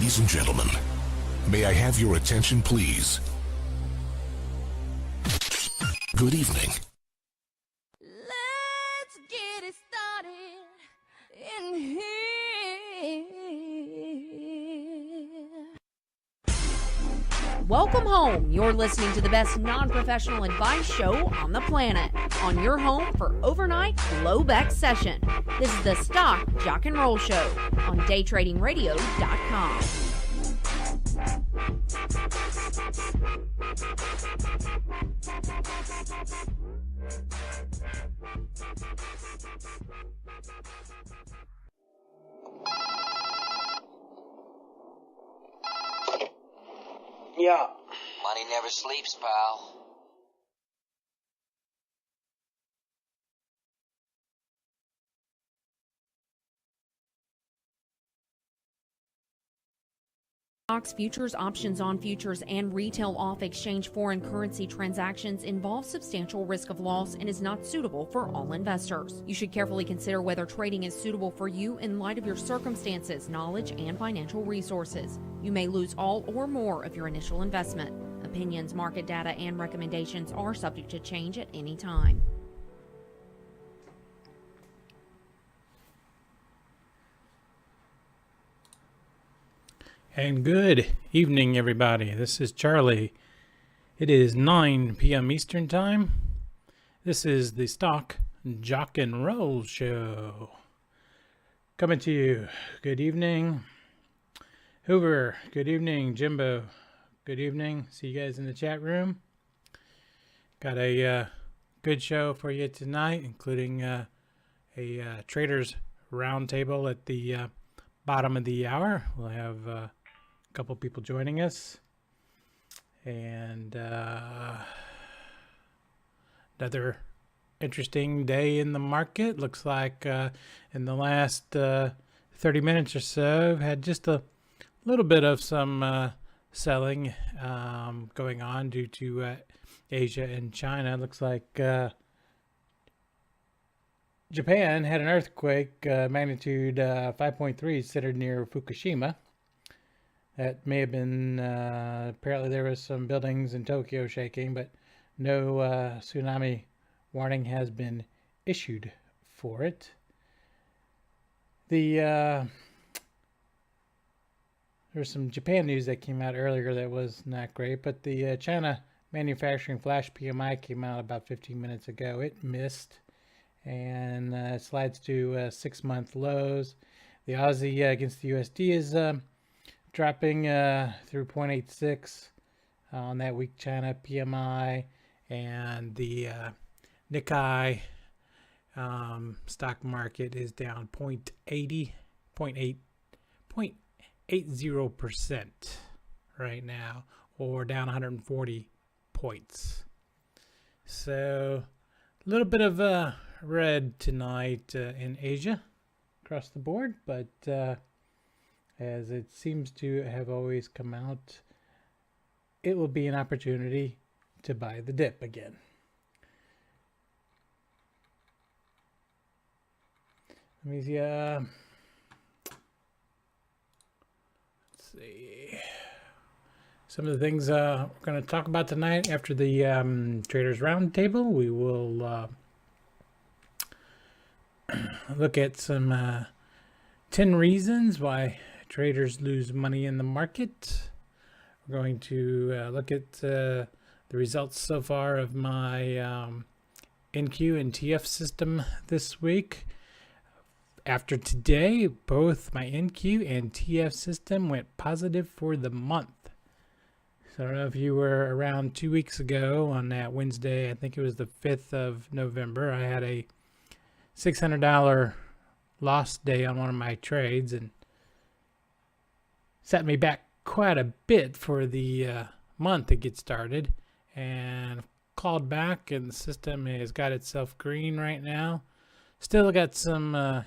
Ladies and gentlemen, may I have your attention, please? Good evening. Let's get it started in here. Welcome home. You're listening to the best non-professional advice show on the planet, on your home for overnight low-back session. This is the Stock, Jock, and Roll Show on daytradingradio.com. Yeah. Money never sleeps, pal. Stocks, futures, options on futures, and retail off-exchange foreign currency transactions involve substantial risk of loss and is not suitable for all investors. You should carefully consider whether trading is suitable for you in light of your circumstances, knowledge, and financial resources. You may lose all or more of your initial investment. Opinions, market data, and recommendations are subject to change at any time. And good evening, everybody. This is Charlie. It is 9 p.m. Eastern Time. This is the Stock, Jock, and Roll Show. Coming to you. Good evening. Hoover, good evening. Jimbo, good evening. See you guys in the chat room. Got a good show for you tonight, including a traders roundtable at the bottom of the hour. We'll have couple people joining us, and another interesting day in the market. Looks like in the last 30 minutes or so, had just a little bit of some selling going on due to Asia and China. Looks like Japan had an earthquake magnitude 5.3 centered near Fukushima. That may have been, apparently there was some buildings in Tokyo shaking, but no tsunami warning has been issued for it. There's some Japan news that came out earlier that was not great, but the China manufacturing flash PMI came out about 15 minutes ago. It missed and slides to 6-month lows. The Aussie against the USD is dropping through 0.86 on that weak China PMI, and the Nikkei stock market is down 0.80% right now, or down 140 points. So a little bit of red tonight in Asia across the board, but as it seems to have always come out, it will be an opportunity to buy the dip again. Let me see. Let's see. Some of the things we're going to talk about tonight after the Traders Roundtable. We will look at some 10 reasons why traders lose money in the market. We're going to look at the results so far of my NQ and TF system this week. After today, both my NQ and TF system went positive for the month. So I don't know if you were around 2 weeks ago on that Wednesday, I think it was the 5th of November, I had a $600 loss day on one of my trades, and set me back quite a bit for the month to get started, and called back, and the system has got itself green right now. Still got some,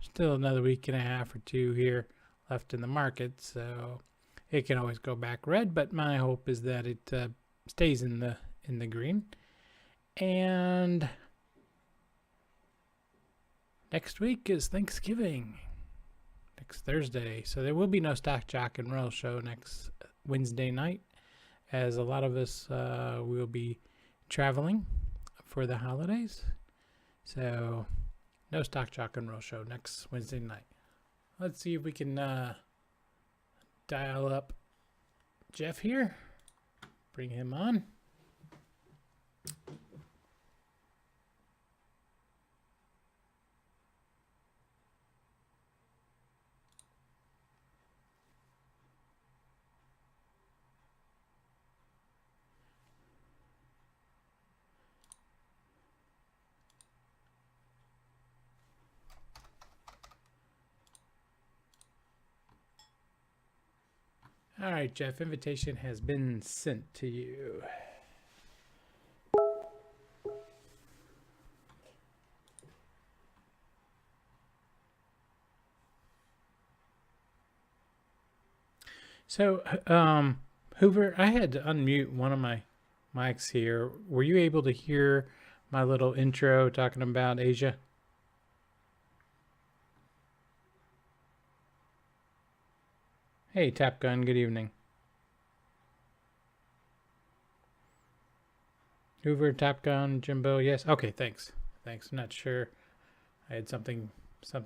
still another week and a half or two here left in the market, so it can always go back red, but my hope is that it stays in the green. And next week is Thanksgiving. next Thursday. So there will be no Stock Jock and Roll show next Wednesday night, as a lot of us will be traveling for the holidays. So no Stock Jock and Roll show next Wednesday night. Let's see if we can dial up Jeff here. Bring him on. All right, Jeff, invitation has been sent to you. So, Hoover, I had to unmute one of my mics here. Were you able to hear my little intro talking about Asia? Hey, Tap Gun, good evening. Hoover, Tap Gun, Jimbo, yes. Okay, thanks. Thanks. I'm not sure. I had something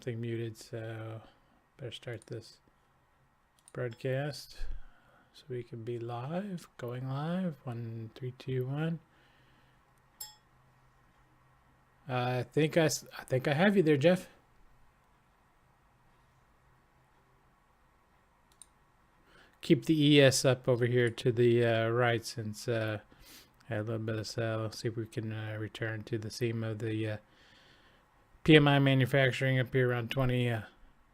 muted, so better start this broadcast so we can be live. Going live. 1, 3, 2, 1. I think I have you there, Jeff. Keep the ES up over here to the right, since I had a little bit of sell. Let's see if we can return to the theme of the PMI manufacturing up here around 20,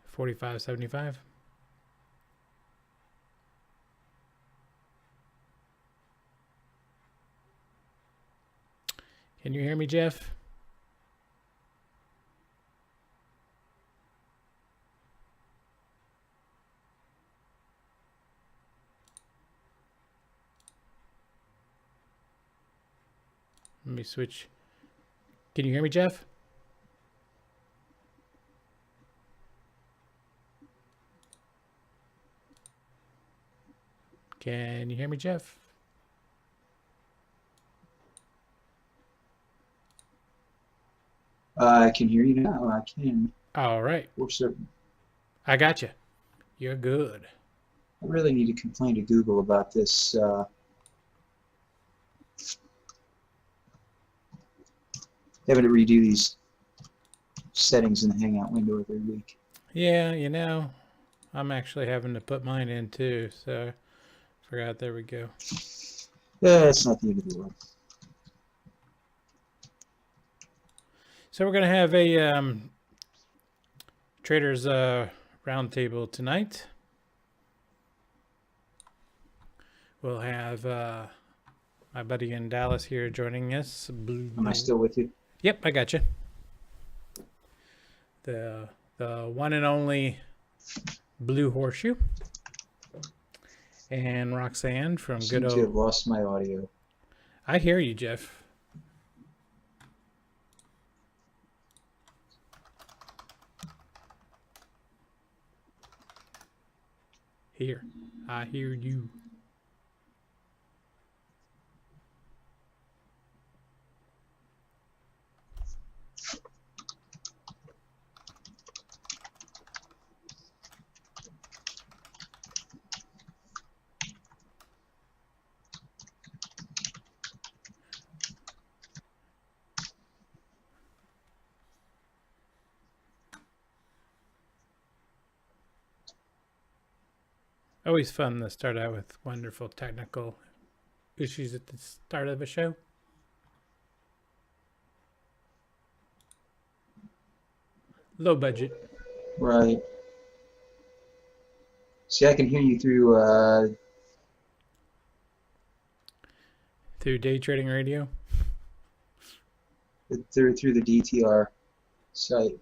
45, 75. Can you hear me, Jeff? Let me switch. Can you hear me, Jeff? Can you hear me, Jeff? I can hear you now. I can. All right. For certain. I got you. You're good. I really need to complain to Google about this. Having to redo these settings in the Hangout window every week. Yeah, you know, I'm actually having to put mine in too, so forgot. There we go. Yeah, it's not the end of the world. So we're going to have a traders roundtable tonight. We'll have my buddy in Dallas here joining us. Am I still with you? Yep, I got you. The one and only Blue Horseshoe, and Roxanne from Seem good to old. have lost my audio. I hear you, Jeff. Here, I hear you. Always fun to start out with wonderful technical issues at the start of a show. Low budget. Right. See, I can hear you through Through day trading radio. through the DTR site.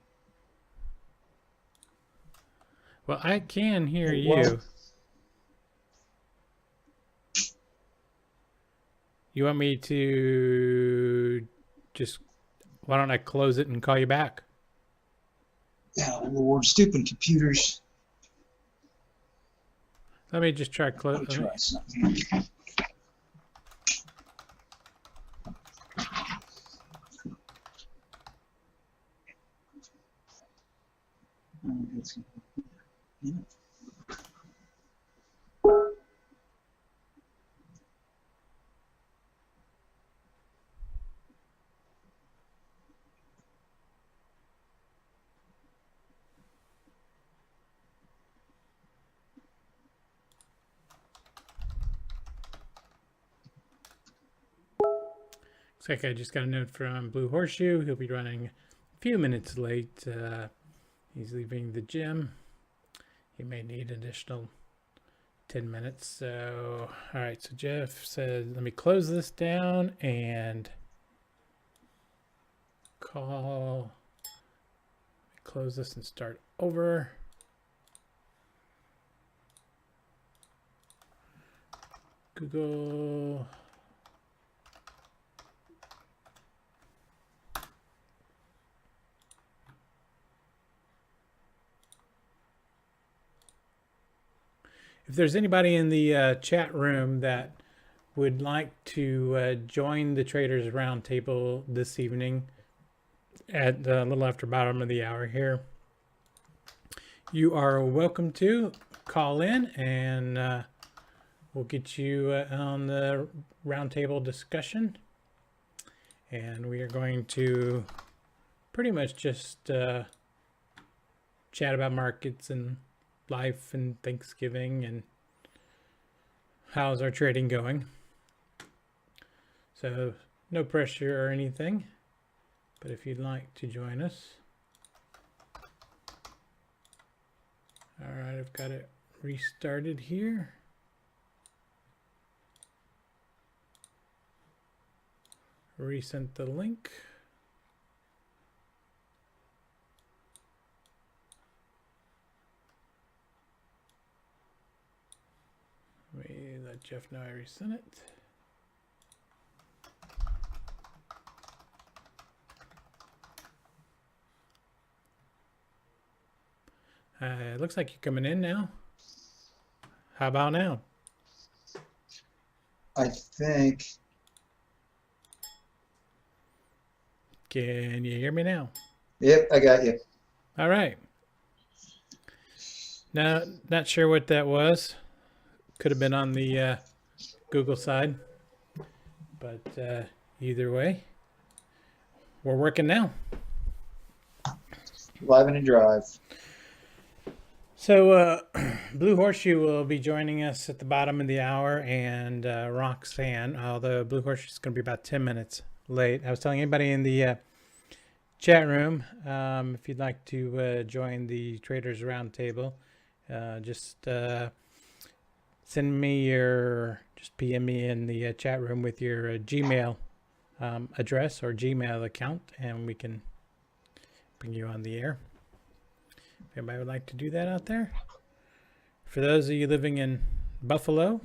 Well, I can hear What? you. You want me to just, why don't I close it and call you back? Yeah, Lord, stupid computers. Let me just try close. Try something. Yeah. Looks like I just got a note from Blue Horseshoe. He'll be running a few minutes late. He's leaving the gym. He may need additional 10 minutes. So, all right. So Jeff said, let me close this down and close this and start over. Google. If there's anybody in the chat room that would like to join the Traders Roundtable this evening at a little after bottom of the hour here, you are welcome to call in and we'll get you on the roundtable discussion. And we are going to pretty much just chat about markets and life and Thanksgiving and how's our trading going. So no pressure or anything, but if you'd like to join us. All right, I've got it restarted here. Resent the link. Let me let Jeff know I resent it. It looks like you're coming in now. How about now? I think. Can you hear me now? Yep, I got you. All right. Now, not sure what that was. Could have been on the Google side, but either way, we're working now. Live in a drive. So Blue Horseshoe will be joining us at the bottom of the hour, and Roxanne, although Blue Horseshoe is going to be about 10 minutes late. I was telling anybody in the chat room, if you'd like to join the Traders Roundtable, just send me just PM me in the chat room with your Gmail address or Gmail account, and we can bring you on the air. If anybody would like to do that out there. For those of you living in Buffalo,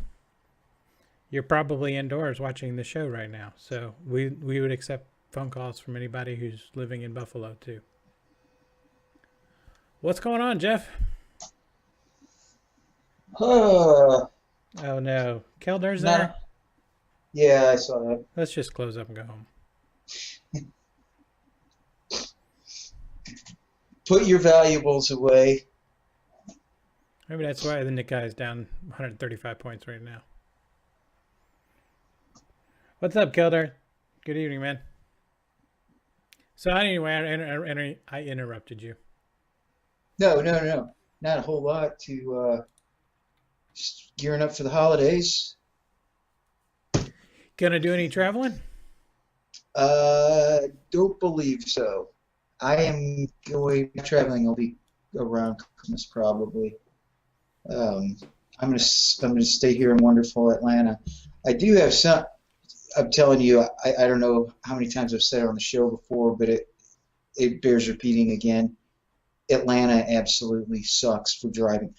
you're probably indoors watching the show right now. So we would accept phone calls from anybody who's living in Buffalo too. What's going on, Jeff? Uh, Oh no, Kelder's there. Yeah, I saw that. Let's just close up and go home. Put your valuables away. Maybe that's why the Nikkei is down 135 points right now. What's up, Kelder? Good evening, man. So anyway, I interrupted you. No. Not a whole lot to just gearing up for the holidays. Gonna do any traveling? Don't believe so. I am going traveling. I'll be around Christmas probably. I'm gonna stay here in wonderful Atlanta. I do have some. I'm telling you, I don't know how many times I've said it on the show before, but it bears repeating again. Atlanta absolutely sucks for driving.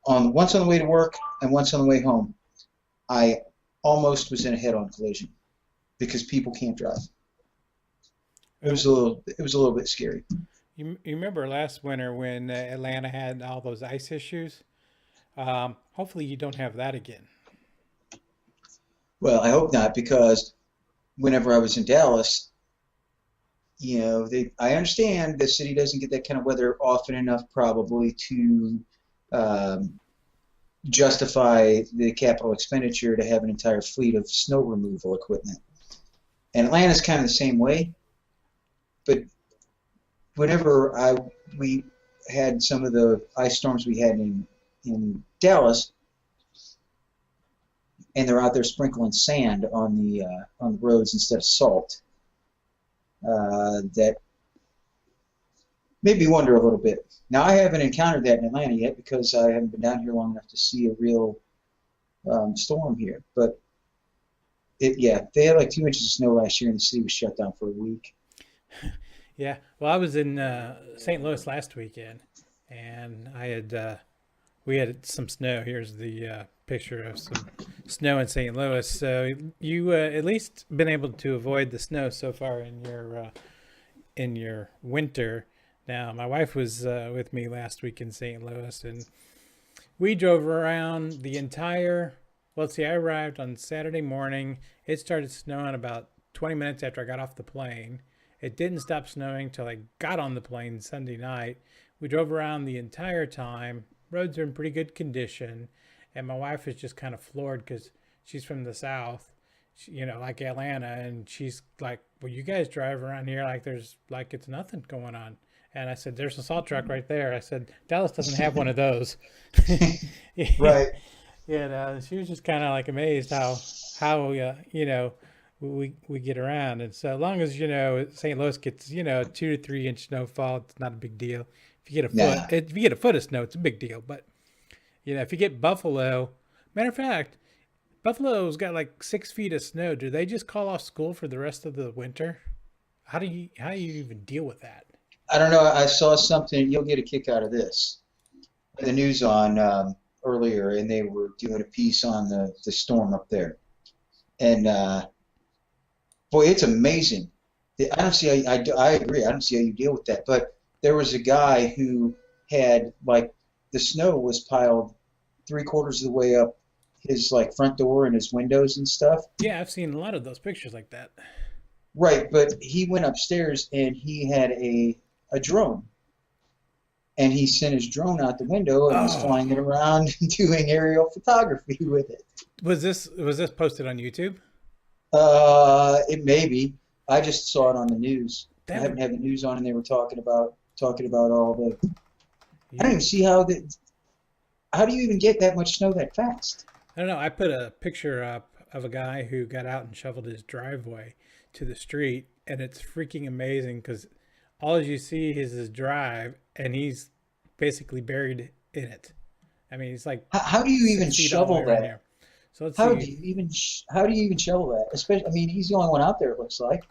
Once on the way to work and once on the way home, I almost was in a head-on collision because people can't drive. It was a little bit scary. You remember last winter when Atlanta had all those ice issues? Hopefully you don't have that again. Well, I hope not, because whenever I was in Dallas, I understand the city doesn't get that kind of weather often enough, probably, to justify the capital expenditure to have an entire fleet of snow removal equipment. And Atlanta's kind of the same way. But whenever we had some of the ice storms we had in Dallas, and they're out there sprinkling sand on the roads instead of salt, that made me wonder a little bit. Now, I haven't encountered that in Atlanta yet because I haven't been down here long enough to see a real storm here. But they had like 2 inches of snow last year, and the city was shut down for a week. Yeah, well, I was in St. Louis last weekend, and we had some snow. Here's the picture of some snow in St. Louis. So you at least been able to avoid the snow so far in your winter. Now, my wife was with me last week in St. Louis, and we drove around the entire. Well, see, I arrived on Saturday morning. It started snowing about 20 minutes after I got off the plane. It didn't stop snowing till I got on the plane Sunday night. We drove around the entire time. Roads are in pretty good condition. And my wife is just kind of floored because she's from the South, like Atlanta. And she's like, well, you guys drive around here like it's nothing going on. And I said, there's a salt truck right there. I said, Dallas doesn't have one of those. Right. She was just kind of like amazed how we get around. And so long as, St. Louis gets, 2 to 3 inch snowfall, it's not a big deal. If you get a foot of snow, it's a big deal. But, if you get Buffalo, matter of fact, Buffalo's got like 6 feet of snow. Do they just call off school for the rest of the winter? How do you even deal with that? I don't know. I saw something. You'll get a kick out of this. The news on earlier, and they were doing a piece on the storm up there. And boy, it's amazing. I don't see how I agree. I don't see how you deal with that. But there was a guy who had the snow was piled 3/4 of the way up his front door and his windows and stuff. Yeah, I've seen a lot of those pictures like that. Right, but he went upstairs and he had a drone. And he sent his drone out the window and was flying it around and doing aerial photography with it. Was this posted on YouTube? It may be. I just saw it on the news. I haven't had the news on, and they were talking about all the. I don't even see how do you even get that much snow that fast? I don't know. I put a picture up of a guy who got out and shoveled his driveway to the street, and it's freaking amazing because all you see is his drive, and he's basically buried in it. I mean, it's like how do you even shovel that? So how do you even shovel that? Especially, he's the only one out there. It looks like.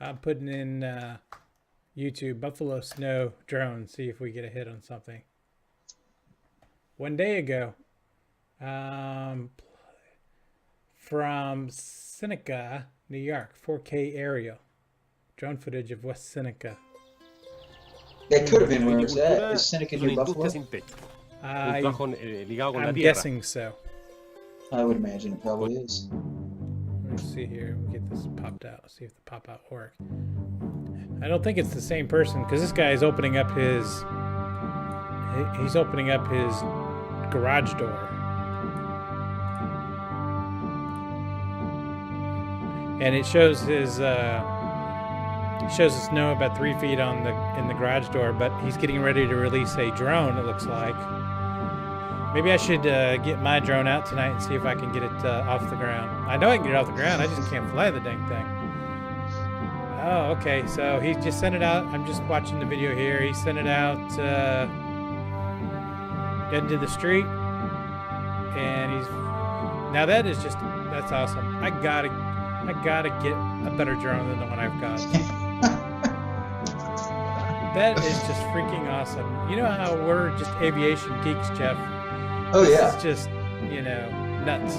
I'm putting in YouTube Buffalo snow drone. See if we get a hit on something. One day ago, from Seneca, New York, 4K aerial drone footage of West Seneca. That could have been where it was at. Is Seneca near Buffalo? I'm guessing so. I would imagine it probably is. Let's see here. We'll get this popped out. See if the pop out work. I don't think it's the same person because this guy is opening up his. He's opening up his garage door. And it shows his. Shows the snow about 3 feet in the garage door, but he's getting ready to release a drone. It looks like. Maybe I should get my drone out tonight and see if I can get it off the ground. I know I can get it off the ground. I just can't fly the dang thing. Oh, okay. So he just sent it out. I'm just watching the video here. He sent it out into the street, and now that's awesome. I gotta get a better drone than the one I've got. That is just freaking awesome. You know how we're just aviation geeks, Jeff? Oh, yeah. It's just, nuts.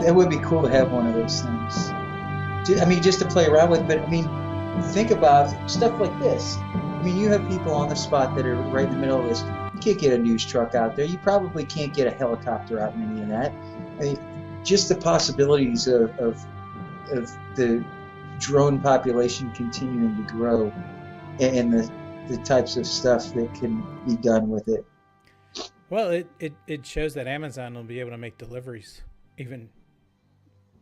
It would be cool to have one of those things. Just to play around with. But, think about stuff like this. I mean, you have people on the spot that are right in the middle of this. You can't get a news truck out there. You probably can't get a helicopter out in any of that. I mean, just the possibilities of the drone population continuing to grow and the types of stuff that can be done with it. Well, it shows that Amazon will be able to make deliveries even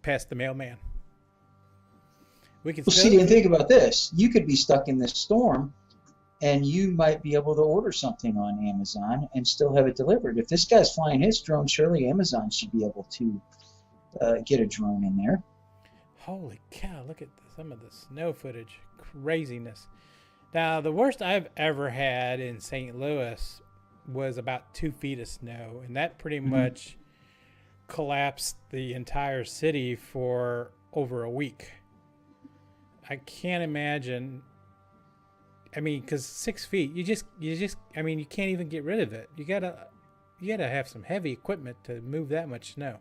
past the mailman. We could Well, see, and think about this. You could be stuck in this storm, and you might be able to order something on Amazon and still have it delivered. If this guy's flying his drone, surely Amazon should be able to get a drone in there. Holy cow, look at some of the snow footage. Craziness. Now, the worst I've ever had in St. Louis was about 2 feet of snow, and that pretty much collapsed the entire city for over a week. I can't imagine. I mean, because 6 feet, you just, I mean, you can't even get rid of it. You gotta have some heavy equipment to move that much snow.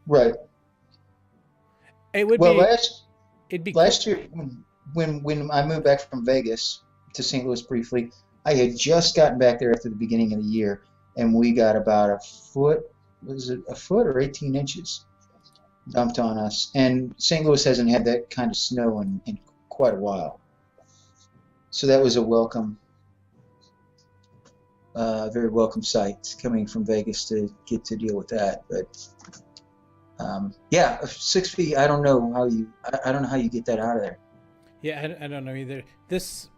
Right. It would well, be last year when I moved back from Vegas to St. Louis briefly, I had just gotten back there after the beginning of the year, and we got about a foot. Was it a foot or 18 inches dumped on us? And St. Louis hasn't had that kind of snow in quite a while. So that was a welcome, very welcome sight coming from Vegas to get to deal with that. But yeah, 6 feet. I don't know how you get that out of there. Yeah, I don't know either. This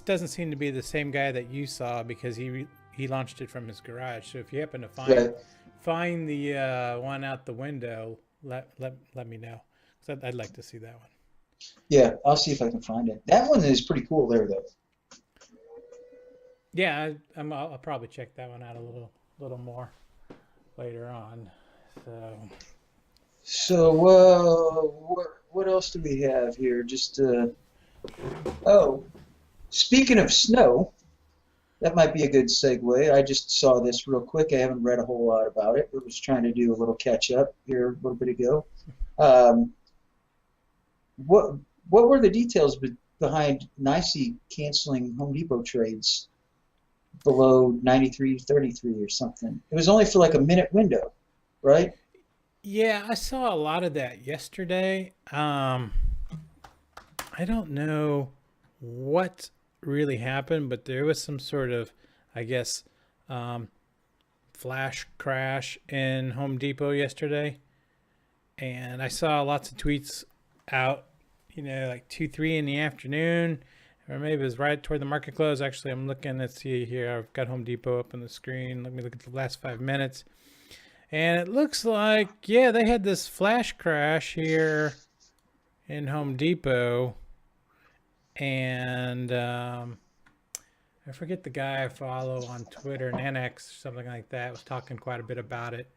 doesn't seem to be the same guy that you saw, because he launched it from his garage. So if you happen to find the one out the window, let me know, because I'd like to see that one. Yeah, I'll see if I can find it. That one is pretty cool there, though. Yeah, I'll probably check that one out a little more later on. So what else do we have here? Just speaking of snow, that might be a good segue. I just saw this real quick. I haven't read a whole lot about it. I was trying to do a little catch up here a little bit ago. What were the details behind NYSE canceling Home Depot trades below 93.33 or something? It was only for like a minute window, right? Yeah, I saw a lot of that yesterday. I don't know what really happened, but there was some sort of, I guess, flash crash in Home Depot yesterday. And I saw lots of tweets out, like 2-3 in the afternoon, or maybe it was right toward the market close. Actually, I'm looking, let's see here. I've got Home Depot up on the screen. Let me look at the last 5 minutes. And it looks like, yeah, they had this flash crash here in Home Depot. And I forget the guy I follow on Twitter, Nanex, something like that, was talking quite a bit about it.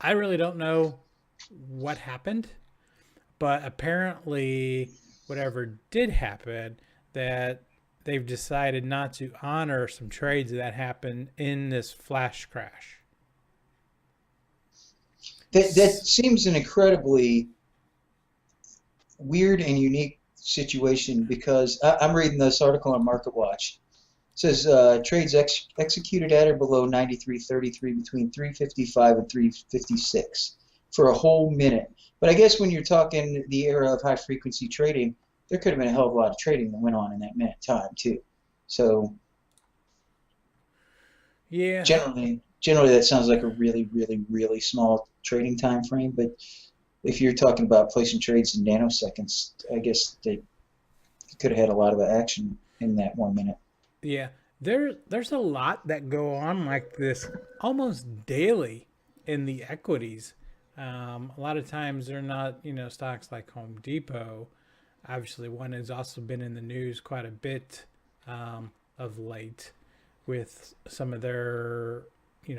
I really don't know what happened, but apparently whatever did happen, that they've decided not to honor some trades that happened in this flash crash. That seems an incredibly weird and unique situation, because I'm reading this article on MarketWatch. It says trades executed at or below 93.33 between 3:55 and 3:56 for a whole minute. But I guess when you're talking the era of high frequency trading, there could have been a hell of a lot of trading that went on in that minute time too. So yeah, generally that sounds like a really, really, really small trading time frame. But if you're talking about placing trades in nanoseconds, I guess they could have had a lot of action in that 1 minute. Yeah, there's a lot that go on like this almost daily in the equities. A lot of times they're not, stocks like Home Depot. Obviously, one has also been in the news quite a bit of late with some of their,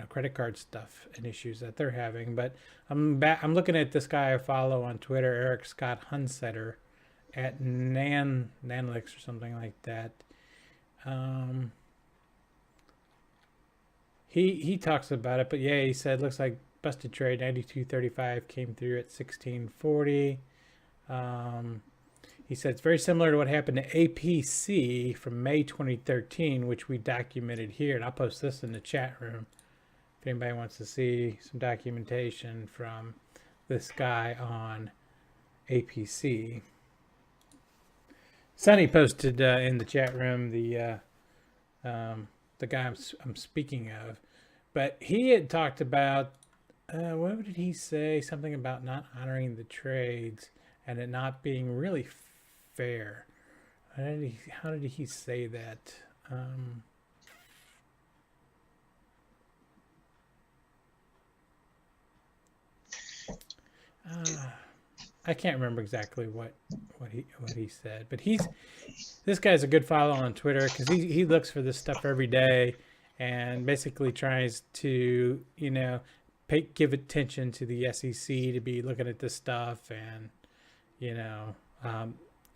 credit card stuff and issues that they're having. But I'm looking at this guy I follow on Twitter, Eric Scott Hunsetter, at Nanlix or something like that. He talks about it, but yeah, he said looks like busted trade 92.35 came through at 16.40. He said it's very similar to what happened to APC from May 2013, which we documented here. And I'll post this in the chat room if anybody wants to see some documentation from this guy on APC. Sonny posted in the chat room the guy I'm speaking of, but he had talked about what did he say? Something about not honoring the trades and it not being really fair. How did he say that? I can't remember exactly what he said, but this guy's a good follow on Twitter because he looks for this stuff every day and basically tries to give attention to the SEC to be looking at this stuff, and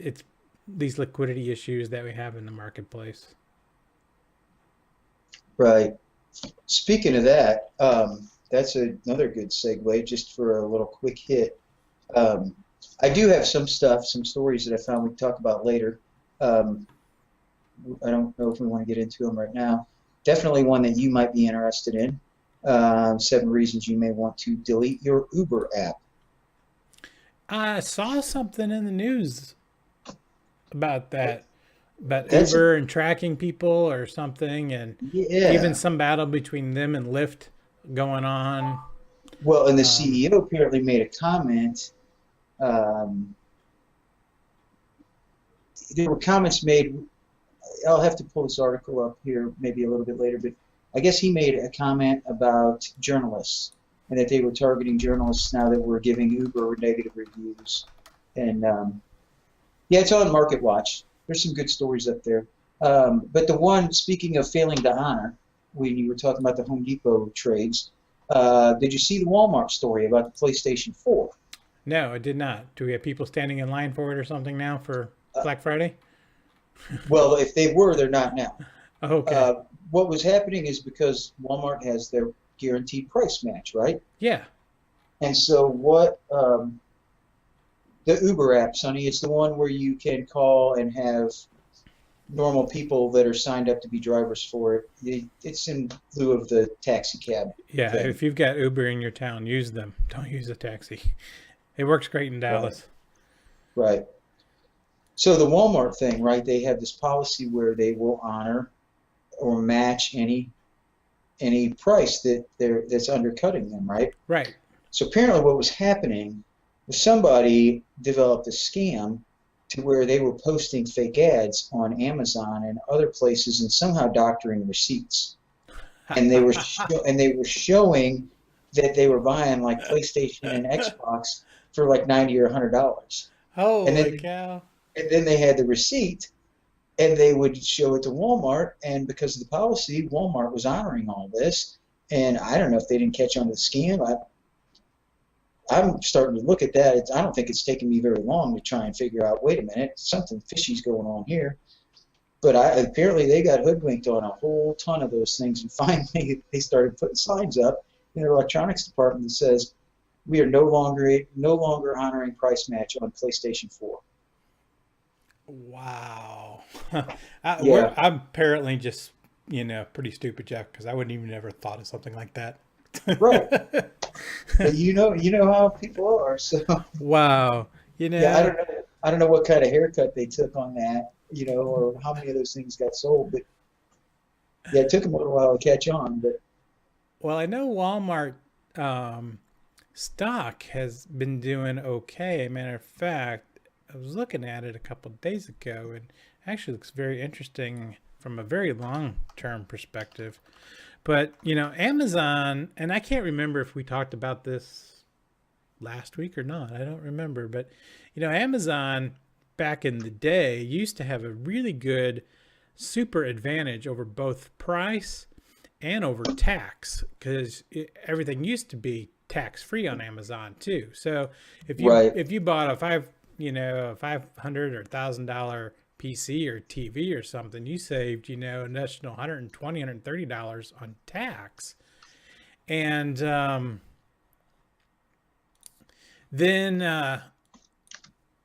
it's these liquidity issues that we have in the marketplace. Right. Speaking of that, that's another good segue just for a little quick hit. I do have some stories that I found we can talk about later. I don't know if we want to get into them right now. Definitely one that you might be interested in. 7 reasons you may want to delete your Uber app. I saw something in the news about that, about Uber and tracking people or something, and even some battle between them and Lyft going on. Well, and the CEO apparently made a comment. There were comments made. I'll have to pull this article up here maybe a little bit later, but I guess he made a comment about journalists and that they were targeting journalists now that were giving Uber negative reviews. And yeah, it's on Market Watch. There's some good stories up there. But the one, speaking of failing to honor, when you were talking about the Home Depot trades, did you see the Walmart story about the PlayStation 4? No, I did not. Do we have people standing in line for it or something now for Black Friday? Well, if they were, they're not now. Okay. What was happening is because Walmart has their guaranteed price match, right? Yeah. And so what the Uber app, Sonny, it's the one where you can call and have normal people that are signed up to be drivers for it. It's in lieu of the taxi cab. Yeah, thing. if you've got Uber in your town, use them. Don't use a taxi. It works great in Dallas. Right. So the Walmart thing, right, they have this policy where they will honor or match any price that's undercutting them, right? Right. So apparently what was happening was somebody developed a scam to where they were posting fake ads on Amazon and other places and somehow doctoring receipts. And they were showing that they were buying like PlayStation and Xbox for like $90 or $100. Holy cow. And then they had the receipt, and they would show it to Walmart, and because of the policy, Walmart was honoring all this. And I don't know if they didn't catch on to the scam. I'm starting to look at that. I don't think it's taken me very long to try and figure out, wait a minute, something fishy's going on here. But apparently they got hoodwinked on a whole ton of those things, and finally they started putting signs up in their electronics department that says, we are no longer honoring price match on PlayStation 4. Wow. Yeah. I'm apparently just, pretty stupid, Jeff, because I wouldn't even ever thought of something like that. Right. But you know how people are. So wow. Yeah, I don't know what kind of haircut they took on that, or how many of those things got sold, but yeah, it took them a little while to catch on. But well, I know Walmart stock has been doing okay. Matter of fact, I was looking at it a couple of days ago, and actually looks very interesting from a very long-term perspective. But, Amazon, and I can't remember if we talked about this last week or not. I don't remember. But, Amazon back in the day used to have a really good super advantage over both price and over tax, because everything used to be tax-free on Amazon too. So if you bought a $500 or $1,000 PC or TV or something, you saved, an additional $120, $130 on tax. And then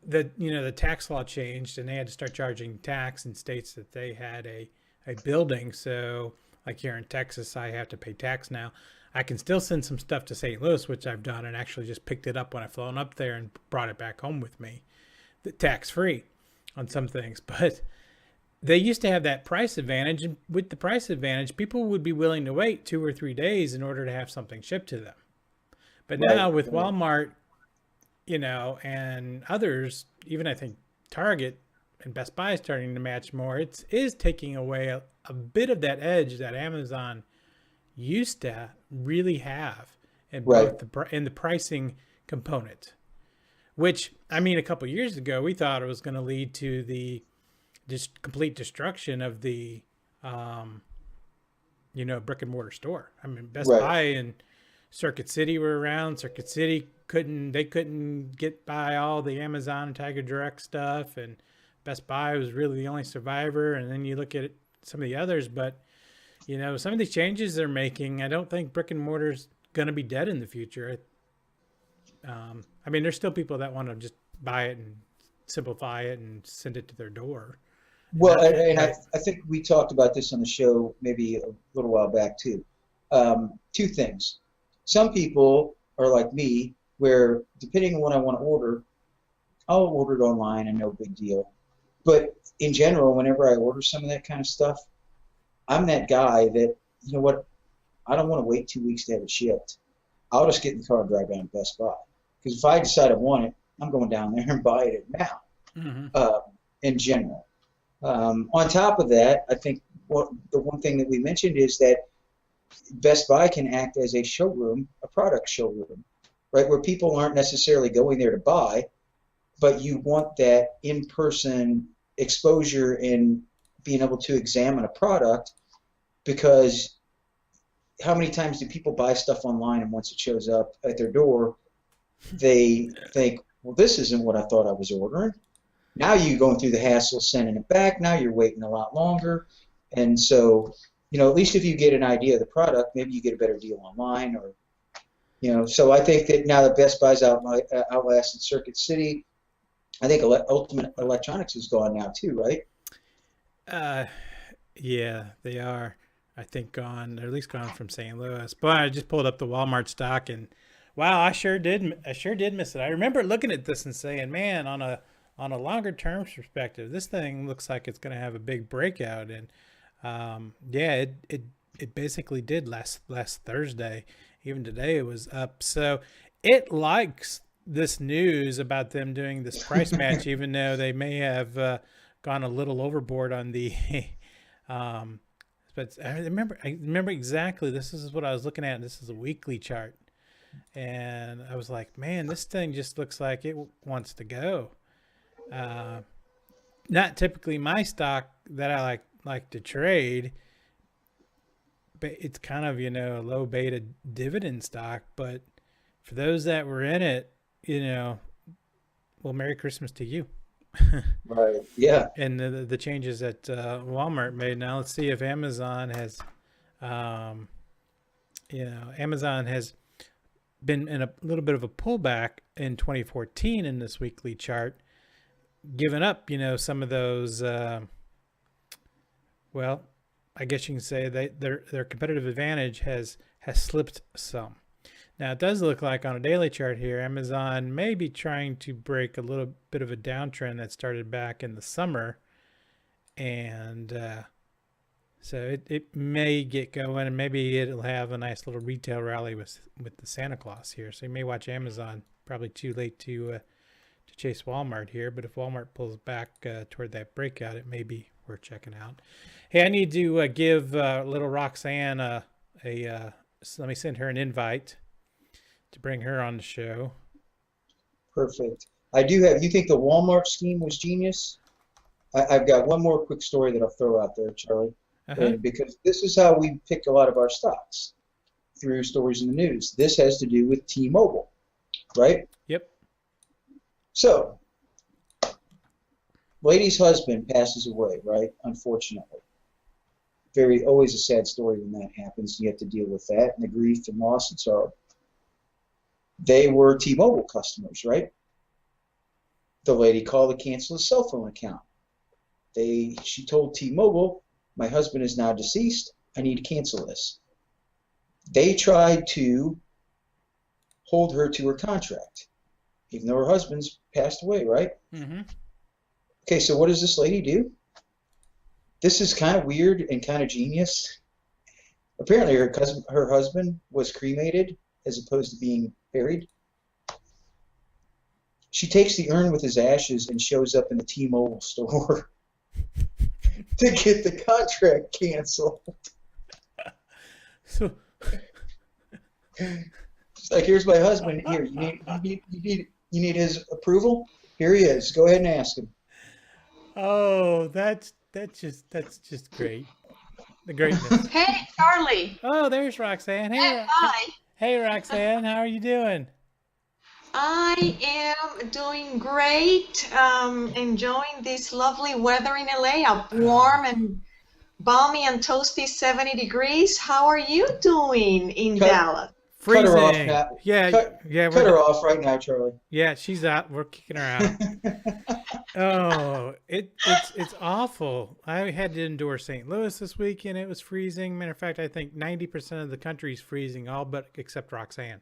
the tax law changed and they had to start charging tax in states that they had a building. So like here in Texas, I have to pay tax now. I can still send some stuff to St. Louis, which I've done, and actually just picked it up when I flown up there and brought it back home with me, tax free on some things. But they used to have that price advantage, and with the price advantage, people would be willing to wait 2 or 3 days in order to have something shipped to them. But now with Walmart, and others, even I think Target and Best Buy is starting to match more, it is taking away a bit of that edge that Amazon used to really have in both the pricing component, which, I mean, a couple of years ago, we thought it was going to lead to the just complete destruction of the, brick and mortar store. I mean, Best Buy and Circuit City were around. Circuit City couldn't get by all the Amazon and Tiger Direct stuff, and Best Buy was really the only survivor. And then you look at some of the others, but some of these changes they're making, I don't think brick and mortar's going to be dead in the future. I mean, there's still people that want to just buy it and simplify it and send it to their door. Well, and I think we talked about this on the show maybe a little while back too. 2 things. Some people are like me, where depending on what I want to order, I'll order it online and no big deal. But in general, whenever I order some of that kind of stuff, I'm that guy that, you know what, I don't want to wait 2 weeks to have it shipped. I'll just get in the car and drive down to Best Buy. Because if I decide I want it, I'm going down there and buy it now, in general. On top of that, I think the one thing that we mentioned is that Best Buy can act as a showroom, a product showroom, right, where people aren't necessarily going there to buy, but you want that in-person exposure and being able to examine a product, because how many times do people buy stuff online and once it shows up at their door, they think, well, this isn't what I thought I was ordering. Now you're going through the hassle sending it back. Now you're waiting a lot longer. And so, at least if you get an idea of the product, maybe you get a better deal online, or, so I think that now that Best Buy's outlasted Circuit City, I think Ultimate Electronics is gone now too, right? Yeah, they are. I think gone, or at least gone from St. Louis. But I just pulled up the Walmart stock, and wow, I sure did miss it. I remember looking at this and saying, man, on a longer term perspective, this thing looks like it's going to have a big breakout. And it basically did last Thursday. Even today it was up. So it likes this news about them doing this price match, even though they may have gone a little overboard on the but I remember exactly, this is what I was looking at. This is a weekly chart, and I was like, man, this thing just looks like it wants to go. Not typically my stock that I like to trade, but it's kind of, a low beta dividend stock. But for those that were in it, well, Merry Christmas to you. Right. Yeah. And the changes that Walmart made. Now let's see if Amazon has, Amazon has been in a little bit of a pullback in 2014 in this weekly chart, giving up, some of those. Well, I guess you can say that their competitive advantage has slipped some. Now, it does look like on a daily chart here, Amazon may be trying to break a little bit of a downtrend that started back in the summer. And so it may get going, and maybe it'll have a nice little retail rally with the Santa Claus here. So you may watch Amazon. Probably too late to chase Walmart here. But if Walmart pulls back toward that breakout, it may be worth checking out. Hey, I need to give little Roxanne let me send her an invite to bring her on the show. Perfect. You think the Walmart scheme was genius? I've got one more quick story that I'll throw out there, Charlie, because this is how we pick a lot of our stocks, through stories in the news. This has to do with T-Mobile, right? Yep. So, lady's husband passes away, right? Unfortunately. Always a sad story when that happens. You have to deal with that and the grief and loss and sorrow. They were T-Mobile customers, right? The lady called to cancel a cell phone account. She told T-Mobile, my husband is now deceased. I need to cancel this. They tried to hold her to her contract, even though her husband's passed away, right? Mm-hmm. Okay, so what does this lady do? This is kind of weird and kind of genius. Apparently her husband was cremated as opposed to being buried. She takes the urn with his ashes and shows up in the T-Mobile store to get the contract canceled. So It's like, here's my husband. Here, you need his approval. Here he is. Go ahead and ask him. oh, that's just great. The greatness. Hey, Charlie. Oh, there's Roxanne. Hey, Hi. hey, Roxanne. How are you doing? I am doing great. Enjoying this lovely weather in LA. Up warm and balmy and toasty 70 degrees. How are you doing in Dallas? Freezing. Cut her off now. Yeah, Cut her off right now, Charlie. Yeah, she's out. We're kicking her out. Oh, it's awful. I had to endure St. Louis this weekend. It was freezing. Matter of fact, I think 90% of the country's freezing, all but except Roxanne.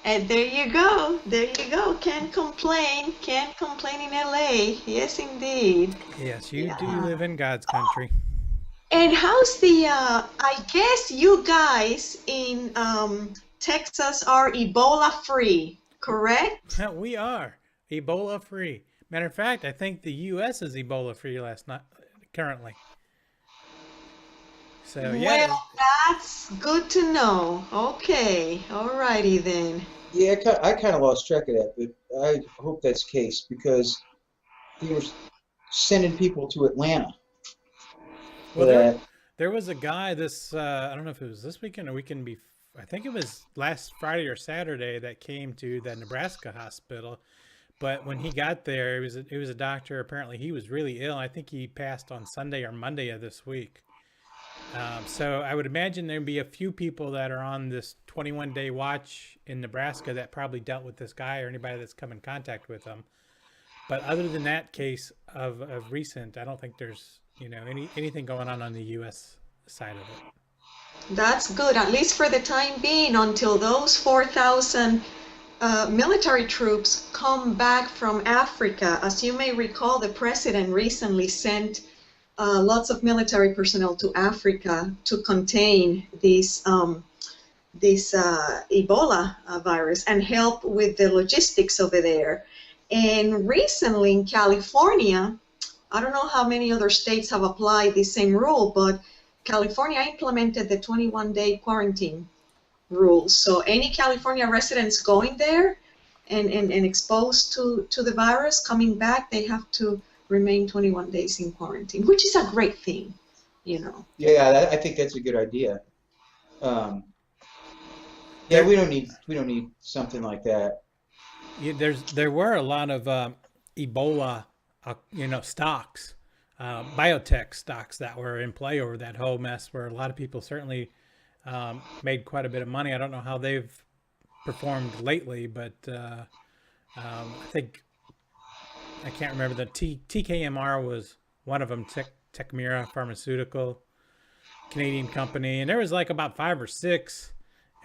And there you go. There you go. Can't complain. Can't complain in LA. Yes, indeed. Yes, you do live in God's country. And how's the, I guess you guys in Texas are Ebola free, correct? We are Ebola free. Matter of fact, I think the U.S. is Ebola free currently. So yeah. Well, that's good to know. Okay, alrighty then. Yeah, I kind of lost track of that, but I hope that's the case because they were sending people to Atlanta. Well, there was a guy I don't know if it was this weekend or weekend before. I think it was last Friday or Saturday that came to the Nebraska hospital. But when he got there, it was a doctor. Apparently, he was really ill. I think he passed on Sunday or Monday of this week. So I would imagine there'd be a few people that are on this 21-day watch in Nebraska that probably dealt with this guy or anybody that's come in contact with him. But other than that case of recent, I don't think there's anything going on the U.S. side of it. That's good, at least for the time being, until those 4,000 military troops come back from Africa. As you may recall, the president recently sent lots of military personnel to Africa to contain this Ebola virus and help with the logistics over there. And recently in California, I don't know how many other states have applied the same rule, but California implemented the 21-day quarantine rule. So any California residents going there and exposed to the virus coming back, they have to remain 21 days in quarantine, which is a great thing, Yeah, I think that's a good idea. Yeah, we don't need something like that. Yeah, there were a lot of Ebola, stocks, biotech stocks that were in play over that whole mess, where a lot of people certainly made quite a bit of money. I don't know how they've performed lately, but I think I can't remember. The TKMR was one of them. Techmira Pharmaceutical, Canadian company, and there was like about 5 or 6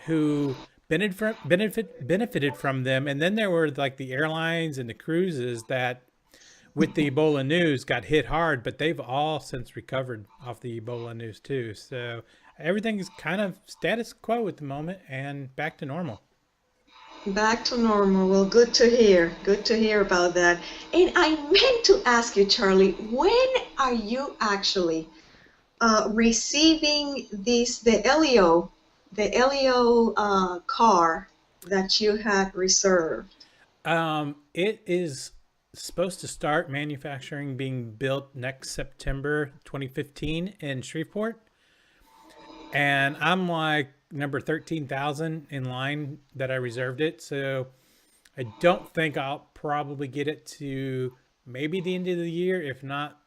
who benefited from them, and then there were like the airlines and the cruises that, with the Ebola news, got hit hard, but they've all since recovered off the Ebola news too. So everything is kind of status quo at the moment and back to normal. Back to normal. Well, good to hear. Good to hear about that. And I meant to ask you, Charlie, when are you actually receiving the Elio car that you had reserved? It is supposed to start manufacturing, being built next September 2015 in Shreveport. And I'm like number 13,000 in line that I reserved it. So I don't think I'll probably get it to maybe the end of the year, if not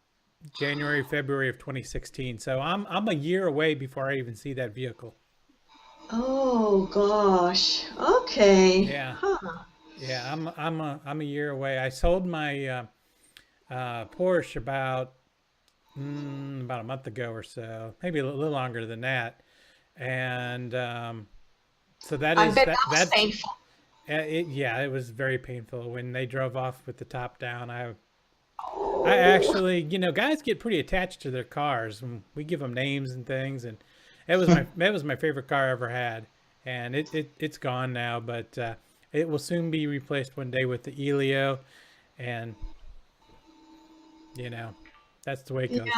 January, February of 2016. So I'm a year away before I even see that vehicle. Oh gosh. Okay. Yeah. Huh. Yeah, I'm a year away. I sold my Porsche about a month ago or so, maybe a little longer than that, and so that I is bet that that was that's painful. yeah, it was very painful when they drove off with the top down. I Oh, actually, guys get pretty attached to their cars, and we give them names and things, and that was my favorite car I ever had, and it's gone now, but it will soon be replaced one day with the Elio, and that's the way it yeah, goes.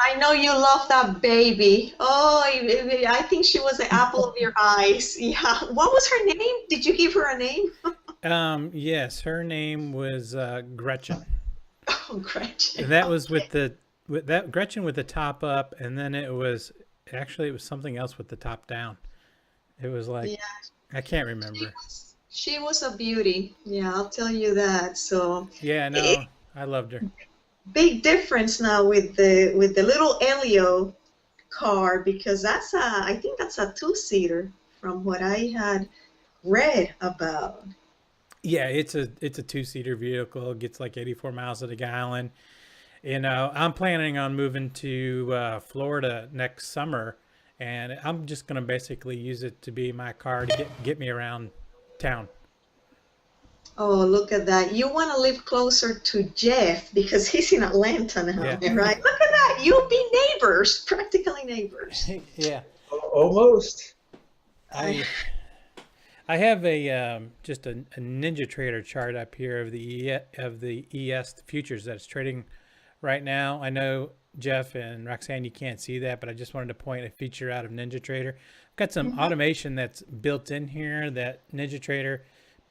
I know you love that baby. Oh, I think she was the apple of your eyes. Yeah. What was her name? Did you give her a name? Yes, her name was Gretchen. Oh, Gretchen. And that was with that Gretchen with the top up, and then it was something else with the top down. It was like Yeah, I can't remember. she was a beauty. Yeah, I'll tell you that. So, Yeah, it, no, I loved her. big difference now with the little Elio car because I think that's a two-seater from what I had read about. Yeah, it's a two-seater vehicle. It gets like 84 miles to the gallon. I'm planning on moving to Florida next summer, and I'm just gonna basically use it to be my car to get me around town. Oh, look at that. You want to live closer to Jeff because he's in Atlanta now, Yeah, right? Look at that. You'll be neighbors, practically neighbors. yeah. Almost. I I have a just a Ninja Trader chart up here of the ES futures that's trading right now. I know Jeff and Roxanne, you can't see that, but I just wanted to point a feature out of Ninja Trader. I've got some automation that's built in here that Ninja Trader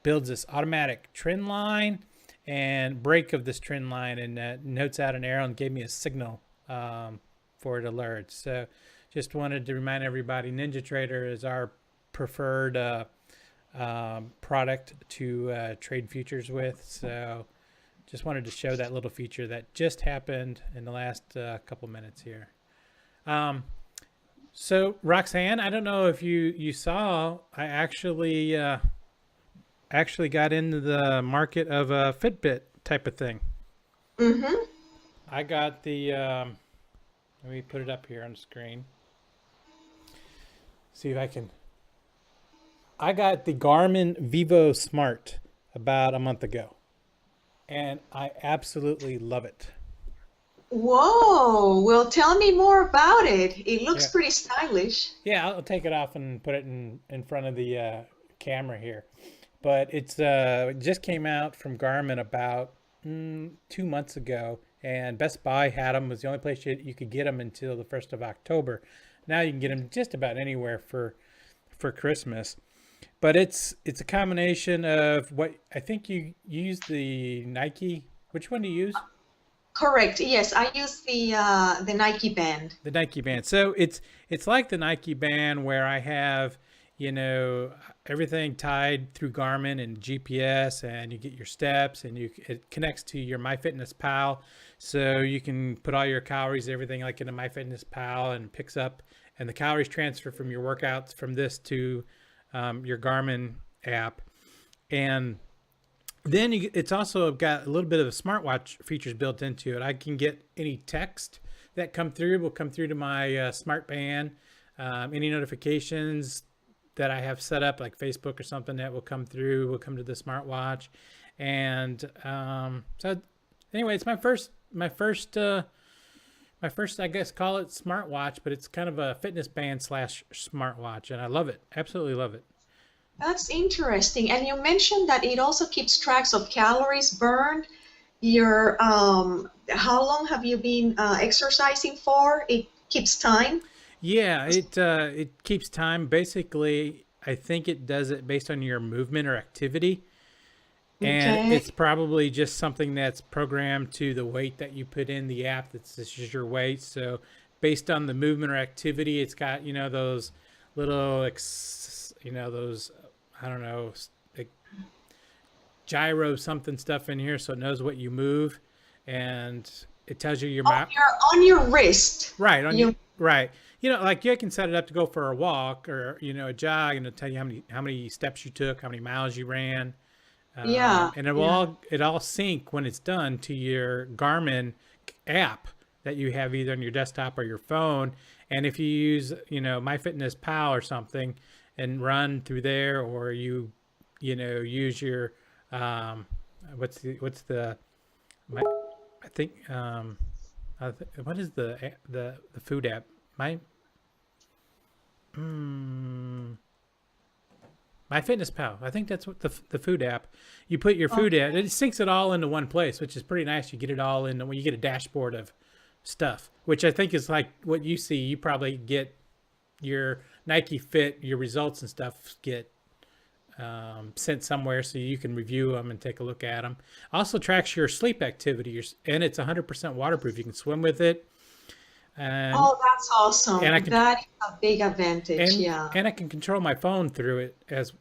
builds this automatic trend line and break of this trend line, and notes out an arrow and gave me a signal for it alerts. So just wanted to remind everybody, Ninja Trader is our preferred product to trade futures with. So just wanted to show that little feature that just happened in the last couple minutes here. So Roxanne, I don't know if you saw, I actually got into the market of a Fitbit type of thing. Mm-hmm. I got the let me put it up here on the screen. See if I got the Garmin Vivo Smart about a month ago, and I absolutely love it. Whoa. Well, tell me more about it. It looks Yeah. pretty stylish. Yeah, I'll take it off and put it in front of the camera here. But it just came out from Garmin about 2 months ago, and Best Buy had them. Was the only place you could get them until the 1st of October. Now you can get them just about anywhere for Christmas. But it's a combination of what I think you use the Nike. Which one do you use? Correct. Yes, I use the Nike band. The Nike Band. So it's like the Nike Band where I have, everything tied through Garmin and GPS, and you get your steps, and it connects to your MyFitnessPal, so you can put all your calories, everything like into MyFitnessPal, and picks up, and the calories transfer from your workouts from this to your Garmin app, and then it's also got a little bit of a smartwatch features built into it. I can get any text that will come through to my smart band. Any notifications that I have set up, like Facebook or something, that will come through, will come to the smartwatch. And so anyway, it's my first, I guess, call it smartwatch, but it's kind of a fitness band / smartwatch, and I love it. Absolutely love it. That's interesting. And you mentioned that it also keeps tracks of calories burned. Your how long have you been exercising for? It keeps time. Yeah, it keeps time. Basically, I think it does it based on your movement or activity. And Okay. it's probably just something that's programmed to the weight that you put in the app. This is your weight. So based on the movement or activity, it's got, those little, those, I don't know, like gyro something stuff in here. So it knows what you move, and it tells you your map. On your wrist. Right. You Right. Like you can set it up to go for a walk or, a jog, and it'll tell you how many steps you took, how many miles you ran. Yeah. And it will all sync when it's done to your Garmin app that you have either on your desktop or your phone. And if you use, MyFitnessPal or something and run through there, or use your, what is the food app? MyFitnessPal. I think that's what the food app. You put your food in, it syncs it all into one place, which is pretty nice. You get it all in when you get a dashboard of stuff, which I think is like what you see. You probably get your Nike Fit, your results and stuff get sent somewhere so you can review them and take a look at them. Also tracks your sleep activity, and it's 100% waterproof. You can swim with it. And, that's awesome. And that is a big advantage. And I can control my phone through it as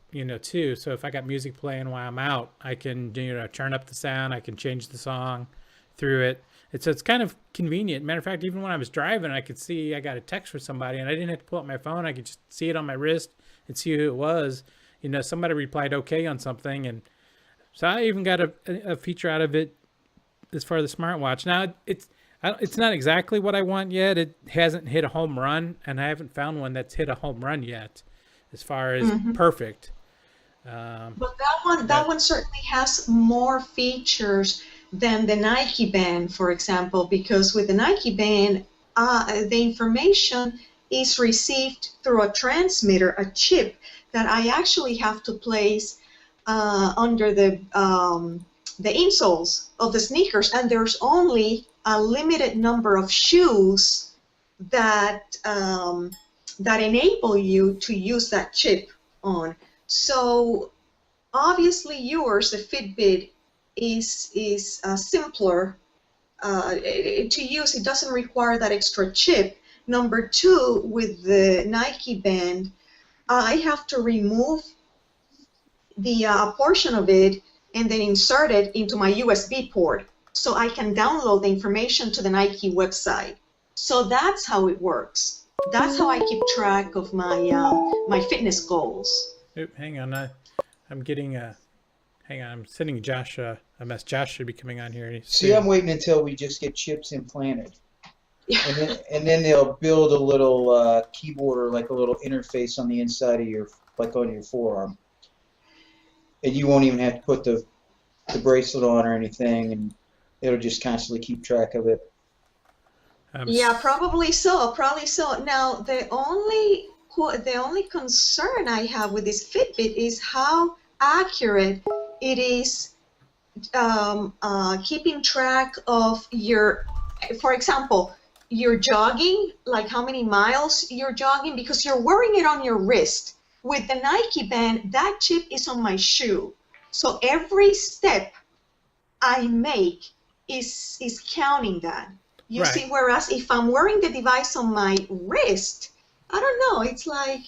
too. So if I got music playing while I'm out, I can turn up the sound. I can change the song through it. It's kind of convenient. Matter of fact, even when I was driving, I could see I got a text from somebody, and I didn't have to pull up my phone. I could just see it on my wrist and see who it was. Somebody replied okay on something, and so I even got a feature out of it as far as the smartwatch. Now it's not exactly what I want yet. It hasn't hit a home run, and I haven't found one that's hit a home run yet as far as perfect. But that one certainly has more features than the Nike Band, for example, because with the Nike Band, the information is received through a transmitter, a chip, that I actually have to place under the insoles of the sneakers, and there's only a limited number of shoes that enable you to use that chip on. So obviously yours, the Fitbit, is simpler to use. It doesn't require that extra chip. Number two, with the Nike Band, I have to remove the portion of it and then insert it into my USB port so I can download the information to the Nike website. So that's how it works. That's how I keep track of my fitness goals. Oop, hang on. I'm sending Josh a mess. Josh should be coming on here. See, I'm waiting until we just get chips implanted. And then they'll build a little keyboard or like a little interface on the inside of on your forearm. And you won't even have to put the bracelet on or anything, and it'll just constantly keep track of it. Yeah, probably so. Now, the only concern I have with this Fitbit is how accurate it is keeping track of for example, you're jogging, like how many miles you're jogging, because you're wearing it on your wrist. With the Nike Band, that chip is on my shoe. So every step I make is counting that. You right. see, whereas if I'm wearing the device on my wrist, I don't know, it's like,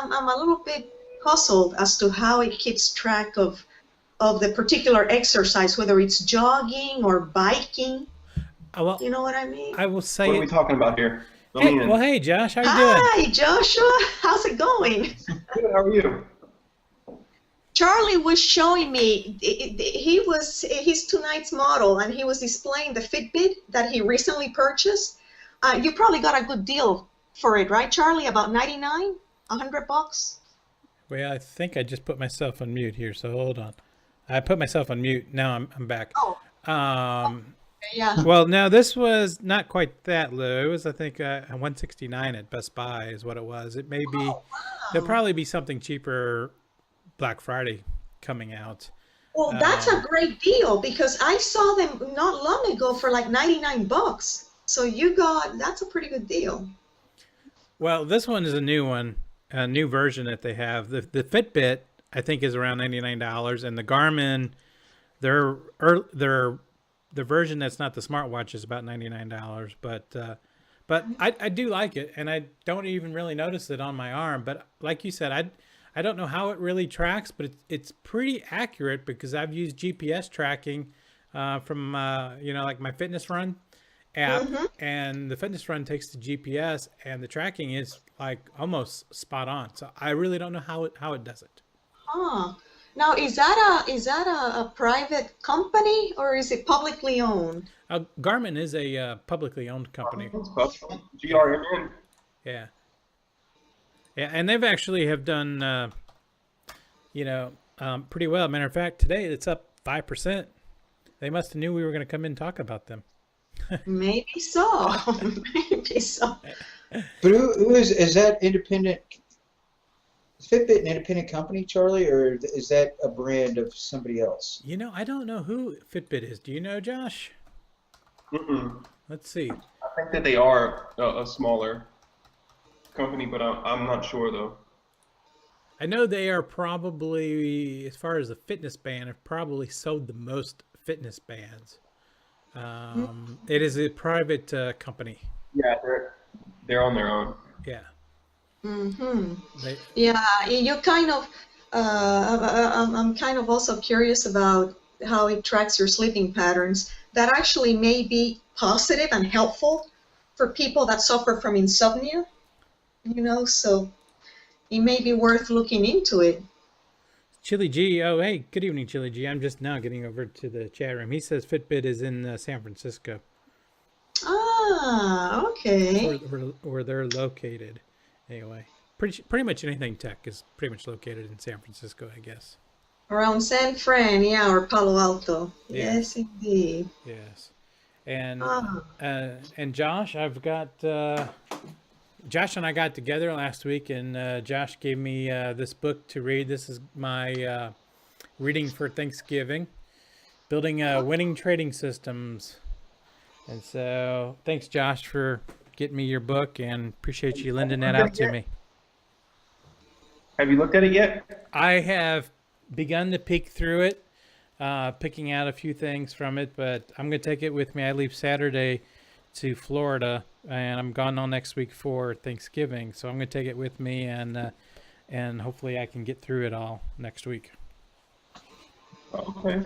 I'm a little bit puzzled as to how it keeps track of the particular exercise, whether it's jogging or biking. Well, you know what I mean? I will say. What are we talking about here? Hey, Josh, how you doing? Hi, Joshua. How's it going? Good. How are you? Charlie was showing me. He's tonight's model, and he was displaying the Fitbit that he recently purchased. You probably got a good deal for it, right, Charlie? About $99, $100. Well, I think I just put myself on mute here, so hold on. I put myself on mute. Now I'm back. Oh. Yeah. Well, now this was not quite that low. It was, I think, $169 at Best Buy is what it was. It may be. Wow. There'll probably be something cheaper Black Friday coming out. Well, that's a great deal because I saw them not long ago for like $99. So that's a pretty good deal. Well, this one is a new one, a new version that they have. The Fitbit, I think, is around $99, and the Garmin, the version that's not the smartwatch is about $99. But I do like it, and I don't even really notice it on my arm. But like you said, I don't know how it really tracks, but it's pretty accurate because I've used GPS tracking from like my Fitness Run app, and the Fitness Run takes the GPS, and the tracking is like almost spot on. So I really don't know how it does it. Huh. Now, is that a private company or is it publicly owned? Garmin is a publicly owned company. It's custom. GRMN. Yeah. Yeah, and they've actually have done, pretty well. Matter of fact, today it's up 5%. They must have knew we were going to come in and talk about them. Maybe so. Maybe so. But who is that independent? Is Fitbit an independent company, Charlie, or is that a brand of somebody else? I don't know who Fitbit is. Do you know, Josh? Mm-mm. Let's see. I think that they are a smaller company, but I'm not sure though. I know they are probably, as far as the fitness band, have probably sold the most fitness bands. It is a private company. Yeah, they're on their own. Yeah. Mm-hmm. They, Yeah, you kind of. I'm kind of also curious about how it tracks your sleeping patterns. That actually may be positive and helpful for people that suffer from insomnia. So it may be worth looking into it. Chili G. Oh, hey, good evening, Chili G. I'm just now getting over to the chat room. He says Fitbit is in San Francisco. Ah, okay. Where they're located. Anyway, pretty much anything tech is pretty much located in San Francisco, I guess. Around San Fran, yeah, or Palo Alto. Yeah. Yes, indeed. Yes. And Ah. and Josh, Josh and I got together last week, and Josh gave me this book to read. This is my reading for Thanksgiving, Building Winning Trading Systems. And so thanks, Josh, for getting me your book, and appreciate you lending that out to me. Have you looked at it yet? I have begun to peek through it, picking out a few things from it, but I'm going to take it with me. I leave Saturday to Florida, and I'm gone all next week for Thanksgiving, so I'm going to take it with me, and hopefully I can get through it all next week. Okay.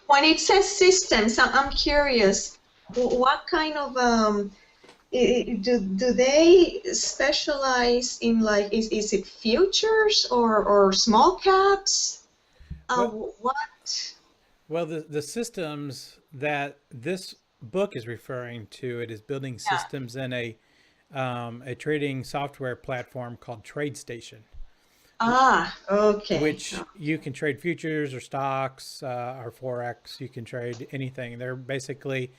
When it says systems, I'm curious. What kind of do they specialize in? Like, is it futures or small caps? What? Well, the systems that this book is referring to, it is building systems in a trading software platform called TradeStation. Ah, okay. Which you can trade futures or stocks or forex. You can trade anything. They are basically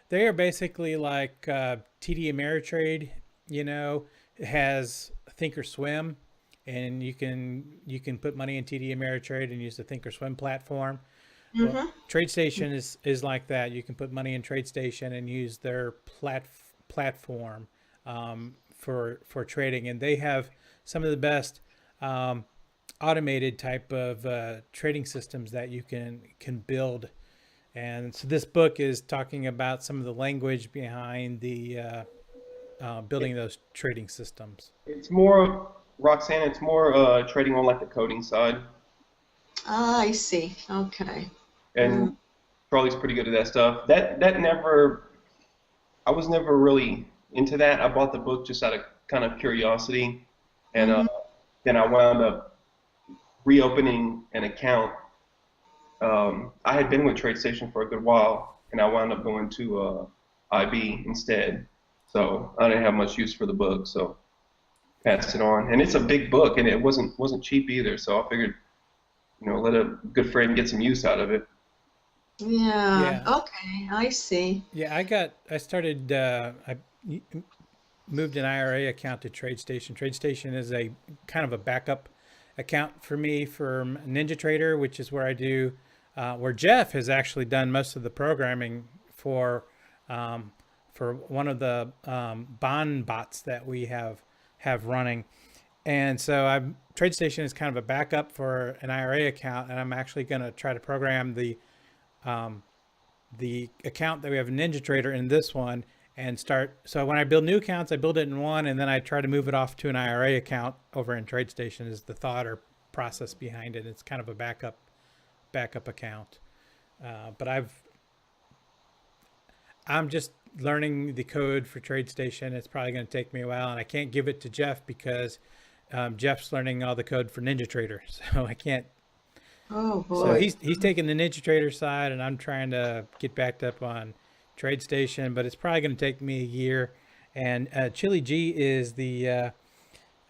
like TD Ameritrade. It has Thinkorswim, and you can put money in TD Ameritrade and use the Thinkorswim platform. Well, TradeStation is like that. You can put money in TradeStation and use their platform for trading, and they have some of the best automated type of trading systems that you can build. And so this book is talking about some of the language behind the building those trading systems. It's more, Roxanne, it's more trading on like the coding side. Ah, I see. Okay. And Charlie's pretty good at that stuff. I was never really into that. I bought the book just out of kind of curiosity, and then I wound up reopening an account. I had been with TradeStation for a good while, and I wound up going to IB instead. So I didn't have much use for the book, so passed it on. And it's a big book, and it wasn't cheap either. So I figured, let a good friend get some use out of it. Yeah. Okay, I see. Yeah, I started. I moved an IRA account to TradeStation. TradeStation is a kind of a backup account for me from NinjaTrader, which is where I do, where Jeff has actually done most of the programming for one of the bond bots that we have running. And so TradeStation is kind of a backup for an IRA account, and I'm actually going to try to program the account that we have in NinjaTrader in this one and start. So when I build new accounts, I build it in one, and then I try to move it off to an IRA account over in TradeStation is the thought or process behind it. It's kind of a backup account. But I'm just learning the code for TradeStation. It's probably going to take me a while, and I can't give it to Jeff because Jeff's learning all the code for NinjaTrader, so I can't. Oh boy. So he's taking the NinjaTrader side, and I'm trying to get backed up on TradeStation, but it's probably going to take me a year. And Chili G is the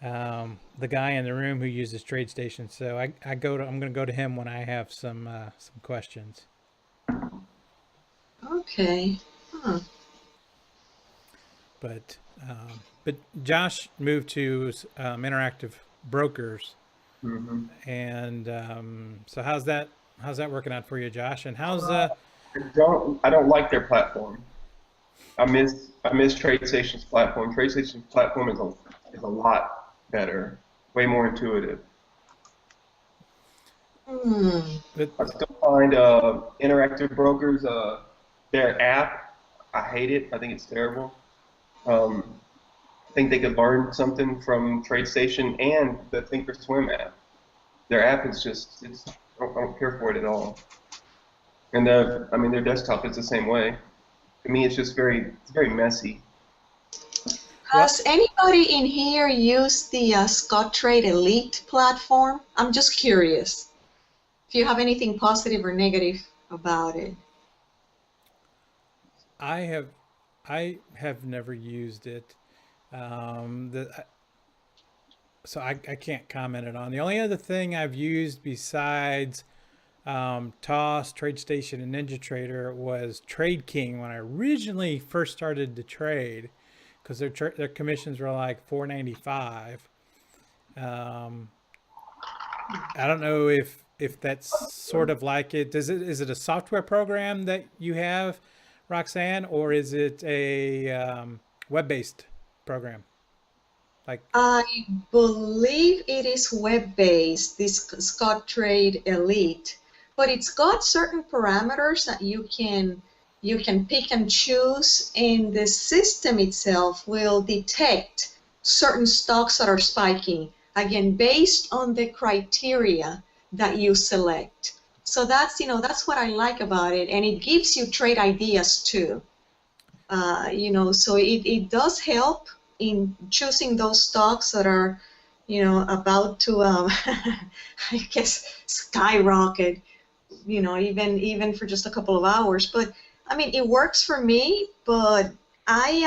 guy in the room who uses TradeStation, so I'm going to go to him when I have some questions. Okay. Huh. But Josh moved to Interactive Brokers, and so how's that working out for you, Josh? And how's I don't like their platform. I miss TradeStation's platform. TradeStation's platform is a lot better, way more intuitive. But I still find Interactive Brokers, their app, I hate it. I think it's terrible. I think they could learn something from TradeStation and the Thinkorswim app. Their app is just, I don't care for it at all. And their desktop is the same way. To me, it's just it's very messy. Has anybody in here used the Scottrade Elite platform? I'm just curious if you have anything positive or negative about it. I have never used it, so I can't comment it on. The only other thing I've used besides TOS, TradeStation, and NinjaTrader was Trade King when I originally first started to trade, because their commissions were like $4.95. I don't know if that's sort of like it. Is it a software program that you have, Roxanne, or is it a web-based program? I believe it is web-based, this Scottrade Elite, but it's got certain parameters that you can pick and choose, and the system itself will detect certain stocks that are spiking, again, based on the criteria that you select. So that's what I like about it, and it gives you trade ideas too. So it does help in choosing those stocks that are, about to, I guess, skyrocket, even for just a couple of hours. But I mean, it works for me. But I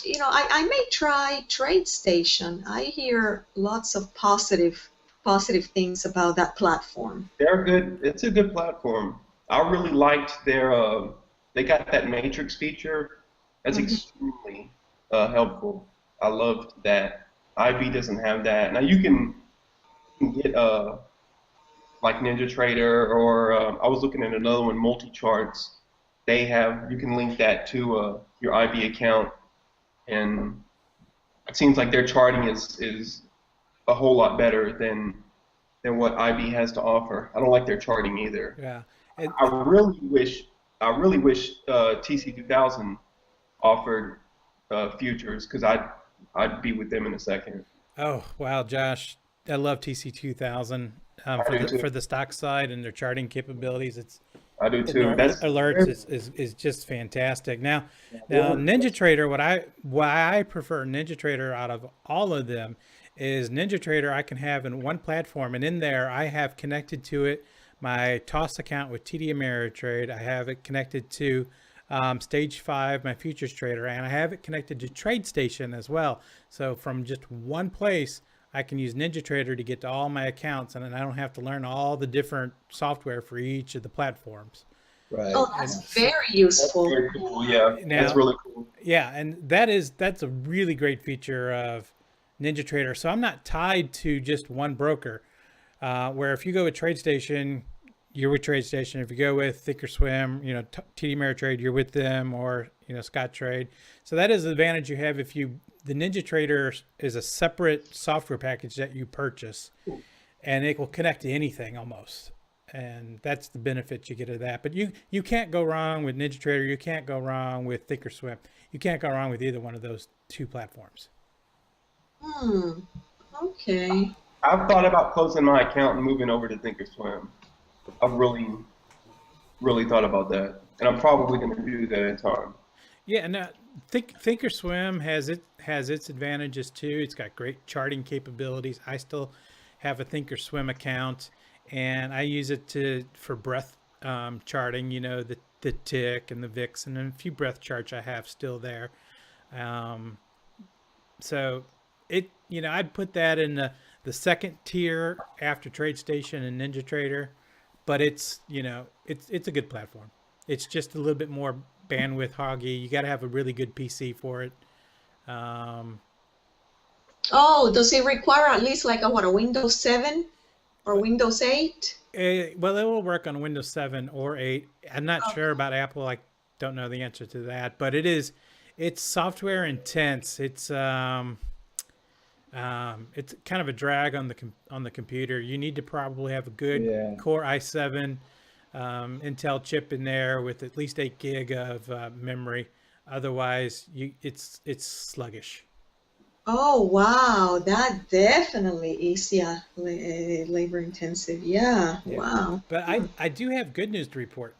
may try TradeStation. I hear lots of positive things about that platform. They're good. It's a good platform. I really liked they got that matrix feature. That's extremely helpful. I loved that. IB doesn't have that. Now you can get like NinjaTrader, or I was looking at another one, MultiCharts. You can link that to your IB account, and it seems like their charting is a whole lot better than what IB has to offer. I don't like their charting either. Yeah. I really wish TC2000 offered futures, because I'd be with them in a second. Oh wow, Josh, I love TC2000 for the stock side and their charting capabilities. I do too. Alerts is just fantastic. Now NinjaTrader, why I prefer NinjaTrader out of all of them is NinjaTrader I can have in one platform, and in there I have connected to it my TOS account with TD Ameritrade. I have it connected to Stage 5, my futures trader, and I have it connected to TradeStation as well. So from just one place, I can use NinjaTrader to get to all my accounts, and then I don't have to learn all the different software for each of the platforms. Right. Oh, that's very useful. Very cool. Yeah, that's really cool. Yeah, and that's a really great feature of NinjaTrader. So I'm not tied to just one broker. Where if you go with TradeStation, you're with TradeStation. If you go with Thinkorswim, TD Ameritrade, you're with them, or Scottrade. So that is the advantage you have if the NinjaTrader is a separate software package that you purchase, and it will connect to anything almost. And that's the benefit you get of that. But you can't go wrong with NinjaTrader. You can't go wrong with Thinkorswim. You can't go wrong with either one of those two platforms. Okay. I've thought about closing my account and moving over to Thinkorswim. I've really, really thought about that, and I'm probably going to do that in time. Yeah, and Thinkorswim has its advantages too. It's got great charting capabilities. I still have a Thinkorswim account, and I use it for breath charting. You know, the tick and the VIX, and a few breath charts I have still there. So I'd put that in the second tier after TradeStation and NinjaTrader, but it's a good platform. It's just a little bit more bandwidth hoggy. You got to have a really good PC for it. Oh, does it require at least like a Windows 7 or Windows 8? Well, it will work on Windows 7 or 8. I'm not sure about Apple. I don't know the answer to that, but it's software intense. It's kind of a drag on the computer. You need to probably have a good Core i7 Intel chip in there with at least 8 gig of memory. Otherwise, it's sluggish. Oh wow, that definitely is labor intensive. Yeah, wow. But I do have good news to report.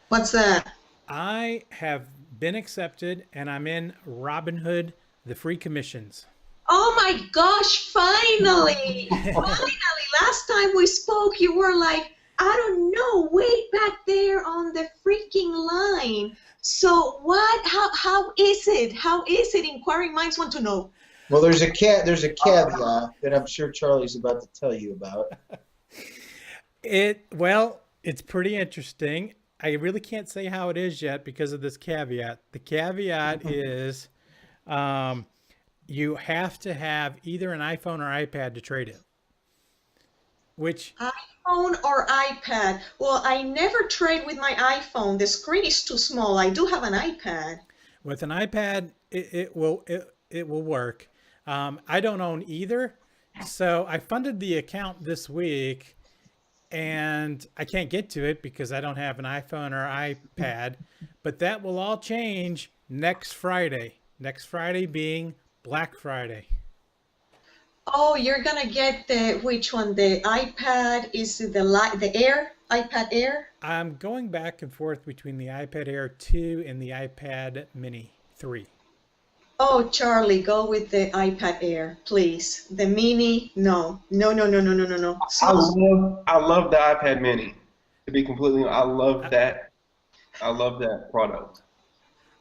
What's that? I have been accepted, and I'm in Robinhood, the free commissions. Oh my gosh, finally! Finally, last time we spoke, you were like, I don't know, way back there on the freaking line. So what? How is it? How is it? Inquiring minds want to know. Well, there's a caveat that I'm sure Charlie's about to tell you about. It's pretty interesting. I really can't say how it is yet because of this caveat. The caveat is you have to have either an iPhone or iPad to trade it. Which iPhone or iPad? Well, I never trade with my iPhone. The screen is too small. I do have an iPad. With an iPad, it will work. I don't own either, so I funded the account this week, and I can't get to it because I don't have an iPhone or iPad. But that will all change next Friday. Next Friday being Black Friday. Oh, you're gonna get which one? The iPad is the Air, iPad Air? I'm going back and forth between the iPad Air 2 and the iPad Mini 3. Oh, Charlie, go with the iPad Air, please. The Mini, no. No. I love the iPad Mini. To be completely honest, I love that. I love that product.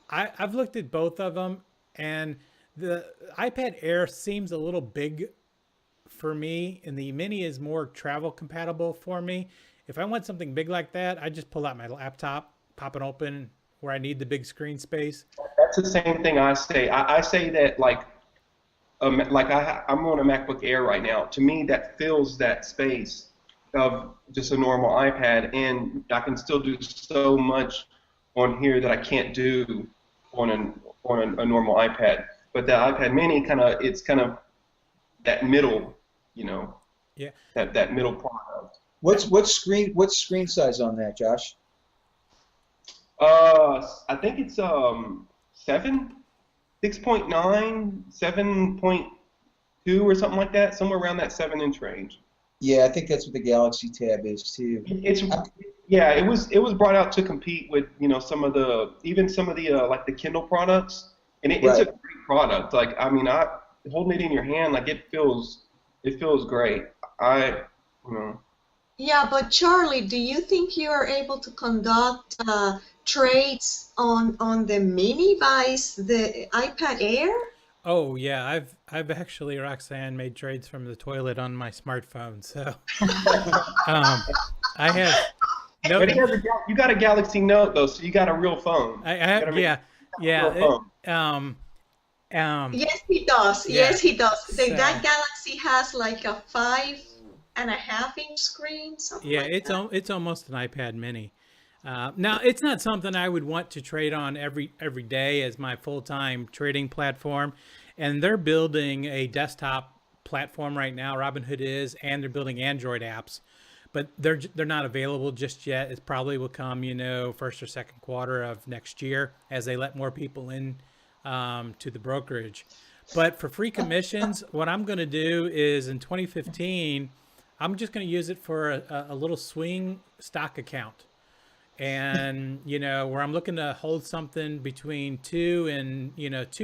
I've looked at both of them, and the iPad Air seems a little big for me, and the Mini is more travel compatible for me. If I want something big like that, I just pull out my laptop, pop it open where I need the big screen space. That's the same thing I say. I say that I'm on a MacBook Air right now. To me, that fills that space of just a normal iPad, and I can still do so much on here that I can't do on a normal iPad. But the iPad Mini it's kind of that middle, that middle product. What's screen size on that, Josh? I think it's 6.9, 7.2 or something like that, somewhere around that 7-inch range. Yeah, I think that's what the Galaxy Tab is too. It was brought out to compete with some of the like the Kindle products, and it's a great product. Like holding it in your hand, like it feels great. Yeah, but Charlie, do you think you are able to conduct trades on the Mini vs the iPad Air? Oh yeah, I've actually, Roxanne, made trades from the toilet on my smartphone. So I have. No, but you got a Galaxy Note though, so you got a real phone. Yeah. Yes, he does. Yeah. Yes, he does. That Galaxy has like a 5.5-inch screen. It's almost an iPad Mini. Now, it's not something I would want to trade on every day as my full-time trading platform. And they're building a desktop platform right now, Robinhood is, and they're building Android apps. But they're not available just yet. It probably will come, first or second quarter of next year as they let more people in to the brokerage. But for free commissions, what I'm going to do is in 2015, I'm just going to use it for a little swing stock account. and where I'm looking to hold something between 2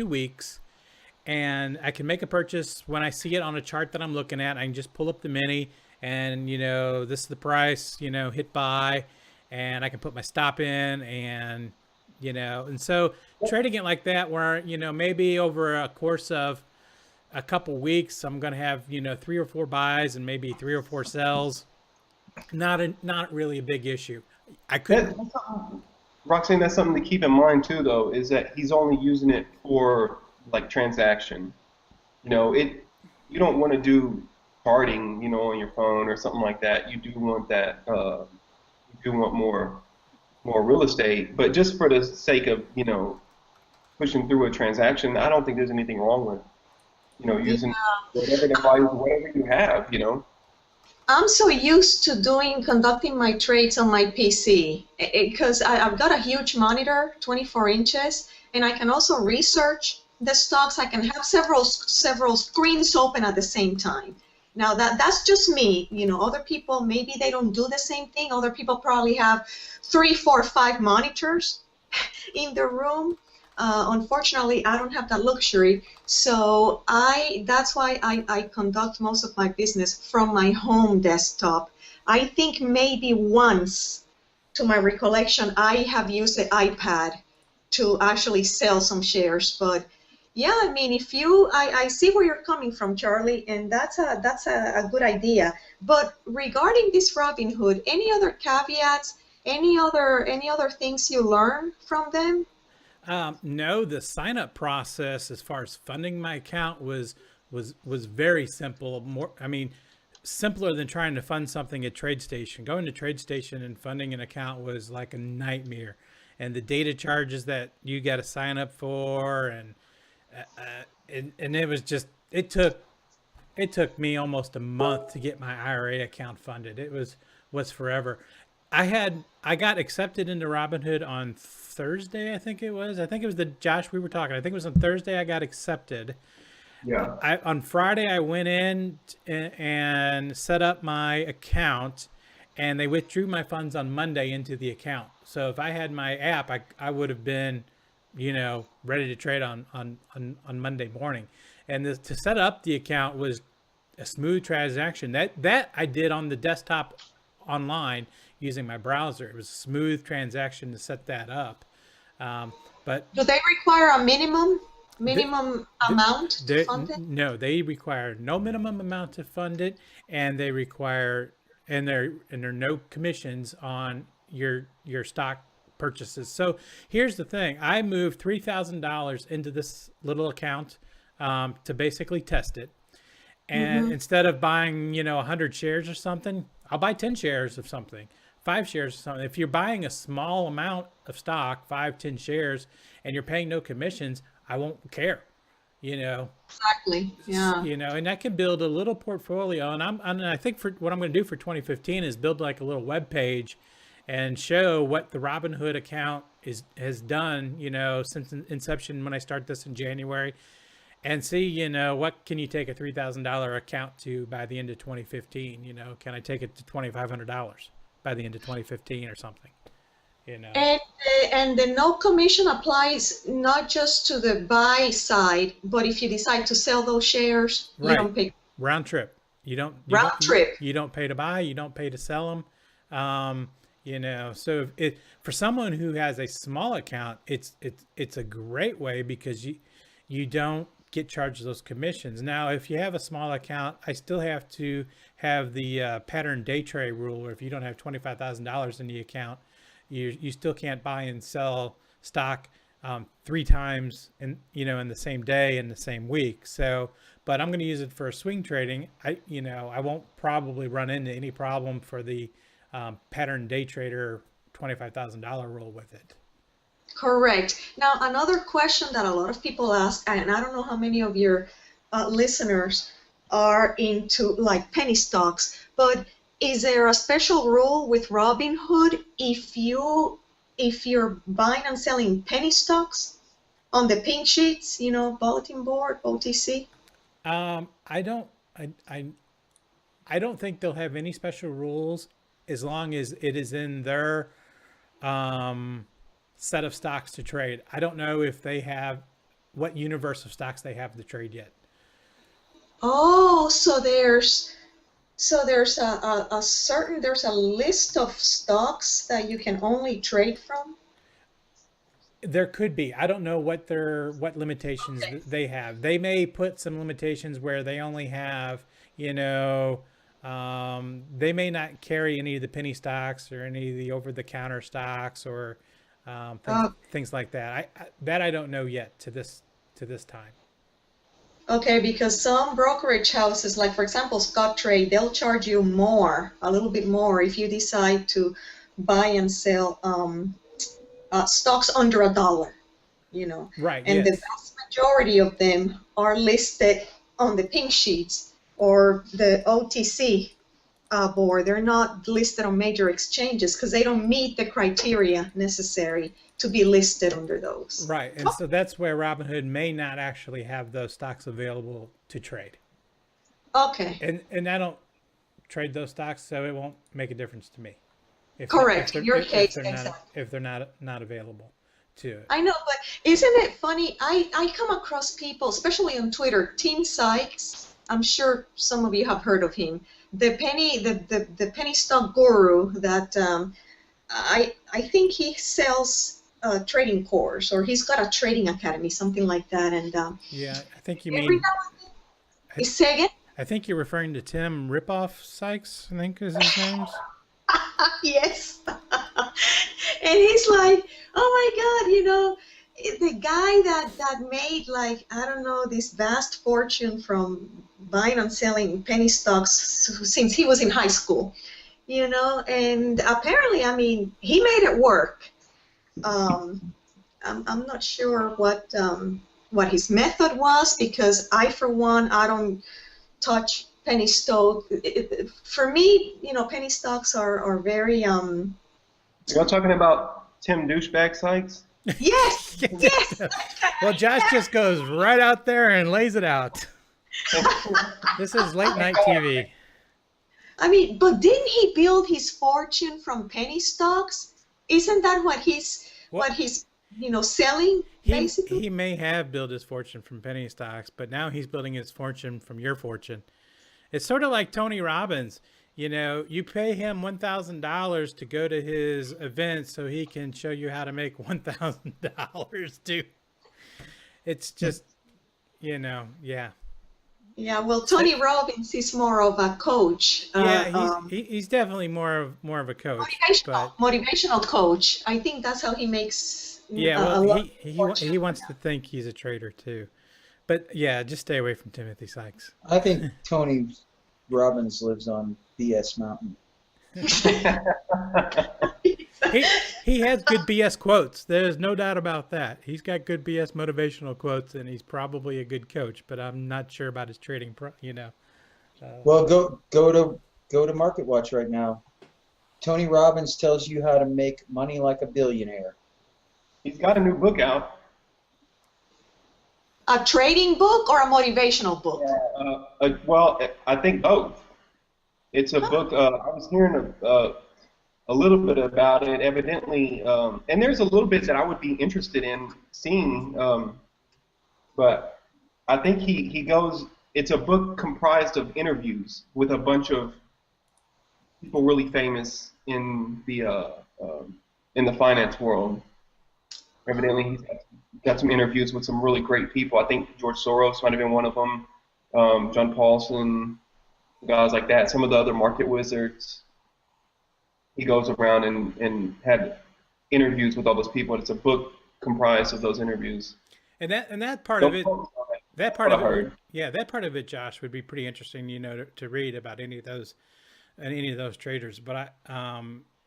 weeks, and I can make a purchase when I see it on a chart that I'm looking at. I can just pull up the mini, and this is the price, hit buy, and I can put my stop in, and and so trading it like that, where maybe over a course of a couple weeks, I'm going to have 3 or 4 buys and maybe 3 or 4 sells. Not really a big issue. I could. Roxanne, that's something to keep in mind too, though, is that he's only using it for like transaction. You don't want to do charting, on your phone or something like that. You do want that. You do want more real estate, but just for the sake of pushing through a transaction, I don't think there's anything wrong with using whatever the value, whatever you have. I'm so used to conducting my trades on my PC because I've got a huge monitor, 24 inches, and I can also research the stocks. I can have several screens open at the same time. Now that's just me. Other people, maybe they don't do the same thing. Other people probably have 3, 4, 5 monitors in the room. Unfortunately, I don't have that luxury, so that's why I conduct most of my business from my home desktop. I think maybe once, to my recollection, I have used the iPad to actually sell some shares. But yeah, I mean, I see where you're coming from, Charlie, and that's a good idea. But regarding this Robinhood, any other caveats? Any other things you learn from them? No, the sign up process as far as funding my account was very simple. Simpler than trying to fund something at TradeStation. Going to TradeStation and funding an account was like a nightmare, and the data charges that you got to sign up for, and it was just it took me almost a month to get my IRA account funded. It was forever. I got accepted into Robinhood on Thursday, I think it was. I think it was Josh we were talking. I think it was on Thursday I got accepted. Yeah. On Friday I went in and set up my account, and they withdrew my funds on Monday into the account. So if I had my app, I would have been, ready to trade on Monday morning. And to set up the account was a smooth transaction. That I did on the desktop online using my browser. It was a smooth transaction to set that up. But do they require a minimum amount to fund it? No, they require no minimum amount to fund it, and they require there are no commissions on your stock purchases. So here's the thing: I moved $3,000 into this little account to basically test it, and instead of buying 100 shares or something, I'll buy 10 shares of something. 5 shares or something. If you're buying a small amount of stock, 5, 10 shares, and you're paying no commissions, I won't care, Exactly. Yeah. And I can build a little portfolio. And I think for what I'm going to do for 2015 is build like a little web page and show what the Robinhood account has done, since inception when I start this in January, and see, what can you take a $3,000 account to by the end of 2015? Can I take it to $2,500 by the end of 2015 or something? And the no commission applies not just to the buy side, but if you decide to sell those shares, you don't pay. Round trip. You don't pay to buy. You don't pay to sell them. So for someone who has a small account, it's a great way because you don't get charged those commissions. Now, if you have a small account, I still have to have the pattern day trade rule, where if you don't have $25,000 in the account, you still can't buy and sell stock 3 times in the same day in the same week. So, but I'm going to use it for swing trading. I won't probably run into any problem for the pattern day trader $25,000 rule with it. Correct. Now, another question that a lot of people ask, and I don't know how many of your listeners are into like penny stocks, but is there a special rule with Robinhood if you're buying and selling penny stocks on the pink sheets, bulletin board, OTC? I don't think they'll have any special rules as long as it is in their set of stocks to trade. I don't know if they have what universe of stocks they have to trade yet. Oh, there's there's a list of stocks that you can only trade from. There could be. I don't know what limitations they have. They may put some limitations where they only have, they may not carry any of the penny stocks or any of the over-the-counter stocks or things like that. I don't know yet to this time. Okay, because some brokerage houses, like for example Scottrade, they'll charge you a little bit more if you decide to buy and sell stocks under $1, Right. And yes. the vast majority of them are listed on the pink sheets or the OTC board. They're not listed on major exchanges because they don't meet the criteria necessary to be listed under those. Right, and so that's where Robinhood may not actually have those stocks available to trade. Okay. And I don't trade those stocks, so it won't make a difference to me. Correct. In your case, exactly. If they're not available to it. I know, but isn't it funny? I come across people, especially on Twitter, Tim Sykes. I'm sure some of you have heard of him. The penny stock guru that I think he sells a trading course, or he's got a trading academy, something like that. And yeah, I think you every mean. now and then, say again? I think you're referring to Tim Ripoff Sykes. I think is his name. Yes. And he's like, oh my God, the guy that made, like, I don't know, this vast fortune from buying and selling penny stocks since he was in high school, and apparently, I mean, he made it work. I'm not sure what his method was, because I, for one, I don't touch penny stock. For me, penny stocks are very You're talking about Tim Douchebag Sykes? Yes. Yes. Well, Josh just goes right out there and lays it out. This is late night TV. I mean, but didn't he build his fortune from penny stocks? Isn't that what he's selling, basically? He may have built his fortune from penny stocks, but now he's building his fortune from your fortune. It's sort of like Tony Robbins. You pay him $1,000 to go to his event so he can show you how to make $1,000 too. It's just, yeah. Yeah, well, Tony Robbins is more of a coach. Yeah, he's definitely more of a coach. Motivational coach. I think that's how he makes. Yeah, well, he wants to think he's a trader too, but yeah, just stay away from Timothy Sykes. I think Tony Robbins lives on BS Mountain. He has good BS quotes. There's no doubt about that. He's got good BS motivational quotes, and he's probably a good coach. But I'm not sure about his trading. Well, go to MarketWatch right now. Tony Robbins tells you how to make money like a billionaire. He's got a new book out. A trading book or a motivational book? Yeah, well, I think both. It's a book. I was hearing a little bit about it, evidently, and there's a little bit that I would be interested in seeing, but I think he goes. It's a book comprised of interviews with a bunch of people really famous in the finance world. Evidently, he's got some interviews with some really great people. I think George Soros might have been one of them. John Paulson, guys like that. Some of the other market wizards. He goes around and had interviews with all those people. And it's a book comprised of those interviews. And that part of it, that part of it, Josh, would be pretty interesting, to read about any of those traders. But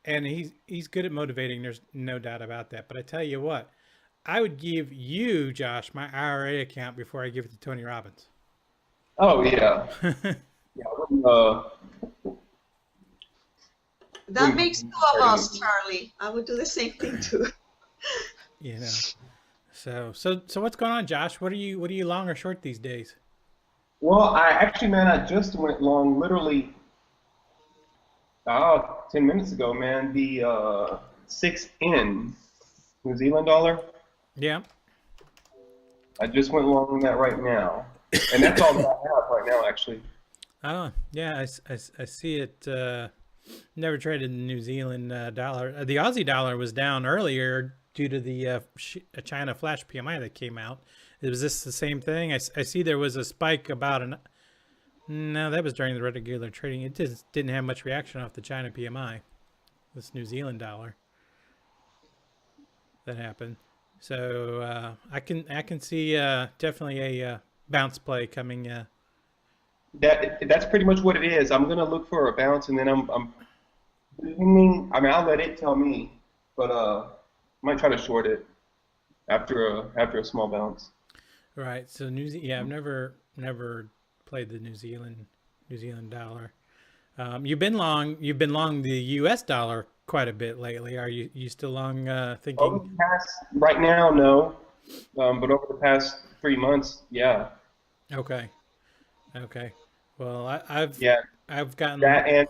and he's good at motivating. There's no doubt about that. But I tell you what, I would give you, Josh, my IRA account before I give it to Tony Robbins. Oh yeah. That makes two of us, Charlie. I would do the same thing too. So what's going on, Josh? What are you long or short these days? Well, I just went long literally 10 minutes ago, man. The 6N New Zealand dollar. Yeah. I just went long on that right now, and that's all that I have right now, actually. Oh, yeah, I see it. Never traded the New Zealand dollar. The Aussie dollar was down earlier due to the China flash PMI that came out. Was this the same thing? I see there was a spike about an. No, that was during the regular trading. It just didn't have much reaction off the China PMI. This New Zealand dollar that happened. So I can see definitely a bounce play coming. That's pretty much what it is. I'm gonna look for a bounce, and then I'm depending. I mean, I'll let it tell me, but I might try to short it after a small bounce. Right. So I've never played the New Zealand dollar. You've been long the U.S. dollar quite a bit lately. Are you still long thinking? Over the past, right now, no, but over the past 3 months, yeah. Okay. Well, I've gotten that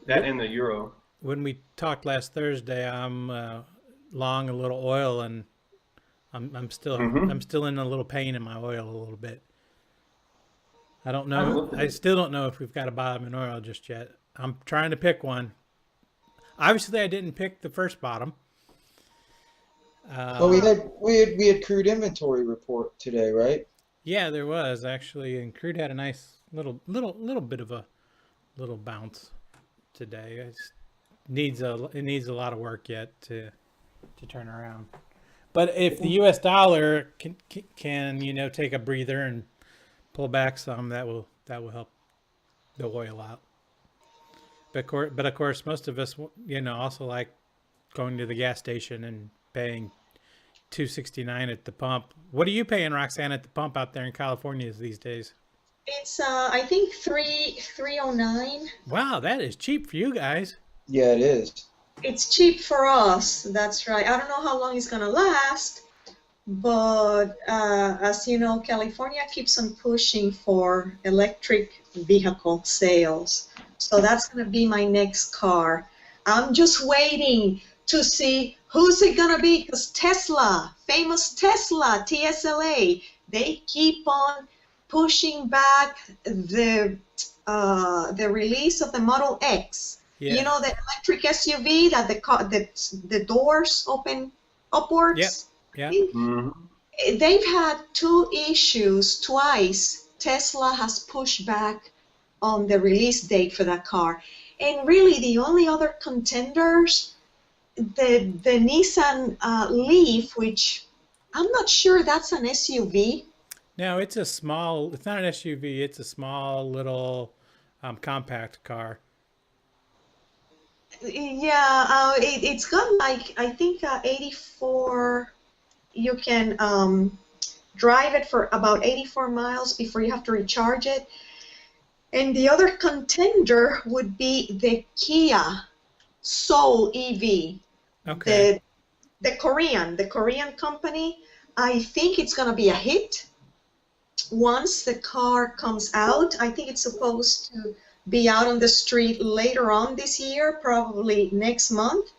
and the euro. When we talked last Thursday, I'm long a little oil, and I'm still in a little pain in my oil a little bit. I don't know. I still don't know if we've got a bottom in oil just yet. I'm trying to pick one. Obviously, I didn't pick the first bottom. But we had crude inventory report today, right? Yeah, there was actually, and crude had a nice little bit of a little bounce today. It needs a lot of work yet to turn around. But if the U.S. dollar can take a breather and pull back some, that will help the oil out. But of course, most of us also like going to the gas station and paying $2.69 at the pump. What are you paying, Roxanne, at the pump out there in California these days? It's I think 309. Wow, that is cheap for you guys. Yeah, it is. It's cheap for us. That's right. I don't know how long it's gonna last, but as you know, California keeps on pushing for electric vehicle sales. So that's gonna be my next car. I'm just waiting to see who's it gonna be, because Tesla, famous Tesla, TSLA, they keep on pushing back the release of the Model X. Yeah. You know, the electric SUV that the doors open upwards. Yep. They've had 2 issues twice. Tesla has pushed back on the release date for that car, and really the only other contenders, the Nissan Leaf, which I'm not sure that's an SUV. No, it's not an SUV. It's a small little compact car. Yeah, it's got like, I think 84, you can drive it for about 84 miles before you have to recharge it. And the other contender would be the Kia Soul EV. Okay. The Korean company. I think it's going to be a hit once the car comes out. I think it's supposed to be out on the street later on this year, probably next month.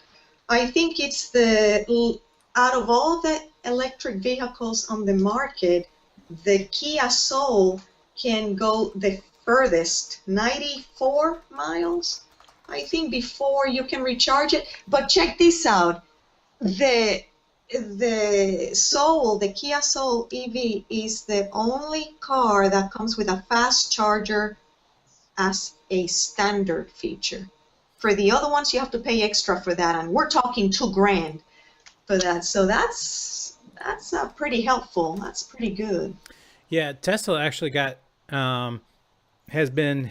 I think it's out of all the electric vehicles on the market, the Kia Soul can go the furthest, 94 miles, I think, before you can recharge it. But check this out. The Kia Soul EV is the only car that comes with a fast charger as a standard feature. For the other ones, you have to pay extra for that, and we're talking $2,000 for that. So that's pretty helpful. That's pretty good. Yeah, Tesla actually has been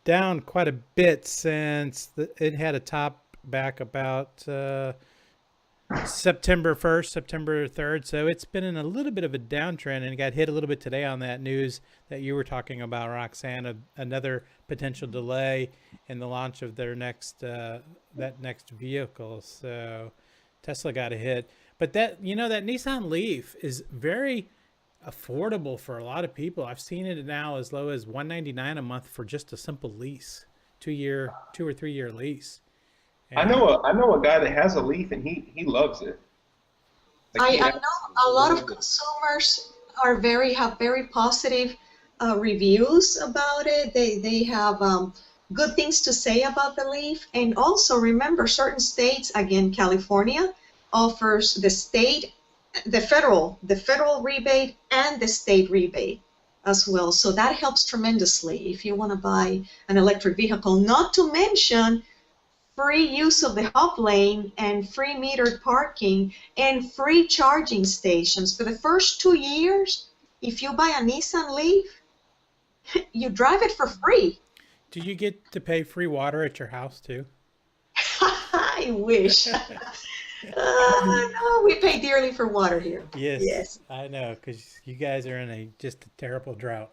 down quite a bit since it had a top back about September 1st, September 3rd. So it's been in a little bit of a downtrend, and it got hit a little bit today on that news that you were talking about, Roxanne, another potential delay in the launch of their next vehicle. So Tesla got a hit. But that Nissan Leaf is very affordable for a lot of people. I've seen it now as low as $199 a month for just a simple lease, 2 or 3 year lease. I And know a guy that has a Leaf and he loves it. Like I know a lot of consumers are have very positive reviews about it. They have good things to say about the Leaf. And also remember, certain states, again, California offers the federal rebate and the state rebate as well. So that helps tremendously if you want to buy an electric vehicle. Not to mention free use of the hub lane and free metered parking and free charging stations for the first 2 years. If you buy a Nissan Leaf, you drive it for free. do you get to pay free water at your house too? I wish. No, we pay dearly for water here. Yes, Yes. I know, because you guys are in just a terrible drought.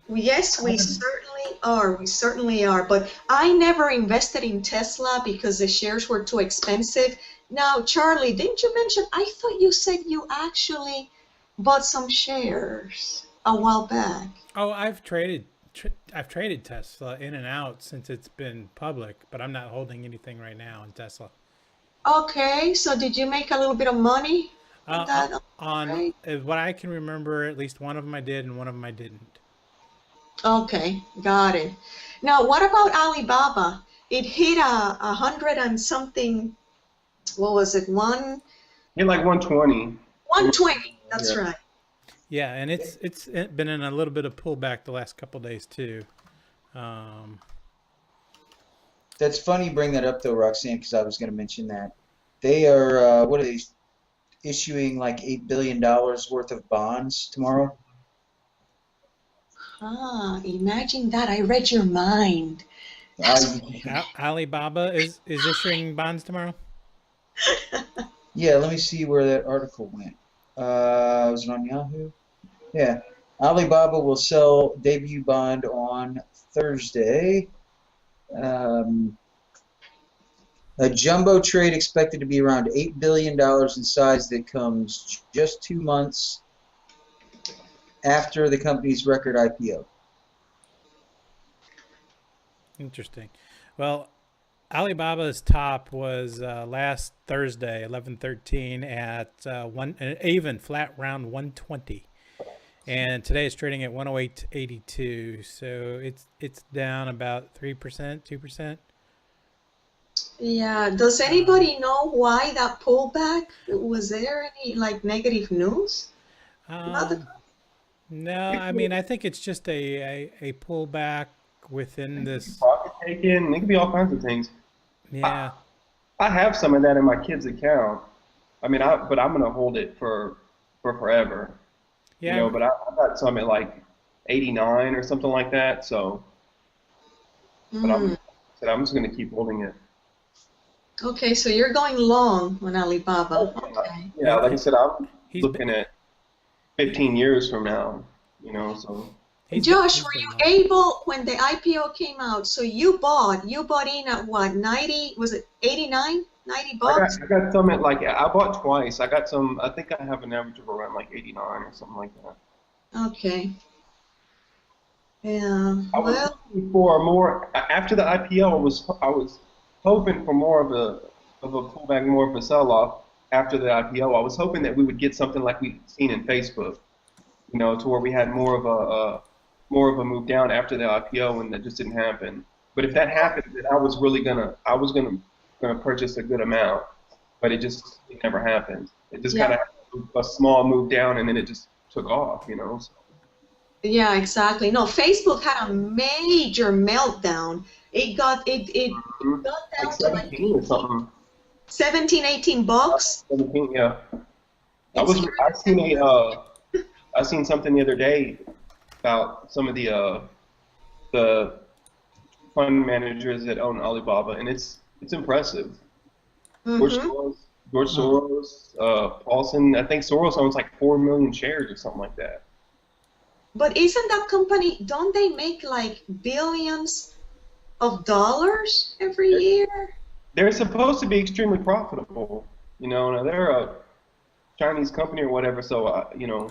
Yes, we certainly are. We certainly are. But I never invested in Tesla because the shares were too expensive. Now, Charlie, didn't you mention? I thought you said you actually bought some shares a while back. Oh, I've traded Tesla in and out since it's been public, but I'm not holding anything right now in Tesla. Okay, so did you make a little bit of money on that? On what I can remember, at least one of them I did and one of them I didn't. Okay, got it. Now, what about Alibaba? It hit 100 and something. What was it? You're like 120. 120. That's Yeah. right. Yeah, and it's been in a little bit of pullback the last couple of days too. That's funny you bring that up though, Roxanne, because I was going to mention that. They are, what are they, issuing like $8 billion worth of bonds tomorrow? Imagine that. I read your mind. Alibaba is issuing bonds tomorrow. Yeah, let me see where that article went. Was it on Yahoo? Yeah. Alibaba will sell debut bond on Thursday. A jumbo trade expected to be around $8 billion in size that comes just 2 months after the company's record IPO. Interesting. Well, Alibaba's top was last Thursday, 11/13, at an even flat round 120, and today it's trading at 108.82. So it's down about 3%, 2%. Yeah. Does anybody know why that pullback? Was there any like negative news? No, I mean I think it's just a pullback within this. Profit taken. It could be all kinds of things. Yeah. I have some of that in my kid's account. I mean, but I'm gonna hold it for forever. Yeah. You know, but I got some at like 89 or something like that. So, but I'm just gonna keep holding it. Okay, so you're going long on Alibaba. Okay. Yeah, like I said, I'm looking at 15 years from now. You know, so. Josh, were you able when the IPO came out? So you bought in at what, 90? Was it 89? 90 bucks? I got some at like, I bought twice. I got some, I think I have an average of around like 89 or something like that. Okay. Yeah. I was looking for more after the IPO. I was hoping for more of a pullback, more of a sell-off after the IPO. I was hoping that we would get something like we've seen in Facebook, you know, to where we had more of a move down after the IPO, and that just didn't happen. But if that happened, then I was gonna purchase a good amount, but it never happened. It just kind of a small move down, and then it just took off, you know. So. Yeah, exactly. No, Facebook had a major meltdown. It got down like to like 17 or something. 17, 18 bucks. 17, yeah. I seen something the other day about some of the fund managers that own Alibaba, and it's impressive. George Soros, Paulson. I think Soros owns like 4 million shares or something like that. But isn't that company? Don't they make like billions of dollars every year? They're supposed to be extremely profitable. You know, now they're a Chinese company or whatever, so you know,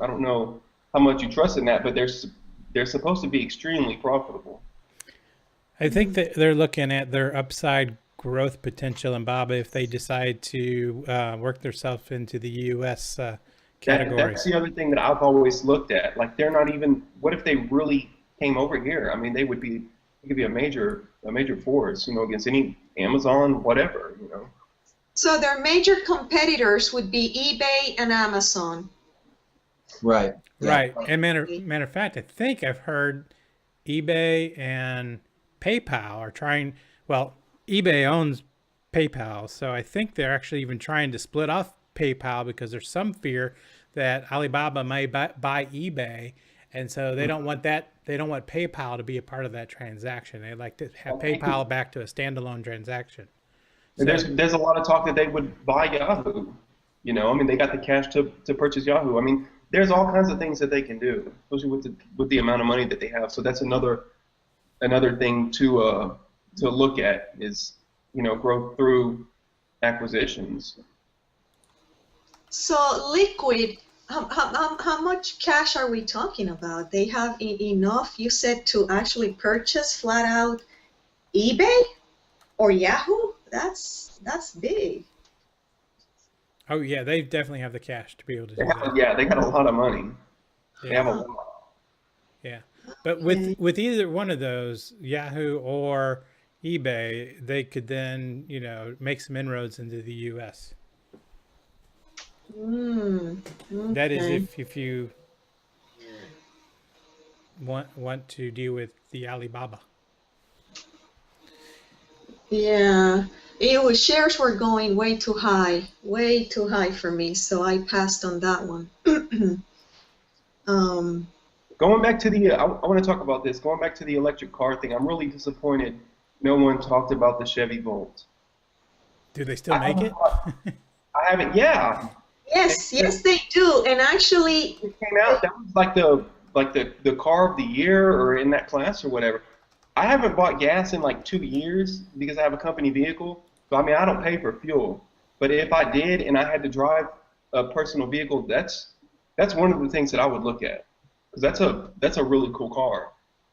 I don't know how much you trust in that, but they're supposed to be extremely profitable. I think that they're looking at their upside growth potential in BABA if they decide to work themselves into the U.S. Category. That's the other thing that I've always looked at. Like, they're not even. What if they really came over here? I mean, they could be a major force, against any Amazon, whatever, So their major competitors would be eBay and Amazon. Right. Yeah. Right. And matter of fact, I think I've heard eBay and PayPal are trying. Well, eBay owns PayPal, so I think they're actually even trying to split off PayPal because there's some fear that Alibaba may buy eBay, and so they don't want that. They don't want PayPal to be a part of that transaction. They'd like to have PayPal back to a standalone transaction. So, there's a lot of talk that they would buy Yahoo. I mean, they got the cash to purchase Yahoo. I mean, there's all kinds of things that they can do, especially with the amount of money that they have. So that's another thing to look at is growth through acquisitions. So Liquid, how much cash are we talking about? They have enough, you said, to actually purchase flat out eBay or Yahoo? That's big. oh yeah, they definitely have the cash to be able to do that. Yeah, they got a lot of money. They have a Yeah. lot. Yeah, but with either one of those, Yahoo or eBay, they could then make some inroads into the U.S. That is Okay. if you want to deal with the Alibaba. Yeah, shares were going way too high for me, so I passed on that one. Going back to I want to talk about this. Going back to the electric car thing, I'm really disappointed no one talked about the Chevy Volt. Do they still make it? I haven't. Yeah. Yes, they do, and actually, It came out. That was like the car of the year or in that class or whatever. I haven't bought gas in like 2 years because I have a company vehicle. So I mean, I don't pay for fuel. But if I did and I had to drive a personal vehicle, that's one of the things that I would look at because that's a really cool car.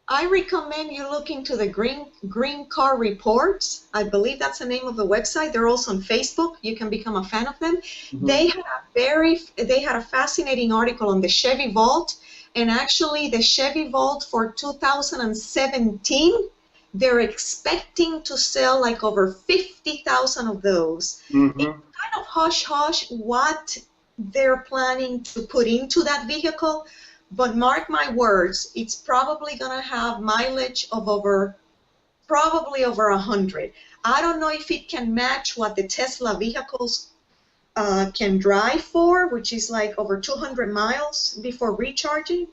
I recommend you look into the Green Car Reports. I believe that's the name of the website. They're also on Facebook. You can become a fan of them. Mhm. They had a fascinating article on the Chevy Volt, and actually the Chevy Volt for 2017, they're expecting to sell like over 50,000 of those. Mm-hmm. It's kind of hush-hush what they're planning to put into that vehicle. But mark my words, it's probably going to have mileage of probably over 100. I don't know if it can match what the Tesla vehicles can drive for, which is like over 200 miles before recharging.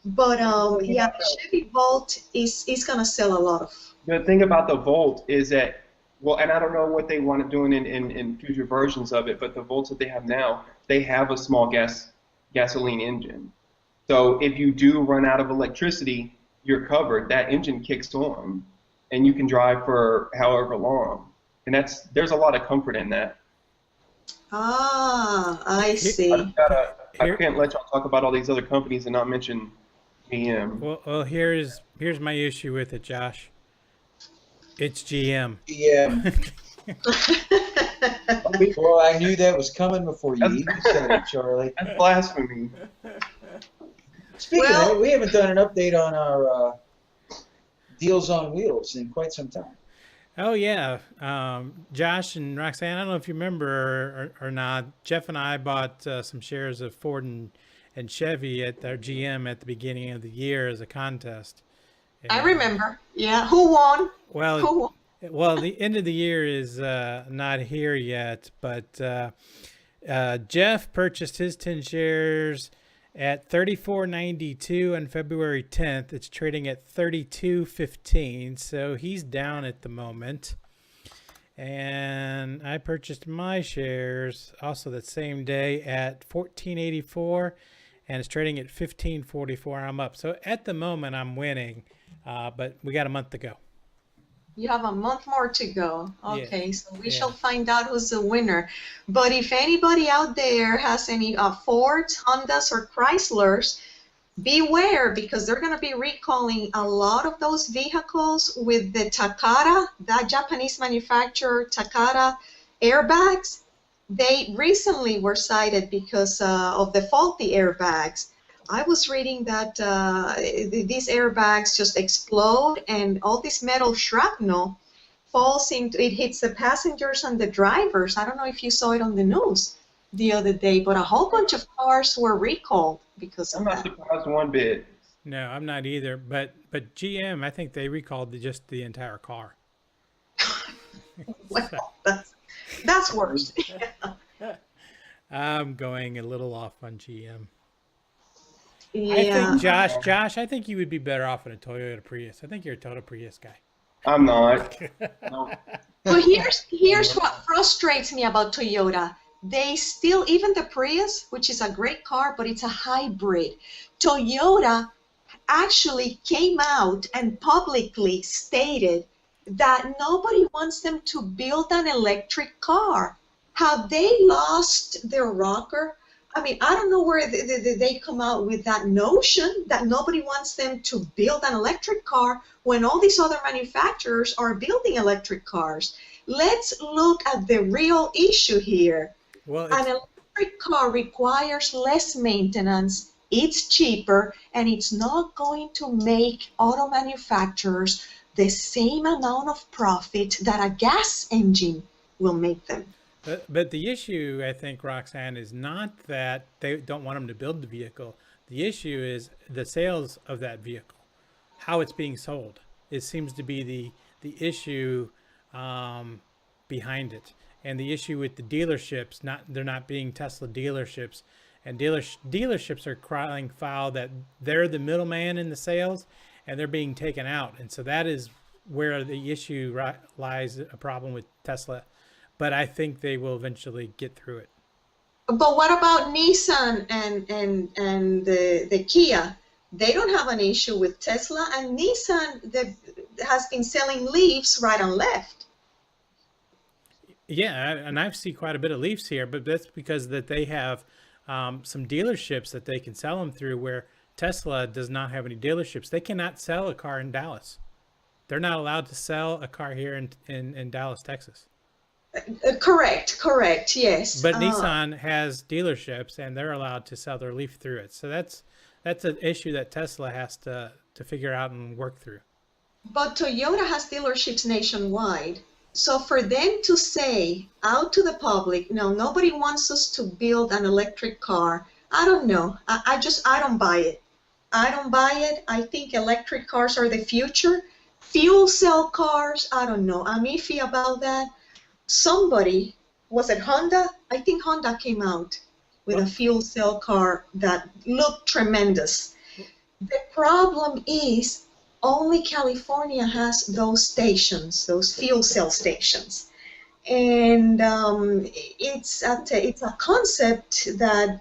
But yeah, the Chevy Volt is going to sell a lot of. The thing about the Volt is that, well, and I don't know what they want to do in future versions of it, but the Volts that they have now, they have a small gasoline engine. So if you do run out of electricity, you're covered. That engine kicks on, and you can drive for however long. And there's a lot of comfort in that. Ah, I see. I can't let y'all talk about all these other companies and not mention GM. Well, here's my issue with it, Josh. It's GM. Yeah. Well, I knew that was coming before you even said it, Charlie. That's blasphemy. Speaking of it, we haven't done an update on our deals on wheels in quite some time. Oh yeah, Josh and Roxanne. I don't know if you remember or not. Jeff and I bought some shares of Ford and Chevy at their GM at the beginning of the year as a contest. And, I remember. Yeah, who won? Well, Who won? well, the end of the year is not here yet, but Jeff purchased his 10 shares at $34.92 on February 10th. It's trading at $32.15, so he's down at the moment. And I purchased my shares also that same day at $14.84, and it's trading at $15.44. I'm up. So at the moment, I'm winning, but we got a month to go. You have a month more to go. Okay, so we Yeah. shall find out who's the winner. But if anybody out there has any Fords, Hondas, or Chryslers, beware, because they're going to be recalling a lot of those vehicles with the Takata, that Japanese manufacturer Takata airbags. They recently were cited because of the faulty airbags. I was reading that these airbags just explode, and all this metal shrapnel falls into, it hits the passengers and the drivers. I don't know if you saw it on the news the other day, but a whole bunch of cars were recalled because I'm of not that. surprised one bit. No, I'm not either. But GM, I think they recalled just the entire car. Well, that's worse. I'm going a little off on GM. Yeah. I think Josh, I think you would be better off in a Toyota Prius. I think you're a Toyota Prius guy. I'm not. No. Well, here's what frustrates me about Toyota. They still, even the Prius, which is a great car, but it's a hybrid. Toyota actually came out and publicly stated that nobody wants them to build an electric car. Have they lost their rocker? I mean, I don't know where they come out with that notion that nobody wants them to build an electric car when all these other manufacturers are building electric cars. Let's look at the real issue here. Well, An electric car requires less maintenance, it's cheaper, and it's not going to make auto manufacturers the same amount of profit that a gas engine will make them. But the issue, I think, Roxanne, is not that they don't want them to build the vehicle. The issue is the sales of that vehicle, how it's being sold. It seems to be the issue behind it. And the issue with the dealerships, they're not being Tesla dealerships. And dealerships are crying foul that they're the middleman in the sales, and they're being taken out. And so that is where the issue lies, a problem with Tesla. But I think they will eventually get through it. But what about Nissan and the Kia? They don't have an issue with Tesla, and Nissan has been selling Leafs right and left. Yeah, and I've seen quite a bit of Leafs here, but that's because that they have some dealerships that they can sell them through, where Tesla does not have any dealerships. They cannot sell a car in Dallas. They're not allowed to sell a car here in Dallas, Texas. Correct, yes. But Nissan has dealerships, and they're allowed to sell their Leaf through it. So that's an issue that Tesla has to figure out and work through. But Toyota has dealerships nationwide. So for them to say out to the public, no, nobody wants us to build an electric car, I don't know. I don't buy it. I don't buy it. I think electric cars are the future. Fuel cell cars, I don't know. I'm iffy about that. Somebody, was it Honda? I think Honda came out with a fuel cell car that looked tremendous. The problem is only California has those stations, those fuel cell stations. And it's a concept that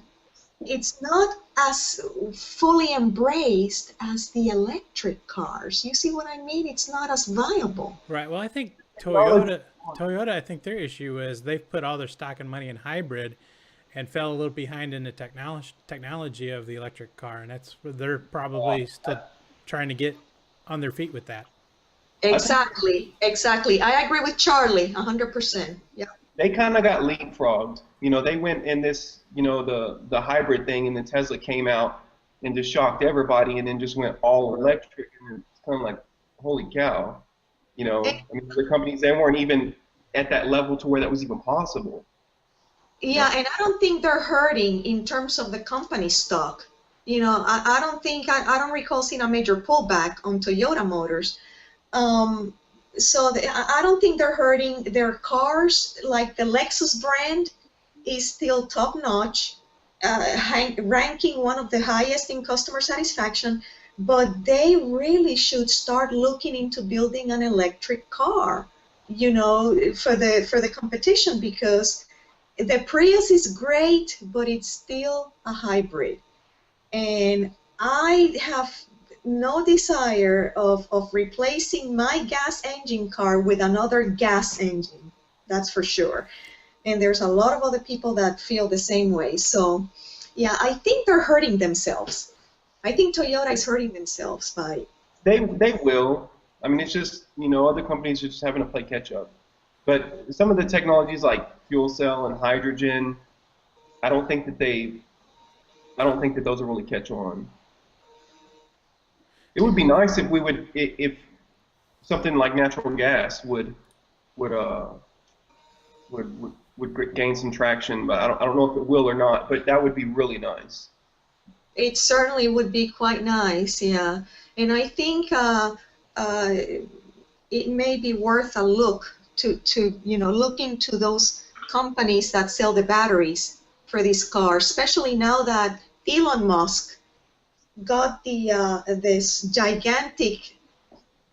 it's not as fully embraced as the electric cars. You see what I mean? It's not as viable. Right. Well, I think Toyota, I think their issue is they've put all their stock and money in hybrid and fell a little behind in the technology of the electric car. And that's where they're probably still trying to get on their feet with that. Exactly. I agree with Charlie, 100%. Yeah. They kind of got leapfrogged. You know, they went in this, you know, the hybrid thing, and then Tesla came out and just shocked everybody, and then just went all electric, and it's kind of like, holy cow. You know, I mean, the companies, they weren't even at that level to where that was even possible. Yeah, and I don't think they're hurting in terms of the company stock. You know, I don't recall seeing a major pullback on Toyota Motors. I don't think they're hurting. Their cars, like the Lexus brand, is still top notch, ranking one of the highest in customer satisfaction. But they really should start looking into building an electric car, you know, for the competition, because the Prius is great, but it's still a hybrid. And I have no desire of replacing my gas engine car with another gas engine, that's for sure. And there's a lot of other people that feel the same way. So, yeah, I think they're hurting themselves. I think Toyota is hurting themselves by. They will. I mean, it's just, other companies are just having to play catch up. But some of the technologies like fuel cell and hydrogen, I don't think that those will really catch on. It would be nice if something like natural gas would gain some traction, but I don't know if it will or not, but that would be really nice. It certainly would be quite nice, yeah. And I think it may be worth a look to look into those companies that sell the batteries for these cars, especially now that Elon Musk got this gigantic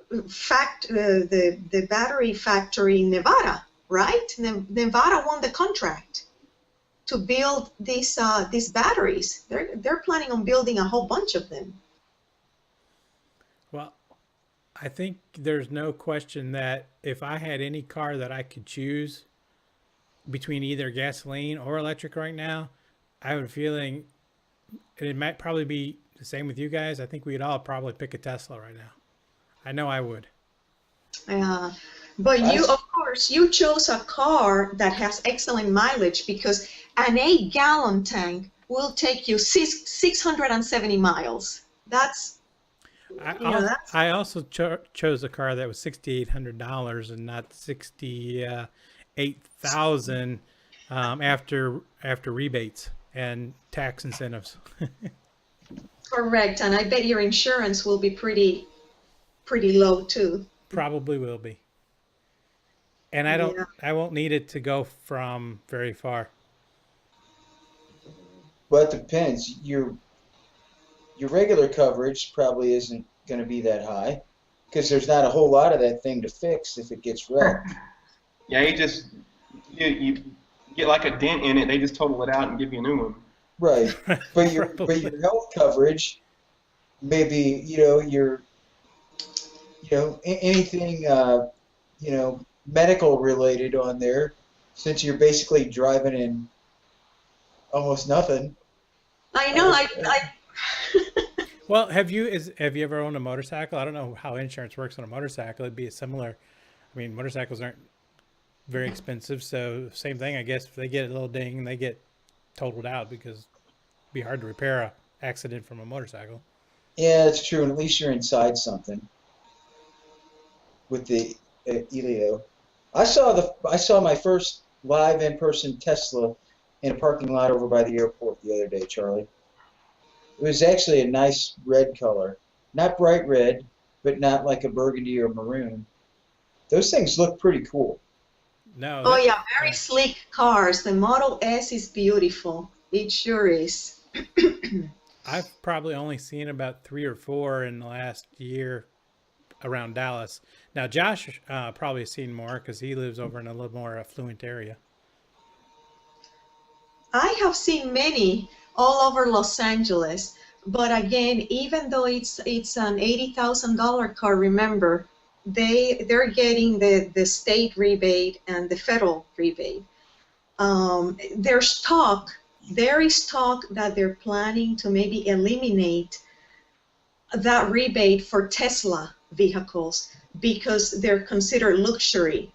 the battery factory in Nevada, right? Nevada won the contract to build these batteries. They're planning on building a whole bunch of them. Well, I think there's no question that if I had any car that I could choose between either gasoline or electric right now, I have a feeling, and it might probably be the same with you guys, I think we'd all probably pick a Tesla right now. I know I would. But you, of course, you chose a car that has excellent mileage, because an 8-gallon tank will take you 670 miles. I also chose a car that was $6,800 and not $68,000 after rebates and tax incentives. Correct, and I bet your insurance will be pretty low too. Probably will be. And I won't need it to go from very far. Well, it depends. Your regular coverage probably isn't going to be that high, because there's not a whole lot of that thing to fix if it gets wrecked. Yeah, you get like a dent in it, they just total it out and give you a new one. Right. But your health coverage, maybe, anything, medical related on there, since you're basically driving in almost nothing. I know. Well, have you ever owned a motorcycle? I don't know how insurance works on a motorcycle. It'd be a similar. I mean, motorcycles aren't very expensive, so same thing, I guess. If they get a little ding, they get totaled out, because it'd be hard to repair a accident from a motorcycle. Yeah, that's true, and at least you're inside something. With the Elio, I saw my first live in-person Tesla in a parking lot over by the airport the other day, Charlie. It was actually a nice red color. Not bright red, but not like a burgundy or maroon. Those things look pretty cool. No. Oh yeah, very sleek cars. The Model S is beautiful. It sure is. I've probably only seen about 3 or 4 in the last year around Dallas. Now, Josh probably has seen more because he lives over in a little more affluent area. I have seen many all over Los Angeles, but again, even though it's an $80,000 car, remember, they're getting the state rebate and the federal rebate. There is talk that they're planning to maybe eliminate that rebate for Tesla vehicles, because they're considered luxury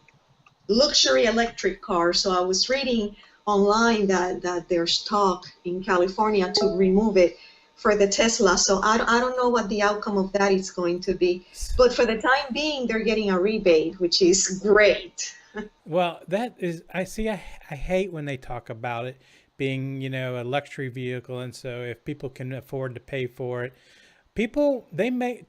electric cars. So I was reading online that there's talk in California to remove it for the Tesla. So I don't know what the outcome of that is going to be. But for the time being, they're getting a rebate, which is great. Well, that is, I hate when they talk about it being, a luxury vehicle. And so if people can afford to pay for it,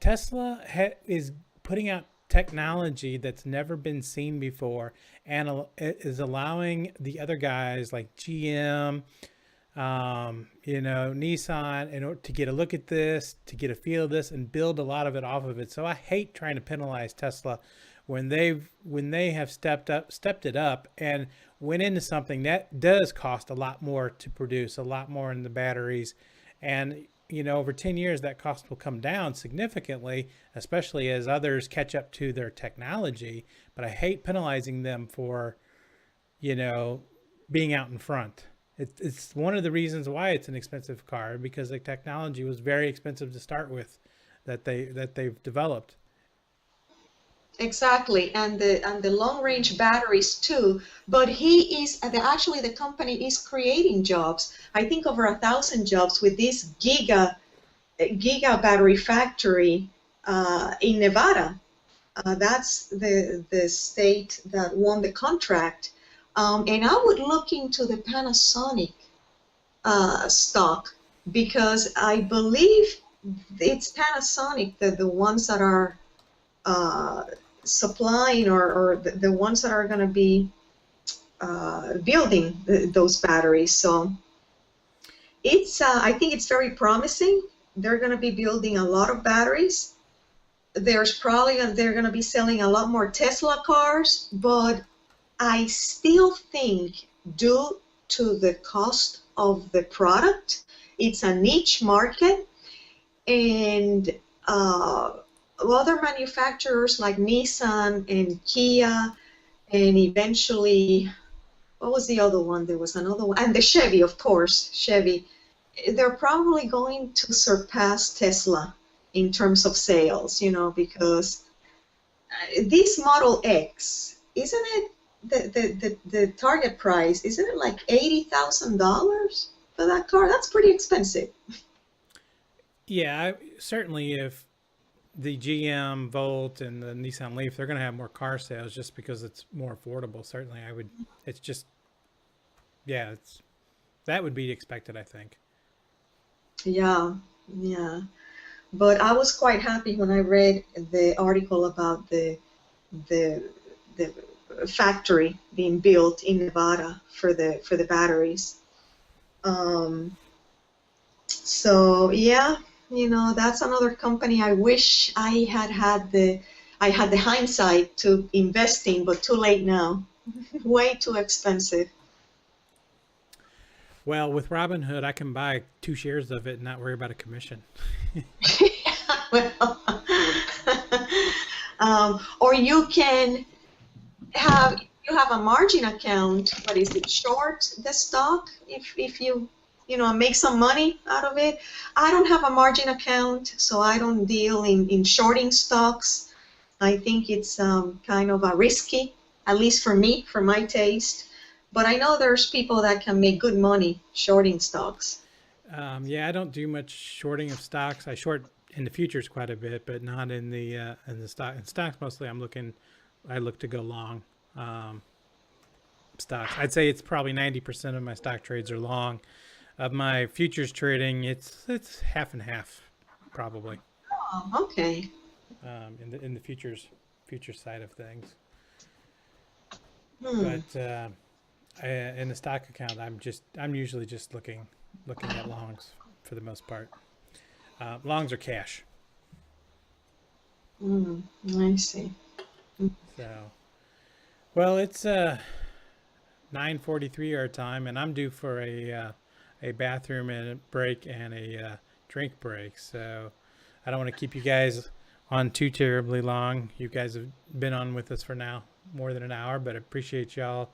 Tesla is putting out technology that's never been seen before, and is allowing the other guys like GM, Nissan, in order to get a look at this, to get a feel of this, and build a lot of it off of it. So I hate trying to penalize Tesla when they have stepped it up and went into something that does cost a lot more to produce, a lot more in the batteries, and over 10 years, that cost will come down significantly, especially as others catch up to their technology. But I hate penalizing them for, being out in front. It's one of the reasons why it's an expensive car, because the technology was very expensive to start with, that they've developed. Exactly, and the long range batteries too. But actually the company is creating jobs. I think over 1,000 jobs with this giga battery factory in Nevada. That's the state that won the contract. And I would look into the Panasonic stock, because I believe it's Panasonic, the ones that are supplying, or the ones that are going to be building those batteries. So I think it's very promising. They're going to be building a lot of batteries. They're going to be selling a lot more Tesla cars, but I still think, due to the cost of the product, it's a niche market, and other manufacturers like Nissan and Kia, and eventually, what was the other one? There was another one, and the Chevy, of course, Chevy. They're probably going to surpass Tesla in terms of sales, because this Model X, isn't it, the target price, isn't it like $80,000 for that car? That's pretty expensive. Yeah, certainly if the GM Volt and the Nissan Leaf, they're going to have more car sales just because it's more affordable. Certainly, it's just, yeah, that would be expected, I think. Yeah. But I was quite happy when I read the article about the factory being built in Nevada for the batteries. So yeah, that's another company I wish I had the hindsight to invest in, but too late now. Way too expensive. Well, with Robinhood, I can buy 2 shares of it and not worry about a commission. Well, or you can have a margin account. What is it? Short the stock if you make some money out of it. I don't have a margin account, so I don't deal in shorting stocks. I think it's kind of risky, at least for me, for my taste. But I know there's people that can make good money shorting stocks. Yeah, I don't do much shorting of stocks. I short in the futures quite a bit, but not in the stock. In stocks, mostly I look to go long stocks. I'd say it's probably 90% of my stock trades are long. Of my futures trading, it's half and half, probably. Oh, okay. In the futures side of things. But in the stock account, I'm usually just looking at longs for the most part. Longs are cash. I see. So, well, it's 9:43 our time, and I'm due for a bathroom and break and a drink break. So I don't want to keep you guys on too terribly long. You guys have been on with us for now more than an hour, but I appreciate y'all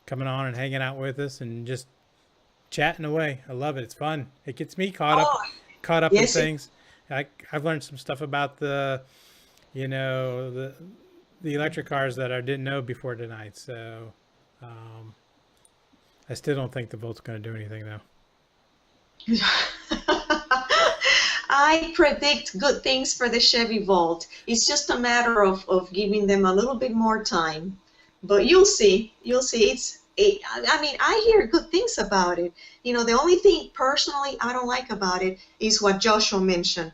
coming on and hanging out with us and just chatting away. I love it. It's fun. It gets me caught up yes, in things. I've learned some stuff about the electric cars that I didn't know before tonight. So I still don't think the Volt's going to do anything though. I predict good things for the Chevy Volt. It's just a matter of giving them a little bit more time. But you'll see. I hear good things about it. The only thing personally I don't like about it is what Joshua mentioned.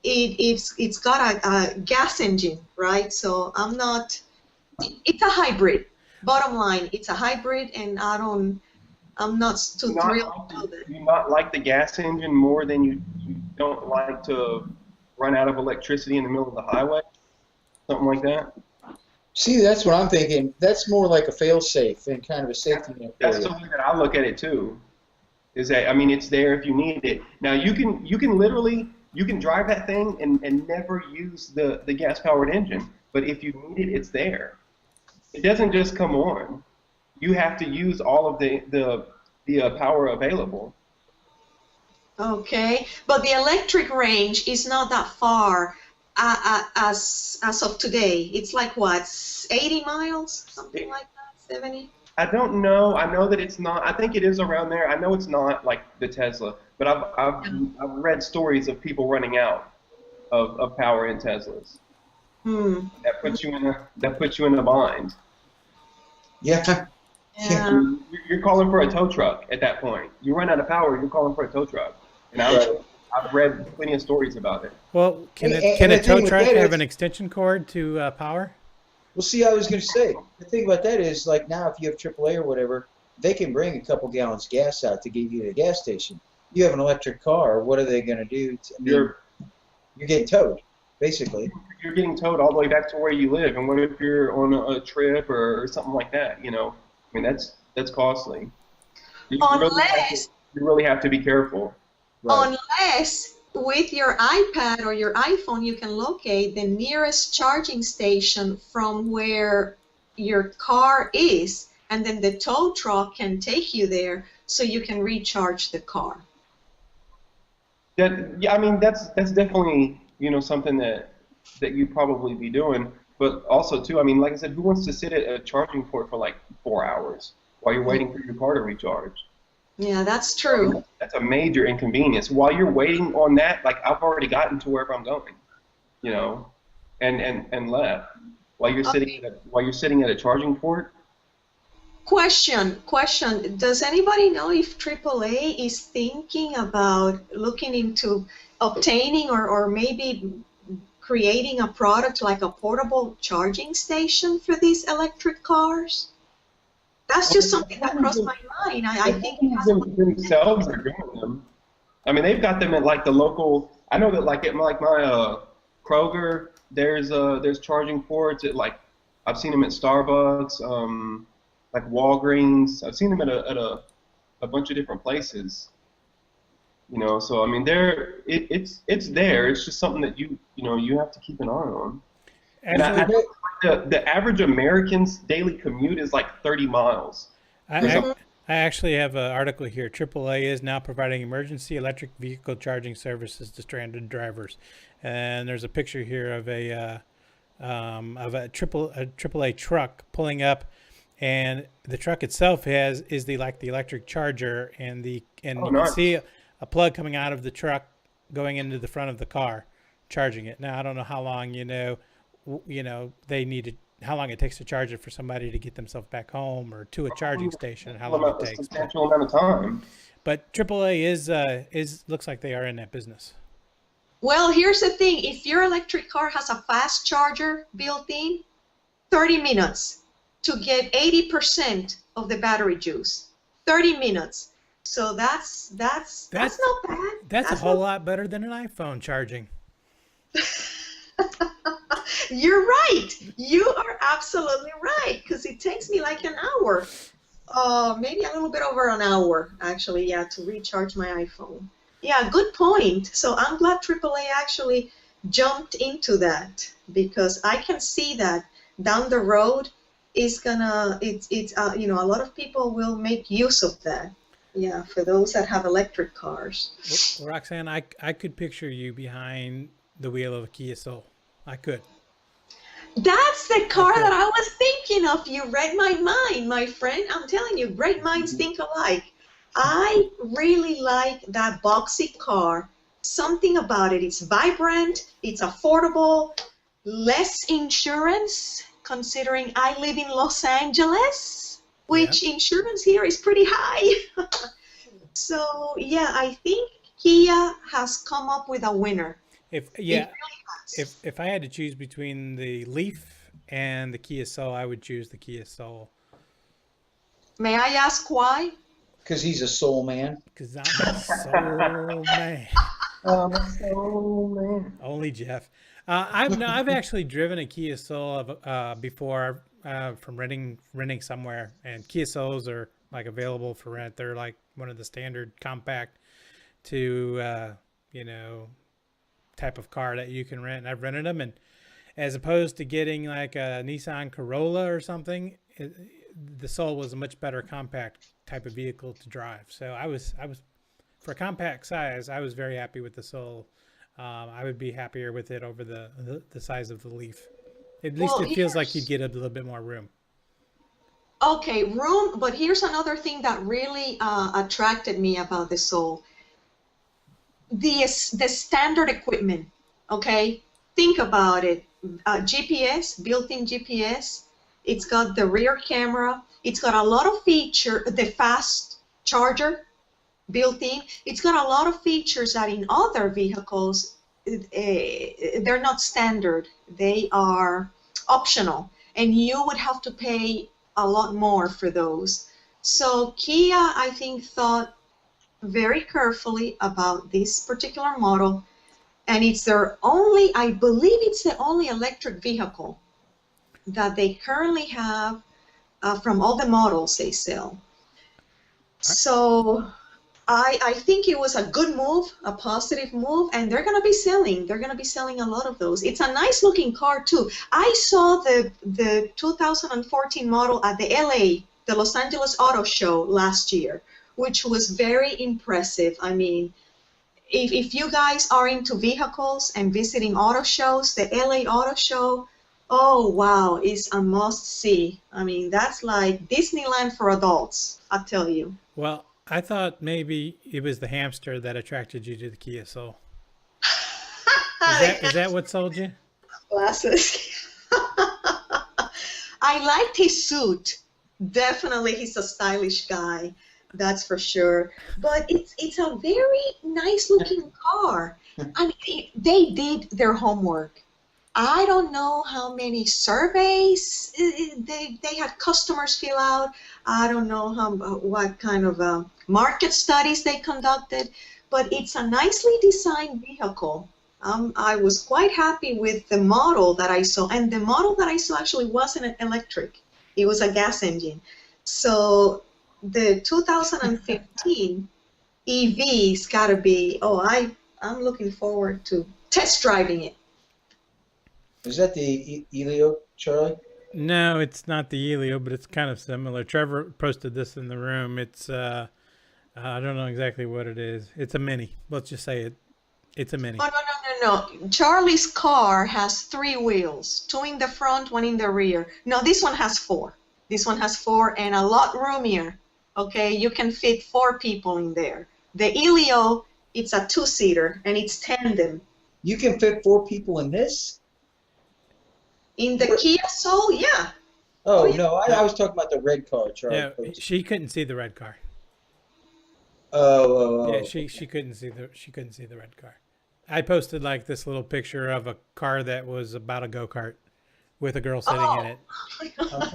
It's got a gas engine, right? So it's a hybrid. Bottom line, it's a hybrid, and I'm not too thrilled about it. Do you not like the gas engine more than you don't like to run out of electricity in the middle of the highway? Something like that? See, that's what I'm thinking. That's more like a fail-safe and kind of a safety net. That's the way that I look at it too. Is that it's there if you need it. Now you can literally drive that thing and never use the gas-powered engine. But if you need it, it's there. It doesn't just come on. You have to use all of the the power available. Okay, but the electric range is not that far as of today. It's like what, 80 miles, something like that, 70? I don't know. I know that it's not. I think it is around there. I know it's not like the Tesla, but I've read stories of people running out of power in Teslas. Hmm. That puts you in a bind. Yeah. Yeah. You're calling for a tow truck at that point. You run out of power, you're calling for a tow truck. And I've read plenty of stories about it. Well, can And a the tow thing with truck that have is- an extension cord to power? Well, see, I was going to say, the thing about that is, like now, if you have AAA or whatever, they can bring a couple gallons of gas out to get you to the gas station. You have an electric car, what are they going to do? You're getting towed, basically. You're getting towed all the way back to where you live. And what if you're on a trip or something like that? You know, I mean, that's costly. You really have to be careful. Right. Unless with your iPad or your iPhone, you can locate the nearest charging station from where your car is, and then the tow truck can take you there so you can recharge the car. Yeah, I mean, that's definitely, you know, something that you'd probably be doing. But also, too, I mean, like I said, who wants to sit at a charging port for like 4 hours while you're waiting for your car to recharge? Yeah, that's true. That's a major inconvenience. While you're waiting on that, like I've already gotten to wherever I'm going, you know, and left. While you're sitting at a charging port. Question. Does anybody know if AAA is thinking about looking into obtaining or maybe creating a product like a portable charging station for these electric cars? That's just something that crossed my mind. I think it has themselves are doing them. I mean, they've got them at like the local. I know that like at my Kroger, there's charging ports at like I've seen them at Starbucks, like Walgreens. I've seen them at a bunch of different places. You know, so I mean, it's there. It's just something that you have to keep an eye on. And the average American's daily commute is like 30 miles. I actually have an article here. AAA is now providing emergency electric vehicle charging services to stranded drivers, and there's a picture here of a AAA truck pulling up, and the truck itself is the electric charger, and you can see a plug coming out of the truck going into the front of the car, charging it. Now I don't know how long how long it takes to charge it for somebody to get themselves back home or to a charging station, how long it takes. A substantial amount of time. But AAA is looks like they are in that business. Well, here's the thing. If your electric car has a fast charger built in, 30 minutes to get 80% of the battery juice. 30 minutes. So that's not bad. That's a whole lot better than an iPhone charging. You're right. You are absolutely right, because it takes me like an hour, maybe a little bit over an hour, actually, yeah, to recharge my iPhone. Yeah, good point. So I'm glad AAA actually jumped into that, because I can see that down the road a lot of people will make use of that. Yeah, for those that have electric cars. Well, Roxanne, I could picture you behind the wheel of a Kia Soul. I could. That's the car that I was thinking of. You read my mind, my friend. I'm telling you, great minds think alike. I really like that boxy car. Something about it. It's vibrant, it's affordable, less insurance, considering I live in Los Angeles, which insurance here is pretty high. So, yeah, I think Kia has come up with a winner. If I had to choose between the Leaf and the Kia Soul, I would choose the Kia Soul. May I ask why? Because he's a soul man. Because I'm a soul man. Soul man. Only Jeff. I've actually driven a Kia Soul before from renting somewhere, and Kia Souls are like available for rent. They're like one of the standard compact to type of car that you can rent. And I've rented them, and as opposed to getting like a Nissan Corolla or something, the Soul was a much better compact type of vehicle to drive. So I was for a compact size, I was very happy with the Soul. I would be happier with it over the size of the Leaf. At least it feels like you'd get a little bit more room. Okay, room, but here's another thing that really attracted me about the Soul. The standard equipment, okay? Think about it. GPS, built-in GPS. It's got the rear camera. It's got a lot of features, the fast charger built in. It's got a lot of features that in other vehicles, they're not standard. They are optional, and you would have to pay a lot more for those. So Kia, I think, thought very carefully about this particular model, and it's their only, I believe it's the only electric vehicle that they currently have from all the models they sell. So I think it was a good move, a positive move, and they're going to be selling. They're going to be selling a lot of those. It's a nice looking car too. I saw the 2014 model at the LA, the Los Angeles Auto Show last year, which was very impressive. I mean, if you guys are into vehicles and visiting auto shows, the LA Auto Show, oh wow, is a must-see. I mean, that's like Disneyland for adults, I tell you. Well, I thought maybe it was the hamster that attracted you to the Kia Soul. Is that what sold you? Glasses. I liked his suit. Definitely, he's a stylish guy. That's for sure. But it's a very nice looking car. I mean, they did their homework. I don't know how many surveys they had customers fill out. I don't know what kind of market studies they conducted, but it's a nicely designed vehicle. I was quite happy with the model that I saw, and the model that I saw actually wasn't electric. It was a gas engine. So the 2015 EV's got to be, I'm looking forward to test driving it. Is that the Elio, Charlie? No, it's not the Elio, but it's kind of similar. Trevor posted this in the room. It's I don't know exactly what it is. It's a Mini. Let's just say it's a Mini. Oh, no. Charlie's car has 3 wheels, 2 in the front, 1 in the rear. No, this one has 4. This one has 4 and a lot roomier. Okay, you can fit 4 people in there. The Elio, it's a 2-seater and it's tandem. You can fit 4 people in this? In the Kia Soul, yeah. Oh, no, I was talking about the red car, Charlie. Yeah, she couldn't see the red car. Oh. Yeah, she couldn't see the red car. I posted like this little picture of a car that was about a go-kart with a girl sitting in it.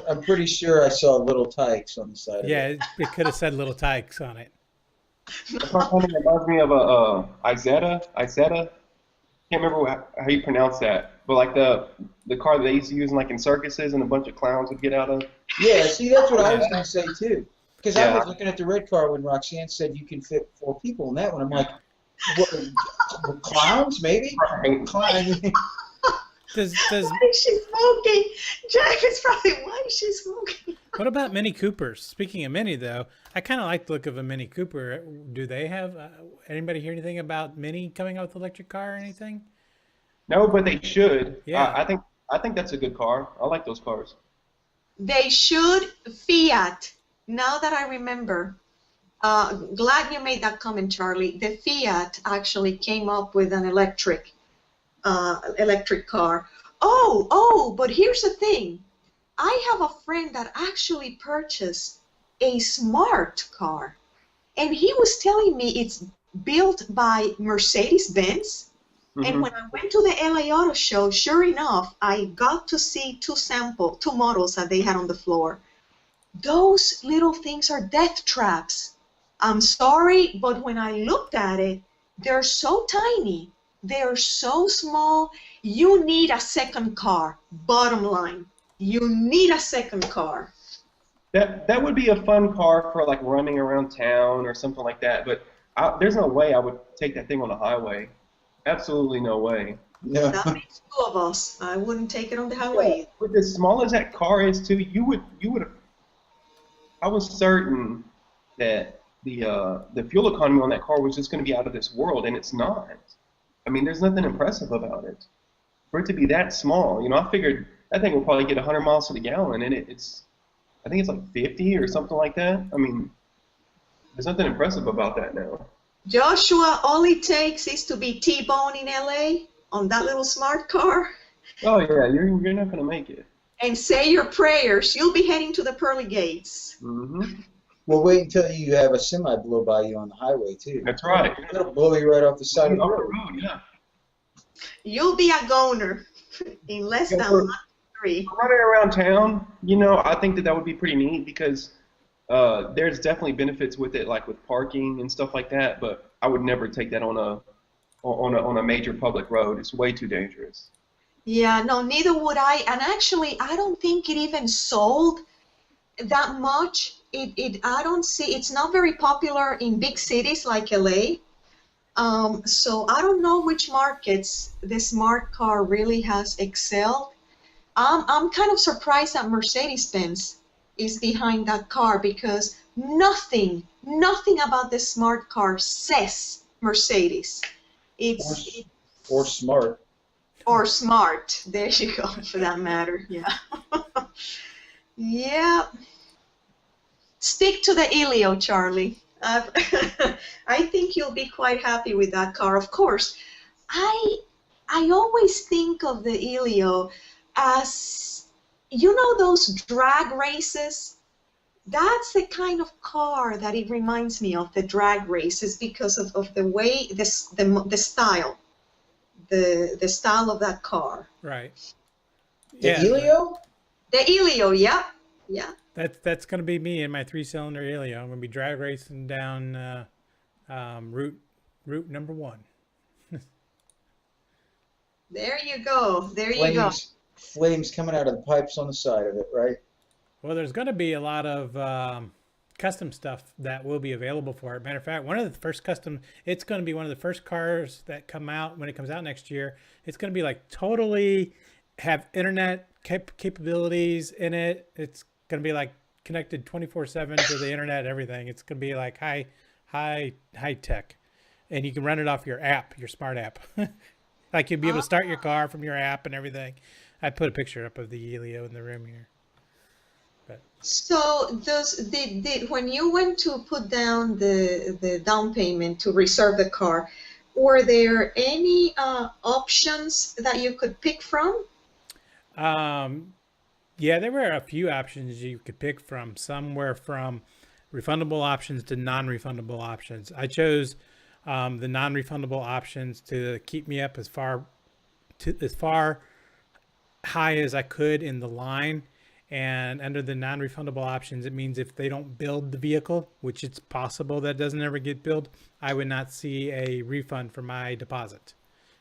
I'm pretty sure I saw Little Tykes on the side of it. Yeah, it could have said Little Tykes on it. The car kind of reminds me of a Isetta. Can't remember how you pronounce that, but like the car that they used to use in circuses and a bunch of clowns would get out of. Yeah, see, that's what I was going to say too. Because I was looking at the red car when Roxanne said you can fit 4 people in that one. I'm like, what, clowns maybe? Right. Clowns. Why is she smoking? Jack is probably, why is she smoking? What about Mini Coopers? Speaking of Mini, though, I kind of like the look of a Mini Cooper. Do they have, anybody hear anything about Mini coming out with an electric car or anything? No, but they should. Yeah. I think that's a good car. I like those cars. They should. Fiat. Now that I remember, glad you made that comment, Charlie. The Fiat actually came up with an electric car. But here's the thing. I have a friend that actually purchased a smart car, and he was telling me it's built by Mercedes-Benz. Mm-hmm. And when I went to the LA Auto Show, sure enough, I got to see 2 models that they had on the floor. Those little things are death traps. I'm sorry, but when I looked at it, they're so tiny. They're so small. You need a second car. Bottom line, you need a second car. That would be a fun car for like running around town or something like that. But there's no way I would take that thing on the highway. Absolutely no way. No. That makes 2 of us. I wouldn't take it on the highway. With as small as that car is, too, you would. I was certain that the fuel economy on that car was just going to be out of this world, and it's not. I mean, there's nothing impressive about it. For it to be that small, you know, I figured that thing will probably get 100 miles to the gallon, and I think it's like 50 or something like that. I mean, there's nothing impressive about that now. Joshua, all it takes is to be T-Bone in LA on that little smart car Oh yeah, you're not going to make it. and say your prayers. You'll be heading to the pearly gates. Mm-hmm. Well, wait until you have a semi blow by you on the highway too. That's right. It'll blow you right off the side of the Off the road. road, yeah. You'll be a goner in less than Yeah, 1 to 3. Running around town, you know, I think that would be pretty neat because there's definitely benefits with it, like with parking and stuff like that. But I would never take that on a major public road. It's way too dangerous. Yeah, no, neither would I. And actually, I don't think it even sold that much. I don't see, it's not very popular in big cities like LA. So I don't know which markets the smart car really has excelled. I'm kind of surprised that Mercedes-Benz is behind that car because nothing about the smart car says Mercedes. It's Or smart. or smart. There you go, for that matter. Yeah. Yeah. Stick to the Elio, Charlie. I think you'll be quite happy with that car. Of course, I always think of the Elio as, you know, those drag races. That's the kind of car that it reminds me of, the drag races, because of the way the style. The style of that car. Right. The Yeah, Elio? The Elio, yeah. Yeah. That's going to be me in my 3-cylinder Helio. I'm going to be drag racing down route number 1. There you go. There you go. Flames coming out of the pipes on the side of it, right? Well, there's going to be a lot of custom stuff that will be available for it. Matter of fact, one of the first it's going to be one of the first cars that come out when it comes out next year. It's going to be like totally have internet capabilities in it. It's going to be like connected 24/7 to the internet, everything. It's going to be like high tech, and you can run it off your app, your smart app. Like you'll be able to start your car from your app and everything. I put a picture up of the Helio in the room here. But So when you went to put down the down payment to reserve the car, were there any options that you could pick from? yeah, there were a few options you could pick from. Some were from refundable options to non-refundable options. I chose the non-refundable options to keep me up as far high as I could in the line. And under the non-refundable options, it means if they don't build the vehicle, which it's possible that doesn't ever get built, I would not see a refund for my deposit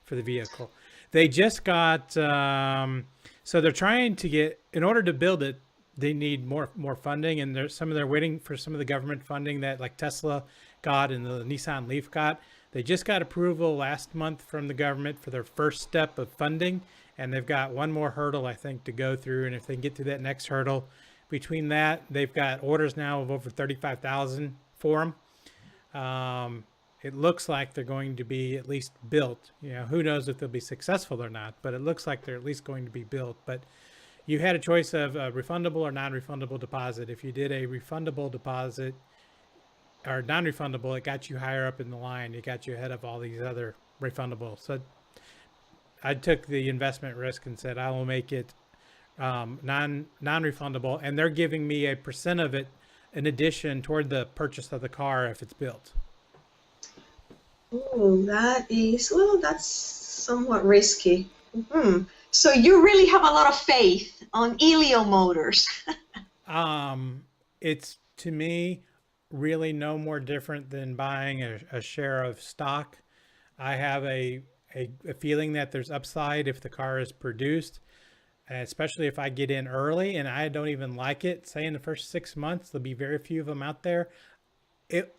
for the vehicle. They just got, so they're trying to get, in order to build it, they need more funding, and they're waiting for some of the government funding that like Tesla got and the Nissan Leaf got. They just got approval last month from the government for their first step of funding, and they've got one more hurdle, I think, to go through. And if they can get through that next hurdle, between that, they've got orders now of over 35,000 for them. It looks like they're going to be at least built. You know, who knows if they'll be successful or not, but it looks like they're at least going to be built. But you had a choice of a refundable or non-refundable deposit. If you did a refundable deposit or non-refundable, it got you higher up in the line. It got you ahead of all these other refundables. So I took the investment risk and said, I will make it non-refundable. And they're giving me a % of it in addition toward the purchase of the car if it's built. Oh, that's somewhat risky. So you really have a lot of faith on Elio Motors. It's, to me, really no more different than buying a share of stock. I have a feeling that there's upside if the car is produced, especially if I get in early and I don't even like it. Say in the first 6 months, there'll be very few of them out there.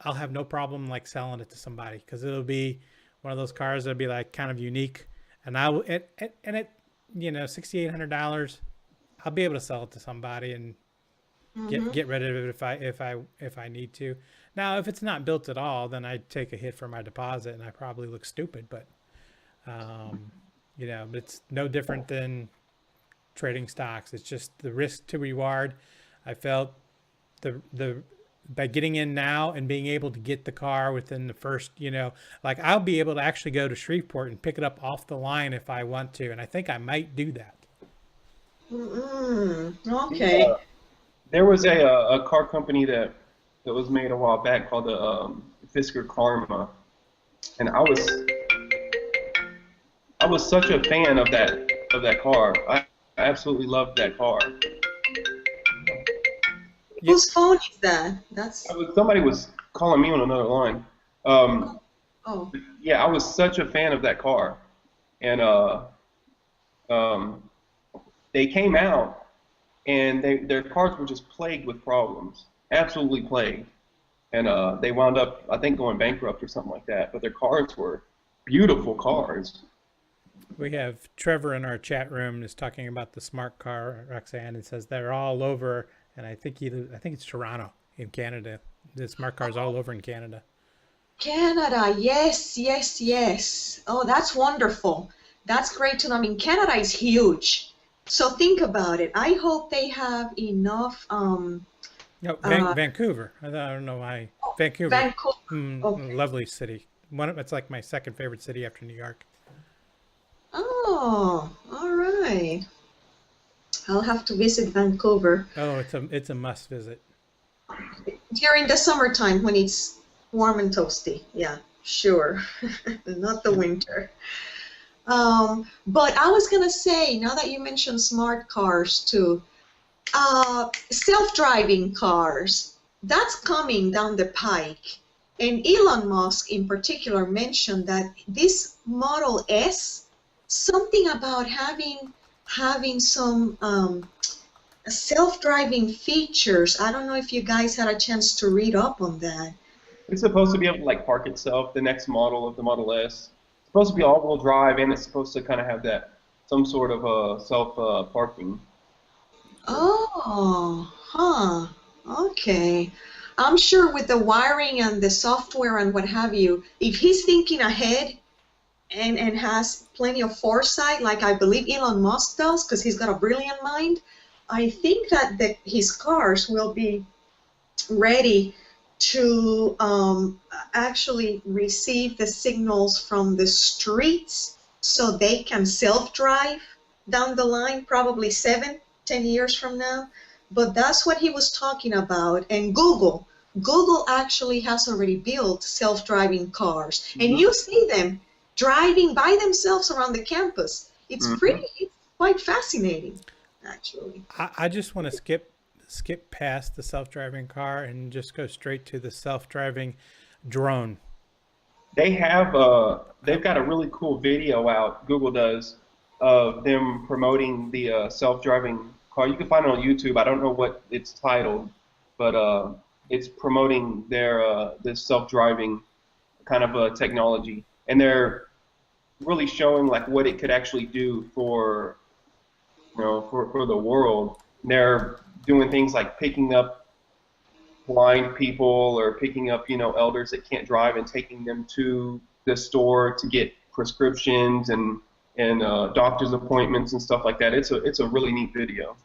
I'll have no problem like selling it to somebody because it'll be one of those cars that'll be like kind of unique. And $6,800, I'll be able to sell it to somebody and get rid of it if I need to. Now, if it's not built at all, then I take a hit for my deposit, and I probably look stupid. But you know, it's no different than trading stocks. It's just the risk to reward. I felt the by getting in now and being able to get the car within the first, you know, like I'll be able to actually go to Shreveport and pick it up off the line if I want to, and I think I might do that. Okay. There was a car company that was made a while back called the Fisker Karma, and I was such a fan of that car. I absolutely loved that car. Whose phone is that? Somebody was calling me on another line. Oh. Yeah, I was such a fan of that car, and they came out, and their cars were just plagued with problems, absolutely plagued, and they wound up, I think, going bankrupt or something like that. But their cars were beautiful cars. We have Trevor in our chat room is talking about the smart car, Roxanne, and says they're all over. And I think it's Toronto in Canada. The smart car's all over in Canada. Canada, yes. Oh, that's wonderful. That's great to know. I mean, Canada is huge. So think about it. I hope they have enough. No, Vancouver. I don't know why. Vancouver. Okay. Lovely city. It's like my second favorite city after New York. Oh, all right. I'll have to visit Vancouver. Oh, it's a must visit. During the summertime when it's warm and toasty. Yeah, sure. Not the winter. But I was going to say, now that you mentioned smart cars too, self-driving cars, that's coming down the pike. And Elon Musk in particular mentioned that this Model S, something about having some self-driving features. I don't know if you guys had a chance to read up on that. It's supposed to be able to like park itself, the next model of the Model S. It's supposed to be all-wheel drive, and it's supposed to kind of have that some sort of self-parking. Oh, okay. I'm sure with the wiring and the software and what have you, if he's thinking ahead and has plenty of foresight, like I believe Elon Musk does, because he's got a brilliant mind, I think that his cars will be ready to actually receive the signals from the streets so they can self-drive down the line, probably 7-10 years from now. But that's what he was talking about. And Google actually has already built self-driving cars. Mm-hmm. And you see them driving by themselves around the campus. It's it's quite fascinating, actually. I just want to skip past the self-driving car and just go straight to the self-driving drone. They've got a really cool video out, Google does, of them promoting the self-driving car. You can find it on YouTube. I don't know what it's titled, but it's promoting their this self-driving kind of technology, and they're really showing like what it could actually do for the world. They're doing things like picking up blind people or picking up elders that can't drive and taking them to the store to get prescriptions and doctor's appointments and stuff like that. It's a really neat video.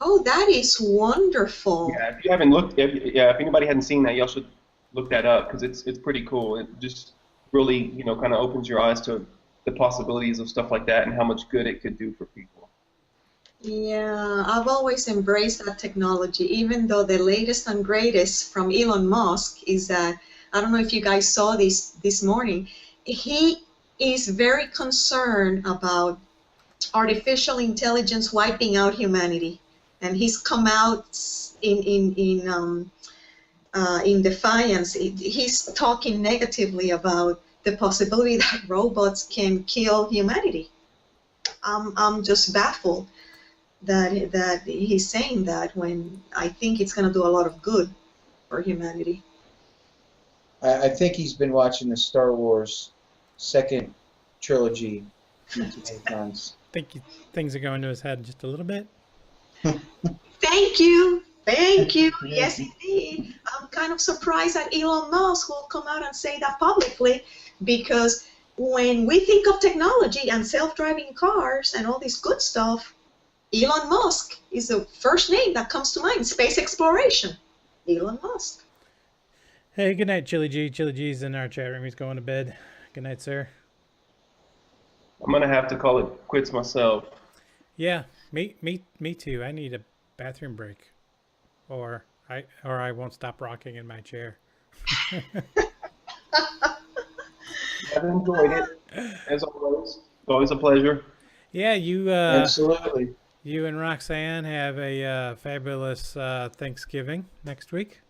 Oh, that is wonderful. Yeah, if you haven't looked, if anybody hadn't seen that, y'all should look that up because it's pretty cool. It just really kind of opens your eyes to the possibilities of stuff like that and how much good it could do for people. Yeah, I've always embraced that technology, even though the latest and greatest from Elon Musk is that, I don't know if you guys saw this morning, he is very concerned about artificial intelligence wiping out humanity. And he's come out in defiance. He's talking negatively about the possibility that robots can kill humanity. I'm just baffled that he's saying that when I think it's going to do a lot of good for humanity. I think he's been watching the Star Wars second trilogy too many times. I think things are going to his head just a little bit. Thank you. Thank you. Yes, indeed. I'm kind of surprised that Elon Musk will come out and say that publicly, because when we think of technology and self-driving cars and all this good stuff, Elon Musk is the first name that comes to mind. Space exploration. Elon Musk. Hey, good night, Chili G. Chili G's in our chat room. He's going to bed. Good night, sir. I'm gonna have to call it quits myself. Yeah, me too. I need a bathroom break, or I won't stop rocking in my chair. I've enjoyed it, as always. It's always a pleasure. Yeah, you Absolutely. you and Roxanne have a fabulous Thanksgiving next week.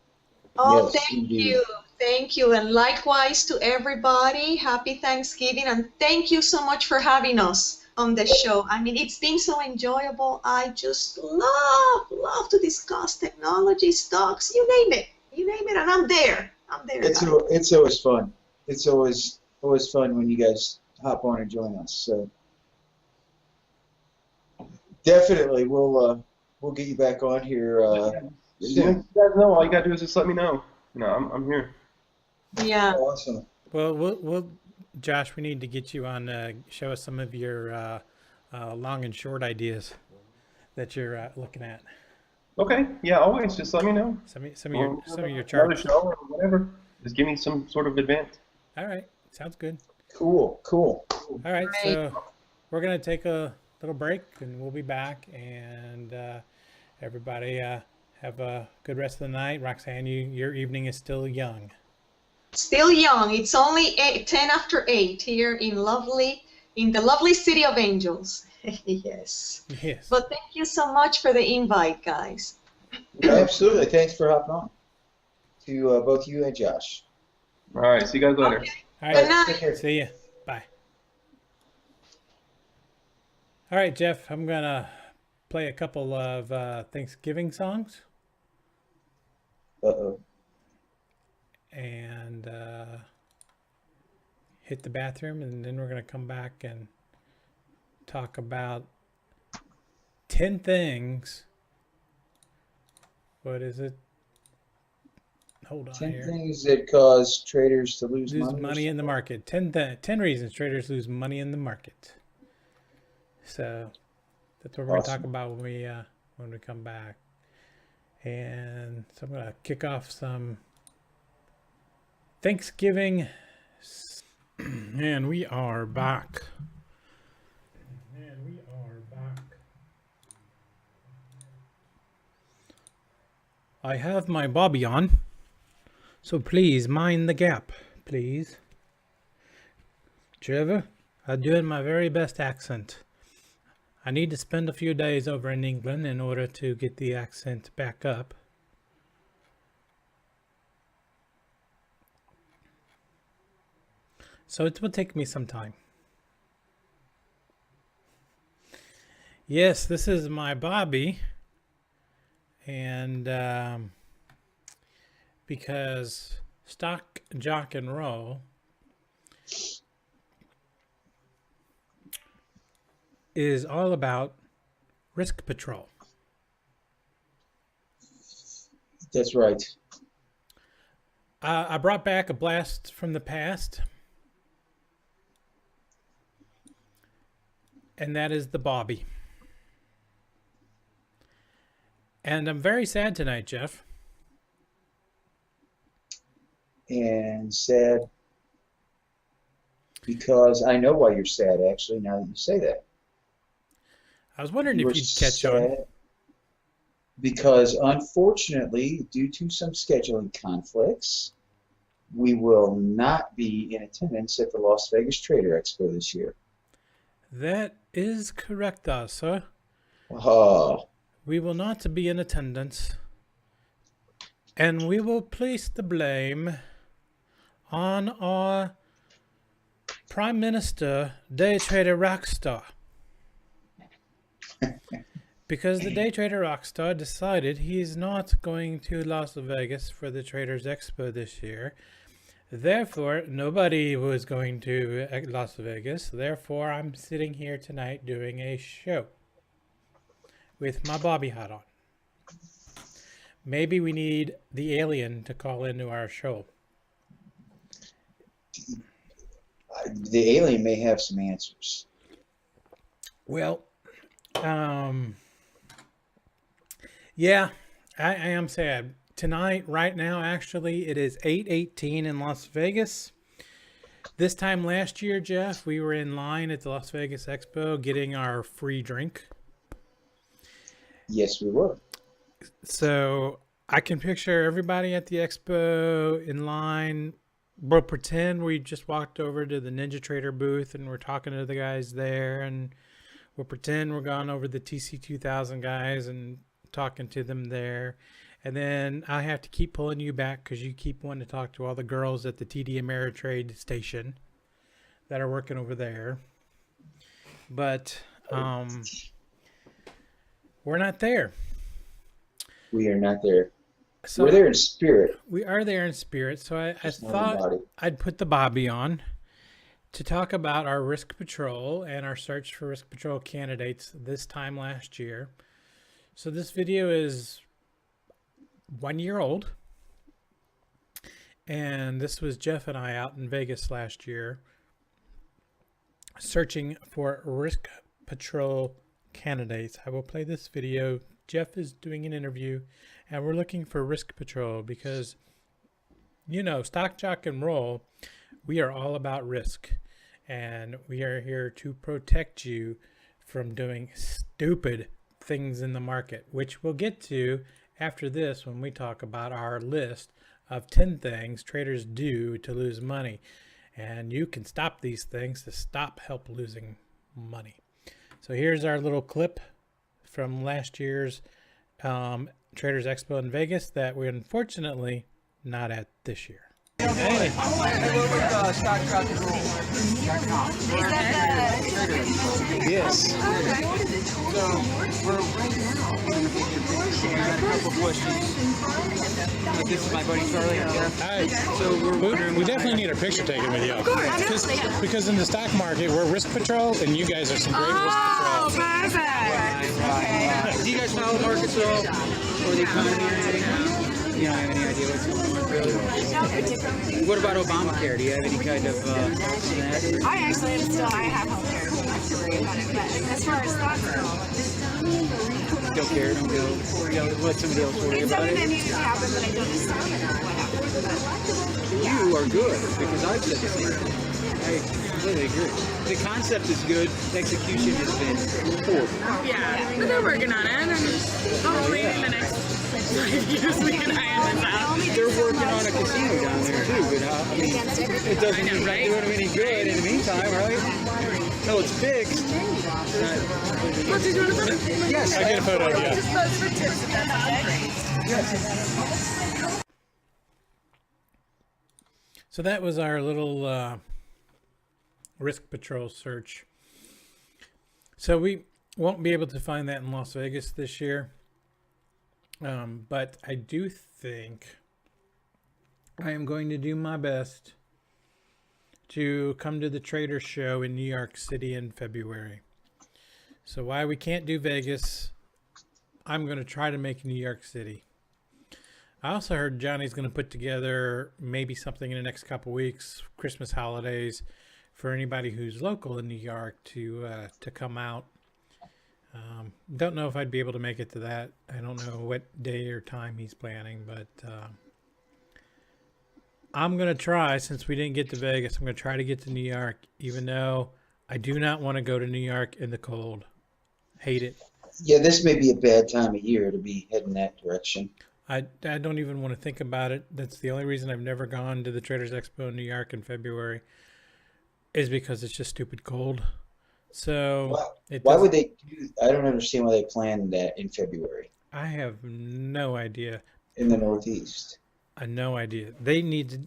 Oh, Yes, thank indeed. you. Thank you. And likewise to everybody. Happy Thanksgiving. And thank you so much for having us on the show. I mean, it's been so enjoyable. I just love to discuss technology, stocks, you name it. You name it, and I'm there. I'm there. It's guys. it's always fun. It's always fun when you guys hop on and join us. So definitely, we'll get you back on here You soon. guys know, all you gotta do is just let me know. I'm here. Yeah. Awesome. Well, we'll Josh, we need to get you on. Show us some of your long and short ideas that you're looking at. Okay, yeah, always just let me know. Some of your Another charts. show or whatever. Just give me some sort of advance. All right, sounds good. Cool. All right, Great. so we're gonna take a little break, and we'll be back. And everybody have a good rest of the night. Roxanne, your evening is still young. Still young. It's only 10 after 8 here in the lovely city of Angels. Yes. Yes. But thank you so much for the invite, guys. Absolutely. Thanks for hopping on. To both you and Josh. All right, see you guys later. Okay. All Good right. night. Take care. See ya. Bye. All right, Jeff. I'm gonna play a couple of Thanksgiving songs, Uh-oh. and hit the bathroom, and then we're gonna come back and talk about 10 things. What is it? Hold on 10 here. things that cause traders to lose Lose money. money in the market. 10 reasons traders lose money in the market. So that's what we're gonna talk Awesome. about when we come back. And so I'm gonna kick off some Thanksgiving, and we are back. I have my bobby on, so please mind the gap, please. Trevor, I'm doing my very best accent. I need to spend a few days over in England in order to get the accent back up. So it will take me some time. Yes, this is my Bobby. And because Stock, Jock, and Roll is all about risk patrol. That's right. I brought back a blast from the past, and that is the Bobby. And I'm very sad tonight, Jeff. And sad because I know why you're sad, actually, now that you say that. I was wondering You if were you'd catch on. sad because, unfortunately, due to some scheduling conflicts, we will not be in attendance at the Las Vegas Trader Expo this year. That is correct, sir. Oh, We will not be in attendance, and we will place the blame on our Prime Minister, Day Trader Rockstar. Because the Day Trader Rockstar decided he's not going to Las Vegas for the Traders Expo this year. Therefore, nobody was going to Las Vegas. Therefore, I'm sitting here tonight doing a show with my Bobby hat on. Maybe we need the alien to call into our show. The alien may have some answers. Well, yeah, I am sad. Tonight, right now, actually, it is 8:18 in Las Vegas. This time last year, Jeff, we were in line at the Las Vegas Expo getting our free drink. Yes, we were. So I can picture everybody at the expo in line. We'll pretend we just walked over to the Ninja Trader booth and we're talking to the guys there, and we'll pretend we're going over the TC2000 guys and talking to them there. And then I have to keep pulling you back because you keep wanting to talk to all the girls at the TD Ameritrade station that are working over there. But we're not there. We are not there. So we're there in spirit. We are there in spirit. So I thought I'd put the Bobby on to talk about our risk patrol and our search for risk patrol candidates this time last year. So this video is 1 year old. And this was Jeff and I out in Vegas last year searching for risk patrol candidates. I will play this video. Jeff is doing an interview and we're looking for risk patrol because, you know, Stock Jock and Roll, we are all about risk, and we are here to protect you from doing stupid things in the market, which we'll get to after this when we talk about our list of 10 things traders do to lose money. And you can stop these things to help losing money. So here's our little clip from last year's Traders Expo in Vegas that we're unfortunately not at this year. Hey. We're with StockJocknRoll. Yes. So we're right now going to take your picture. We got a couple questions. This is my buddy Charlie. Hi. So we definitely need a picture taken with you. Because in the stock market, we're risk patrol, and you guys are some great risk patrol. Right. Do you guys follow markets at all? Or the economy or anything? You don't have any idea what's going on, really? What about Obamacare? Do you have any kind of thoughts on that? I actually I have health care. I don't have to worry about it. But as far as stocks go, don't care. Don't go. You know, let somebody else worry it's about something that it. needs to happen, but I don't necessarily know what happens. You are good because I've said the same thing. I completely agree. The concept is good. Execution has been poor. Yeah, but they're working on it, and hopefully in the next 5 years we can iron this out. They're working on a casino down there too, but I mean, it doesn't do them any good in the meantime, right? No, it's fixed. Yes, I get a photo, yeah. Just those for tips if that's great. Yes. So that was our little risk patrol search. So we won't be able to find that in Las Vegas this year. But I do think I am going to do my best to come to the Trader Show in New York City in February. So why we can't do Vegas, I'm going to try to make New York City. I also heard Johnny's going to put together maybe something in the next couple weeks, Christmas holidays, for anybody who's local in New York to come out. Don't know if I'd be able to make it to that. I don't know what day or time he's planning, but I'm going to try. Since we didn't get to Vegas, I'm going to try to get to New York, even though I do not want to go to New York in the cold. Hate it. Yeah, this may be a bad time of year to be heading that direction. I don't even want to think about it. That's the only reason I've never gone to the Traders Expo in New York in February, is because it's just stupid cold. So why would they do? I don't understand why they planned that in February. I have no idea. In the Northeast. I have no idea. They need to.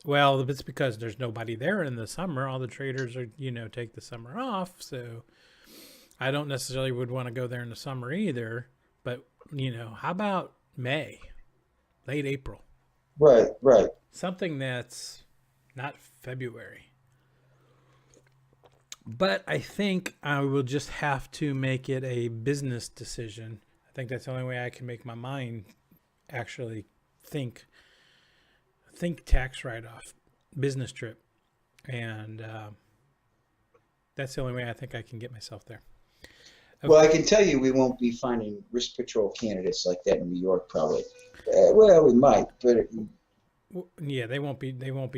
Well, it's because there's nobody there in the summer. All the traders are, take the summer off. So I don't necessarily would want to go there in the summer either. But how about May, late April? Right. Something that's not February. But I think I will just have to make it a business decision. I think that's the only way I can make my mind actually think tax write-off, business trip, and that's the only way I think I can get myself there. Okay. Well, I can tell you we won't be finding risk patrol candidates like that in New York, probably. Well, we might, but yeah, they won't be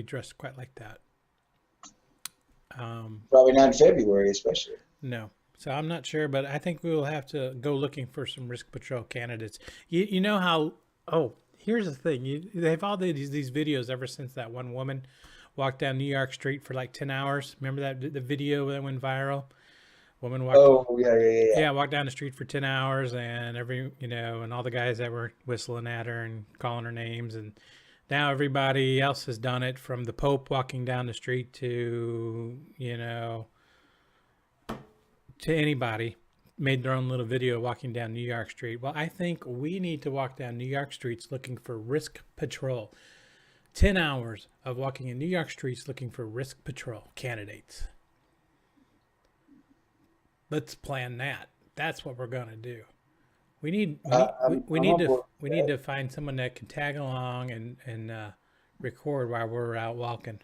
dressed quite like that. Probably not in February, especially. No. So I'm not sure, but I think we will have to go looking for some risk patrol candidates. You know how? Oh, here's the thing. They've all did these videos ever since that one woman walked down New York Street for like 10 hours. Remember the video that went viral? Woman walked. Oh, yeah. Yeah, walked down the street for 10 hours, and and all the guys that were whistling at her and calling her names, and now everybody else has done it, from the Pope walking down the street to to anybody made their own little video walking down New York Street. Well, I think we need to walk down New York streets looking for risk patrol. 10 hours of walking in New York streets looking for risk patrol candidates. Let's plan that. That's what we're going to do. We need to find someone that can tag along and record while we're out walking.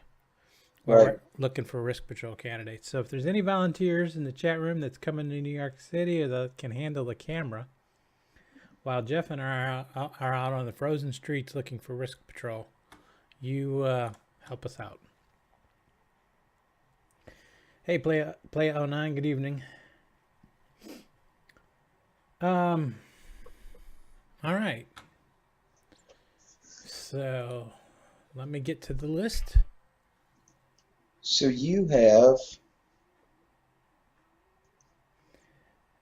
We're looking for risk patrol candidates. So if there's any volunteers in the chat room that's coming to New York City or that can handle the camera, while Jeff and I are out on the frozen streets looking for risk patrol, you help us out. Hey, Play 09, good evening. All right. So let me get to the list. So you have.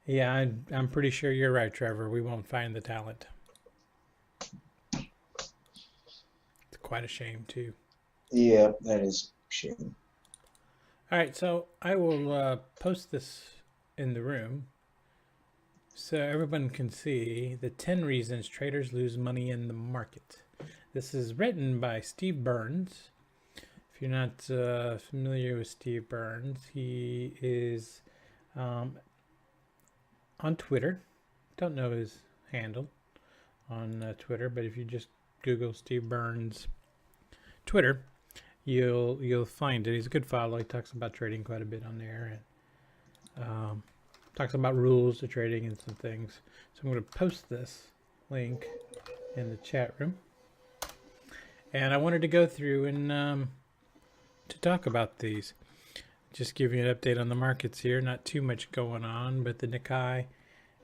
Yeah, I'm pretty sure you're right, Trevor. We won't find the talent. It's quite a shame, too. Yeah, that is a shame. All right, so I will post this in the room so everyone can see the 10 reasons traders lose money in the market. This is written by Steve Burns. If you're not familiar with Steve Burns, he is on Twitter. Don't know his handle on Twitter, but if you just Google Steve Burns Twitter, you'll find it. He's a good follow. He talks about trading quite a bit on there, and talks about rules to trading and some things. So I'm going to post this link in the chat room, and I wanted to go through and to talk about these. Just give you an update on the markets here. Not too much going on, but the Nikkei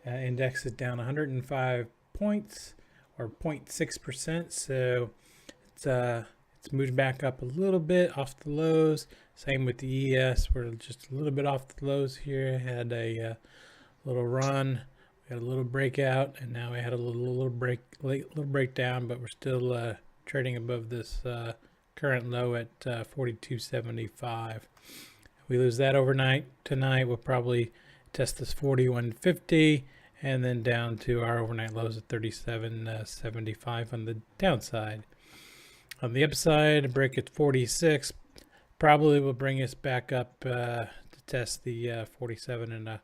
index is down 105 points, or 0.6%. So it's moved back up a little bit off the lows. Same with the ES. We're just a little bit off the lows here. Had a little run. We had a little breakout, and now we had a little breakdown, but we're still trading above this current low at 42.75. If we lose that overnight tonight, we'll probably test this 41.50 and then down to our overnight lows at 37.75 on the downside. On the upside, a break at 46 probably will bring us back up to test the 47 and a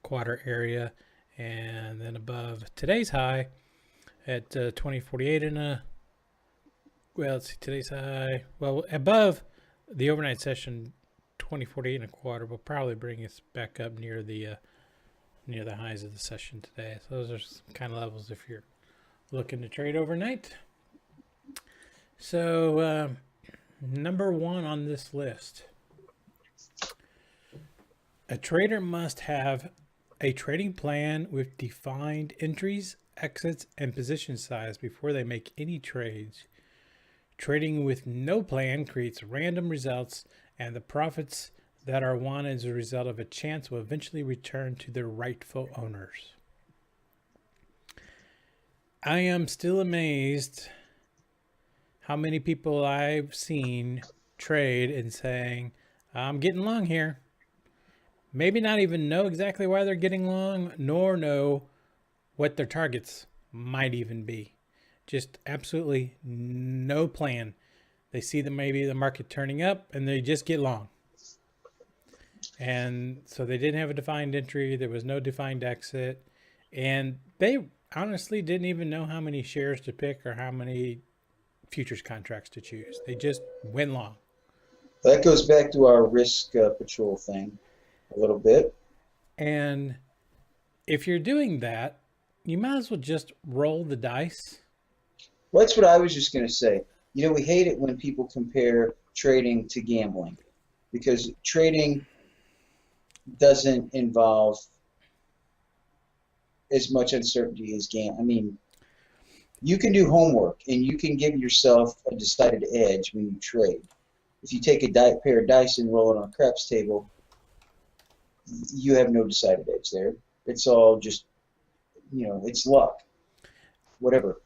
quarter area, and then above today's high at 2048 and a. Well, let's see, today's high. Well, above the overnight session, 2048 and a quarter will probably bring us back up near the highs of the session today. So those are some kind of levels if you're looking to trade overnight. So number one on this list, a trader must have a trading plan with defined entries, exits, and position size before they make any trades. Trading with no plan creates random results, and the profits that are won as a result of a chance will eventually return to their rightful owners. I am still amazed how many people I've seen trade and saying, I'm getting long here. Maybe not even know exactly why they're getting long, nor know what their targets might even be. Just absolutely no plan. They see maybe the market turning up and they just get long. And so they didn't have a defined entry. There was no defined exit. And honestly didn't even know how many shares to pick or how many futures contracts to choose. They just went long. That goes back to our risk patrol thing a little bit. And if you're doing that, you might as well just roll the dice. Well, that's what I was just going to say. You know, we hate it when people compare trading to gambling because trading doesn't involve as much uncertainty as gambling. I mean, you can do homework and you can give yourself a decided edge when you trade. If you take a pair of dice and roll it on a craps table, you have no decided edge there. It's all just, you know, it's luck, whatever.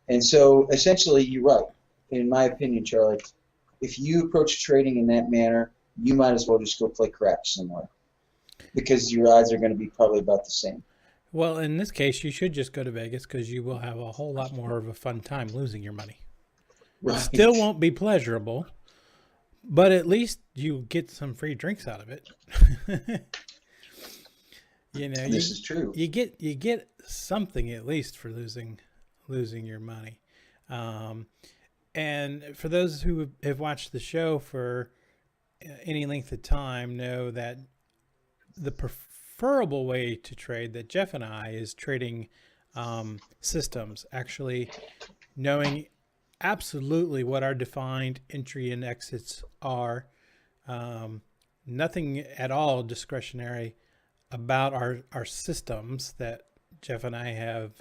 And so essentially, you're right. In my opinion, Charlie, if you approach trading in that manner, you might as well just go play craps somewhere because your odds are going to be probably about the same. Well, in this case, you should just go to Vegas because you will have a whole lot more of a fun time losing your money. Right. It still won't be pleasurable, but at least you get some free drinks out of it. You know, this is true. You get something at least for losing your money. And for those who have watched the show for any length of time, know that the preferable way to trade that Jeff and I is trading systems, actually knowing absolutely what our defined entry and exits are. Nothing at all discretionary about our systems that Jeff and I have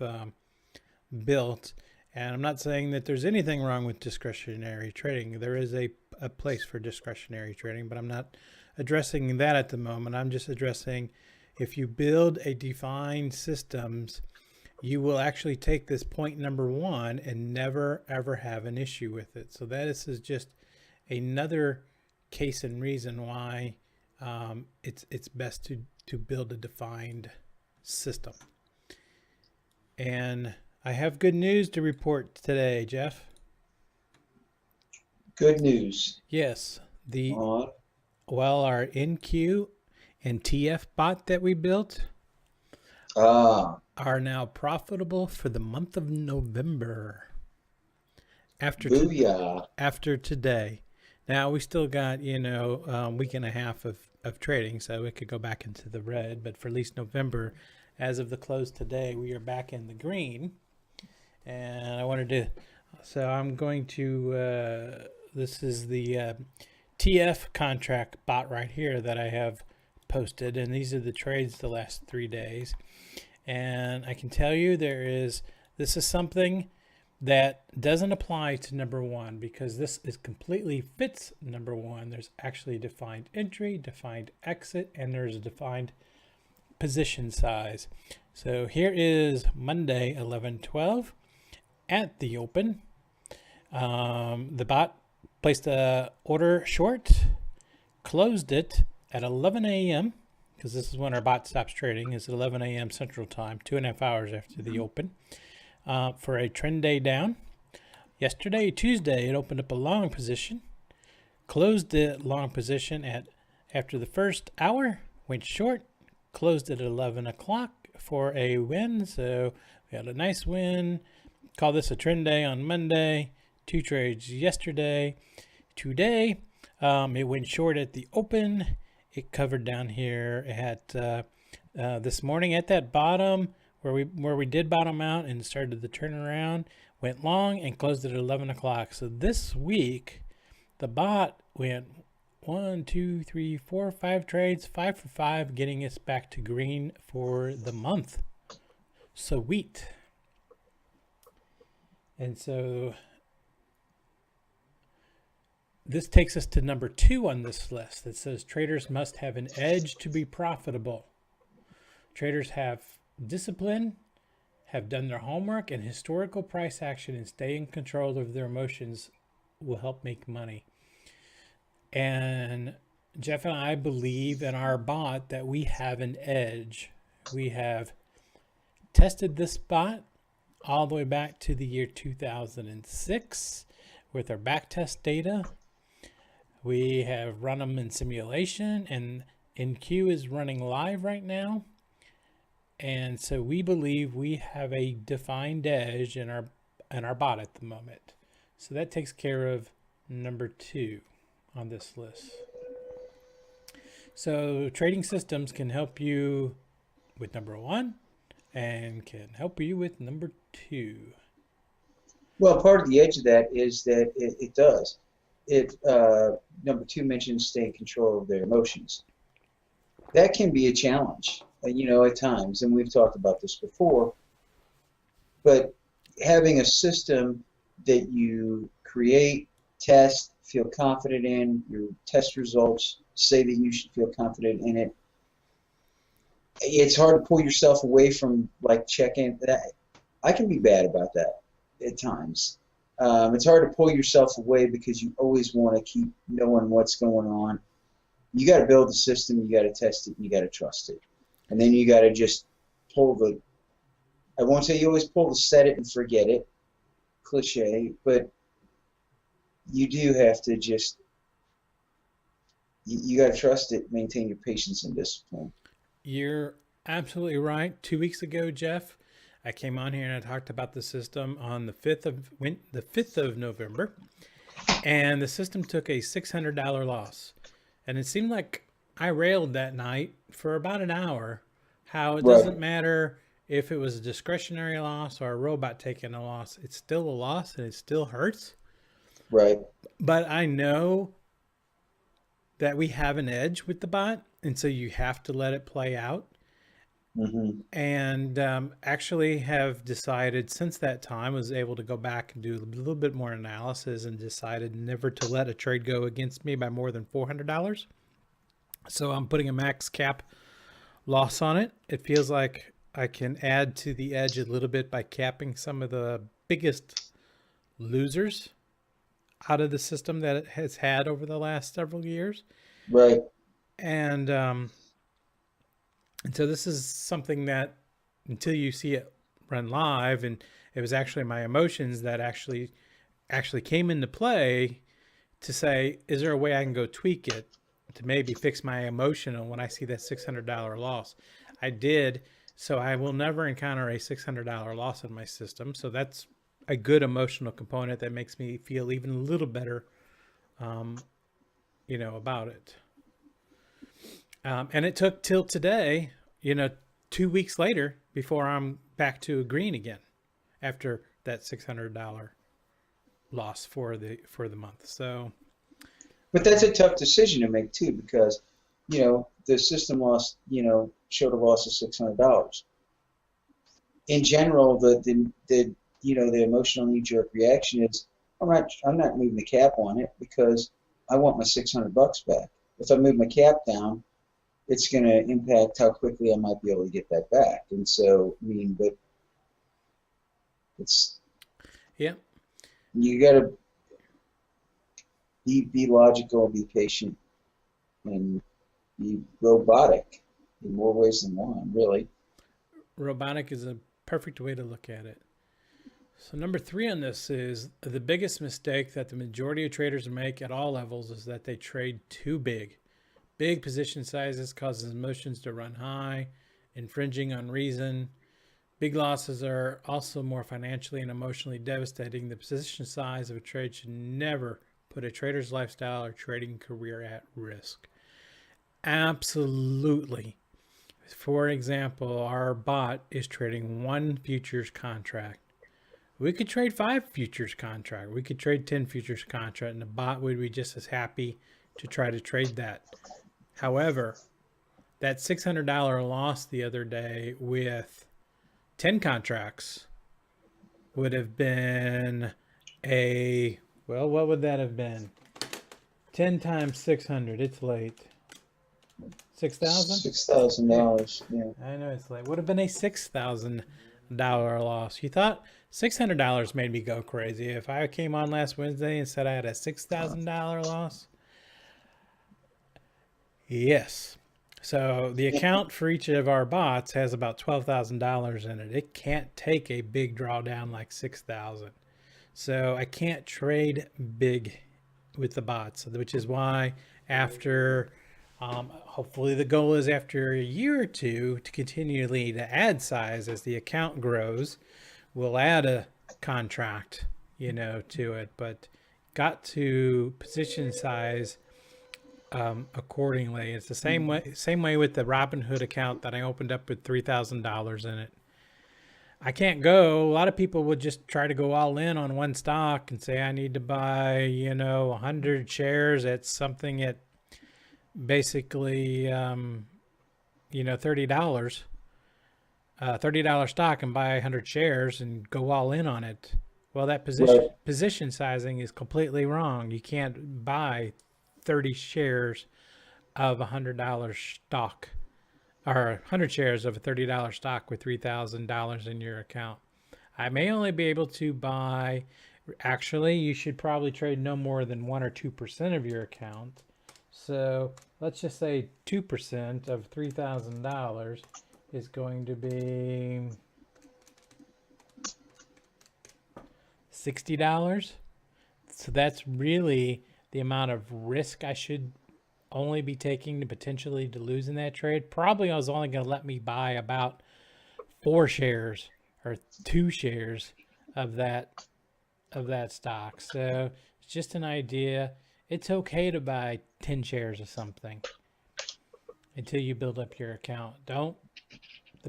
built. And I'm not saying that there's anything wrong with discretionary trading. There is a place for discretionary trading, but I'm not addressing that at the moment. I'm just addressing if you build a defined systems, you will actually take this point number one and never ever have an issue with it. So this is just another case and reason why it's best to build a defined system. And I have good news to report today, Jeff. Good news. Yes. Our NQ and TF bot that we built are now profitable for the month of November. After today. Now we still got, a week and a half of trading, so it could go back into the red, but for at least November, as of the close today, we are back in the green. And I'm going to, this is the TF contract bot right here that I have posted, and these are the trades the last 3 days. And I can tell you this is something that doesn't apply to number one because this is completely fits number one. There's actually a defined entry, defined exit, and there's a defined position size. So here is Monday 11/12 at the open. The bot placed a order short, closed it at 11 a.m. because this is when our bot stops trading. It's at 11 a.m. Central Time, 2.5 hours after the open, for a trend day down. Yesterday, Tuesday, it opened up a long position, closed the long position after the first hour, went short, closed it at 11 o'clock for a win. So we had a nice win. Call this a trend day on Monday. 2 trades yesterday. Today, it went short at the open. It covered down here at this morning at that bottom where we did bottom out and started the turnaround. Went long and closed it at 11 o'clock. So this week, the bot went 1, 2, 3, 4, 5 trades, 5 for 5, getting us back to green for the month. Sweet. And so this takes us to number 2 on this list that says traders must have an edge to be profitable. Traders have discipline, have done their homework, and historical price action and stay in control of their emotions will help make money. And Jeff and I believe in our bot that we have an edge. We have tested this bot all the way back to the year 2006 with our backtest data. We have run them in simulation, and NQ is running live right now. And so we believe we have a defined edge in our bot at the moment. So that takes care of number 2 on this list. So trading systems can help you with number 1 and can help you with number 2. Well, part of the edge of that is that it does. Number 2 mentions stay in control of their emotions. That can be a challenge, at times, and we've talked about this before. But having a system that you create, test, feel confident in, your test results say that you should feel confident in it. It's hard to pull yourself away from checking that. I can be bad about that at times. It's hard to pull yourself away because you always want to keep knowing what's going on. You got to build the system, you got to test it, and you got to trust it. And then you got to just pull I won't say you always pull the set it and forget it cliche, but you do have to just, you got to trust it, maintain your patience and discipline. You're absolutely right. 2 weeks ago, Jeff, I came on here and I talked about the system on the 5th of November, and the system took a $600 loss. And it seemed like I railed that night for about an hour, how it doesn't matter if it was a discretionary loss or a robot taking a loss. It's still a loss and it still hurts. Right. But I know that we have an edge with the bot, and so you have to let it play out. Mm-hmm. And actually have decided since that time, was able to go back and do a little bit more analysis and decided never to let a trade go against me by more than $400. So I'm putting a max cap loss on it. It feels like I can add to the edge a little bit by capping some of the biggest losers out of the system that it has had over the last several years. Right. And so this is something that until you see it run live, and it was actually my emotions that actually came into play to say, is there a way I can go tweak it to maybe fix my emotional when I see that $600 loss? I did. So I will never encounter a $600 loss in my system. So that's a good emotional component that makes me feel even a little better, about it. And it took till today, 2 weeks later, before I'm back to green again after that $600 loss for the month. So, but that's a tough decision to make too, because the system lost, showed a loss of $600. In general, the emotional knee-jerk reaction is, I'm not moving the cap on it because I want my $600 back. If I move my cap down, it's going to impact how quickly I might be able to get that back. And so, but it's, you got to be logical, be patient, and be robotic in more ways than one, really. Robotic is a perfect way to look at it. So number 3 on this is the biggest mistake that the majority of traders make at all levels is that they trade too big. Big position sizes causes emotions to run high, infringing on reason. Big losses are also more financially and emotionally devastating. The position size of a trade should never put a trader's lifestyle or trading career at risk. Absolutely. For example, our bot is trading 1 futures contract. We could trade 5 futures contract. We could trade 10 futures contract, and the bot would be just as happy to try to trade that. However, that $600 loss the other day with 10 contracts would have been what would that have been? 10 times 600. It's late. $6,000? $6,000. Yeah. I know it's late. Would have been a $6,000 loss. You thought $600 made me go crazy. If I came on last Wednesday and said I had a $6,000 loss, yes. So the account for each of our bots has about $12,000 in it. It can't take a big drawdown like $6,000. So I can't trade big with the bots, which is why after Hopefully the goal is after a year or two to continually to add size as the account grows. We'll add a contract, to it, but got to position size accordingly. It's the same way with the Robinhood account that I opened up with $3,000 in it. I can't go. A lot of people would just try to go all in on one stock and say, I need to buy, 100 shares at something at basically, $30, $30 stock and buy 100 shares and go all in on it. Well, that position sizing is completely wrong. You can't buy 30 shares of $100 stock, or 100 shares of a $30 stock with $3,000 in your account. I may only be able to buy, actually, you should probably trade no more than 1 or 2% of your account. So let's just say 2% of $3,000 is going to be $60. So that's really the amount of risk I should only be taking to potentially to lose in that trade. Probably I was only going to let me buy about 4 shares or 2 shares of that stock. So it's just an idea. It's okay to buy 10 shares of something until you build up your account. The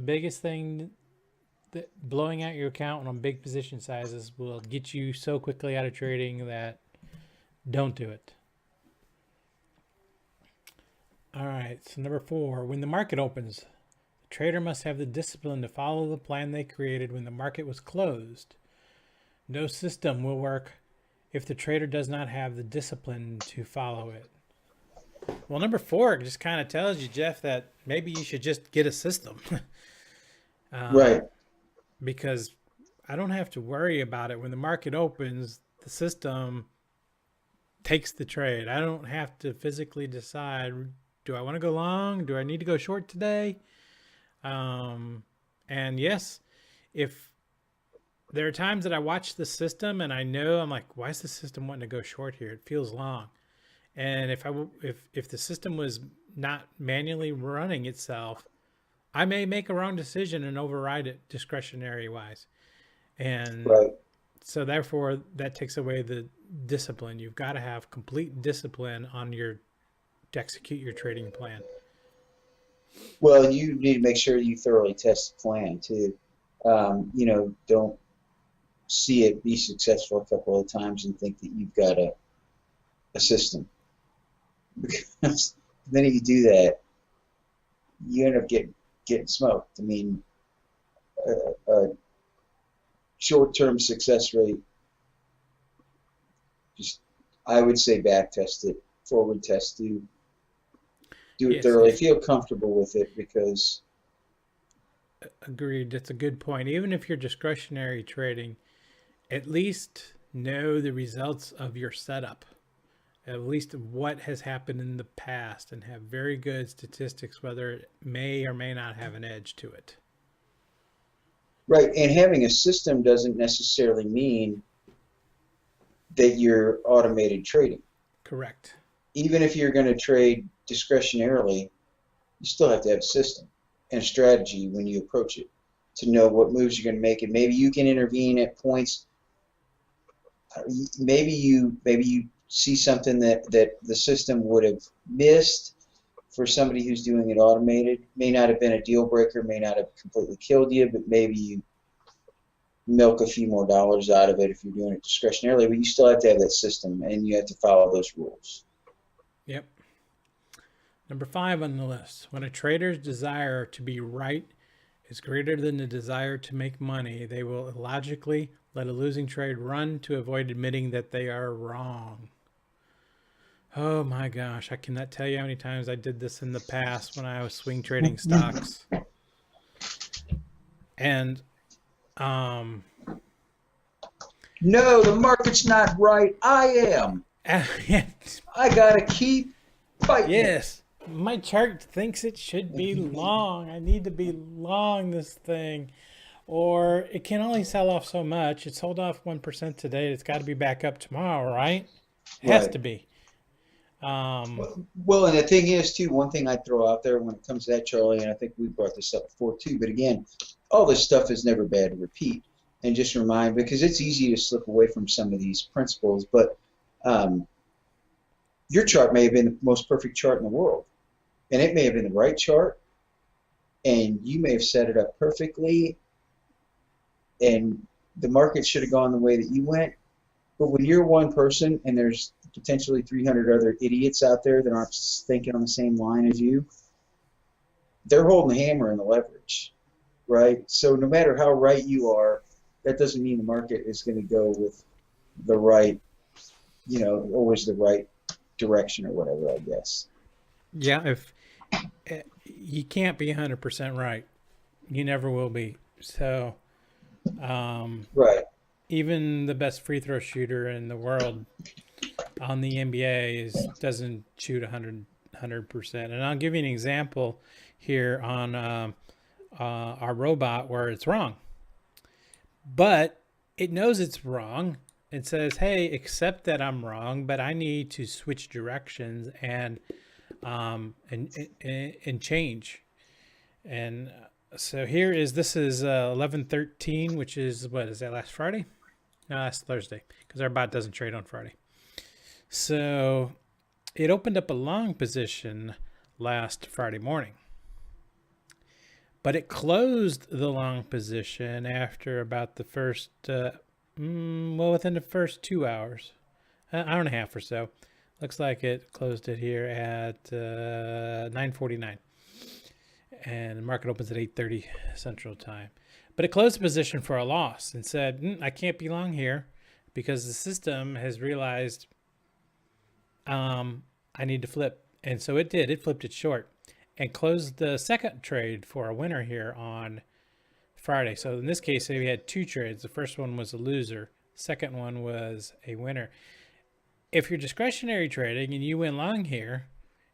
biggest thing that blowing out your account on big position sizes will get you so quickly out of trading that don't do it. All right, so number 4, when the market opens, the trader must have the discipline to follow the plan they created when the market was closed. No system will work if the trader does not have the discipline to follow it. Well, number 4 just kind of tells you, Jeff, that maybe you should just get a system. Right. Because I don't have to worry about it. When the market opens, the system takes the trade. I don't have to physically decide, do I want to go long? Do I need to go short today? And yes, if there are times that I watch the system and I know, I'm like, why is the system wanting to go short here? It feels long. And if the system was not manually running itself, I may make a wrong decision and override it discretionary wise. And so therefore that takes away the discipline. You've got to have complete discipline to execute your trading plan. Well, you need to make sure you thoroughly test the plan too. Don't see it be successful a couple of times and think that you've got a system. Because the minute you do that, you end up getting smoked. I mean, a short-term success rate, I would say back test it, forward test, do it thoroughly, feel comfortable with it, because... Agreed. That's a good point. Even if you're discretionary trading, at least know the results of your setup, at least what has happened in the past, and have very good statistics whether it may or may not have an edge to it. Right, and having a system doesn't necessarily mean that you're automated trading. Correct. Even if you're going to trade discretionarily, you still have to have a system and a strategy when you approach it to know what moves you're going to make. And maybe you can intervene at points. Maybe you see something that the system would have missed for somebody who's doing it automated. May not have been a deal breaker, may not have completely killed you, but maybe you milk a few more dollars out of it if you're doing it discretionarily. But you still have to have that system, and you have to follow those rules. Yep. Number 5 on the list. When a trader's desire to be right is greater than the desire to make money, they will illogically let a losing trade run to avoid admitting that they are wrong. Oh my gosh, I cannot tell you how many times I did this in the past when I was swing trading stocks. And no, the market's not right. I am. I gotta keep fighting. Yes, my chart thinks it should be long. I need to be long this thing, or it can only sell off so much. It sold off 1% today. It's got to be back up tomorrow, right? It has to be. Well, and the thing is, too, one thing I throw out there when it comes to that, Charlie, and I think we brought this up before, too, but again, all this stuff is never bad to repeat. And just remind, because it's easy to slip away from some of these principles, but your chart may have been the most perfect chart in the world, and it may have been the right chart, and you may have set it up perfectly, and the market should have gone the way that you went. But when you're one person and there's potentially 300 other idiots out there that aren't thinking on the same line as you, they're holding the hammer and the leverage, right? So no matter how right you are, that doesn't mean the market is going to go with the right, always the right direction or whatever, I guess. Yeah, if you can't be 100% right, you never will be. So, right. Even the best free throw shooter in the world on the NBA doesn't shoot 100%. And I'll give you an example here on our robot where it's wrong. But it knows it's wrong. It says, hey, accept that I'm wrong, but I need to switch directions and change. And so this is 11/13, which is, what is that, last Friday? No, last Thursday, because our bot doesn't trade on Friday. So it opened up a long position last Friday morning, but it closed the long position after about the first, within the first 2 hours, an hour and a half or so. Looks like it closed it here at 9:49. And the market opens at 8:30 Central Time. But it closed the position for a loss and said, I can't be long here because the system has realized I need to flip. And so it did. It flipped it short and closed the second trade for a winner here on Friday. So in this case, we had two trades. The first one was a loser. The second one was a winner. If you're discretionary trading and you went long here,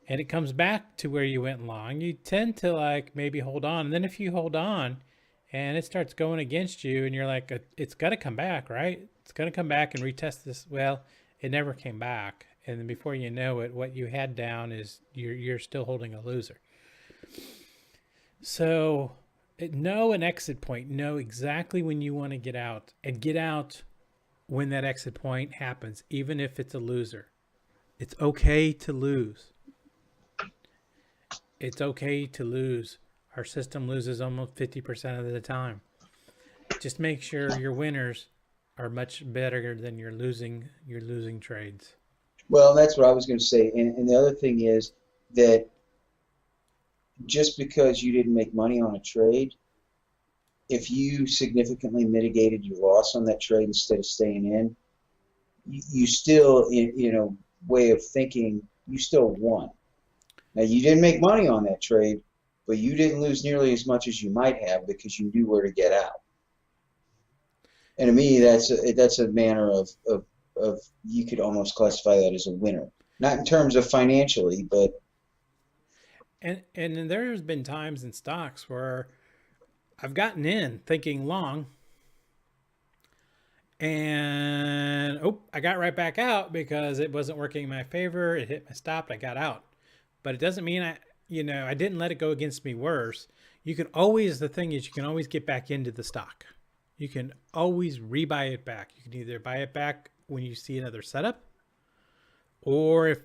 and it comes back to where you went long, you tend to maybe hold on. And then if you hold on and it starts going against you and you're like, it's got to come back, right? It's going to come back and retest this. Well, it never came back. And then before you know it, what you had down is you're still holding a loser. So know an exit point. Know exactly when you want to get out, and get out when that exit point happens, even if it's a loser. It's okay to lose. It's okay to lose. Our system loses almost 50% of the time. Just make sure your winners are much better than your losing trades. Well, that's what I was going to say. And the other thing is that just because you didn't make money on a trade, if you significantly mitigated your loss on that trade instead of staying in, you still, way of thinking, you still won. Now, you didn't make money on that trade, but you didn't lose nearly as much as you might have because you knew where to get out. And to me, that's a manner of you could almost classify that as a winner. Not in terms of financially, but... And there's been times in stocks where I've gotten in thinking long, and I got right back out because it wasn't working in my favor. It hit my stop. I got out. But it doesn't mean I didn't let it go against me worse. The thing is, you can always get back into the stock. You can always rebuy it back. You can either buy it back when you see another setup, or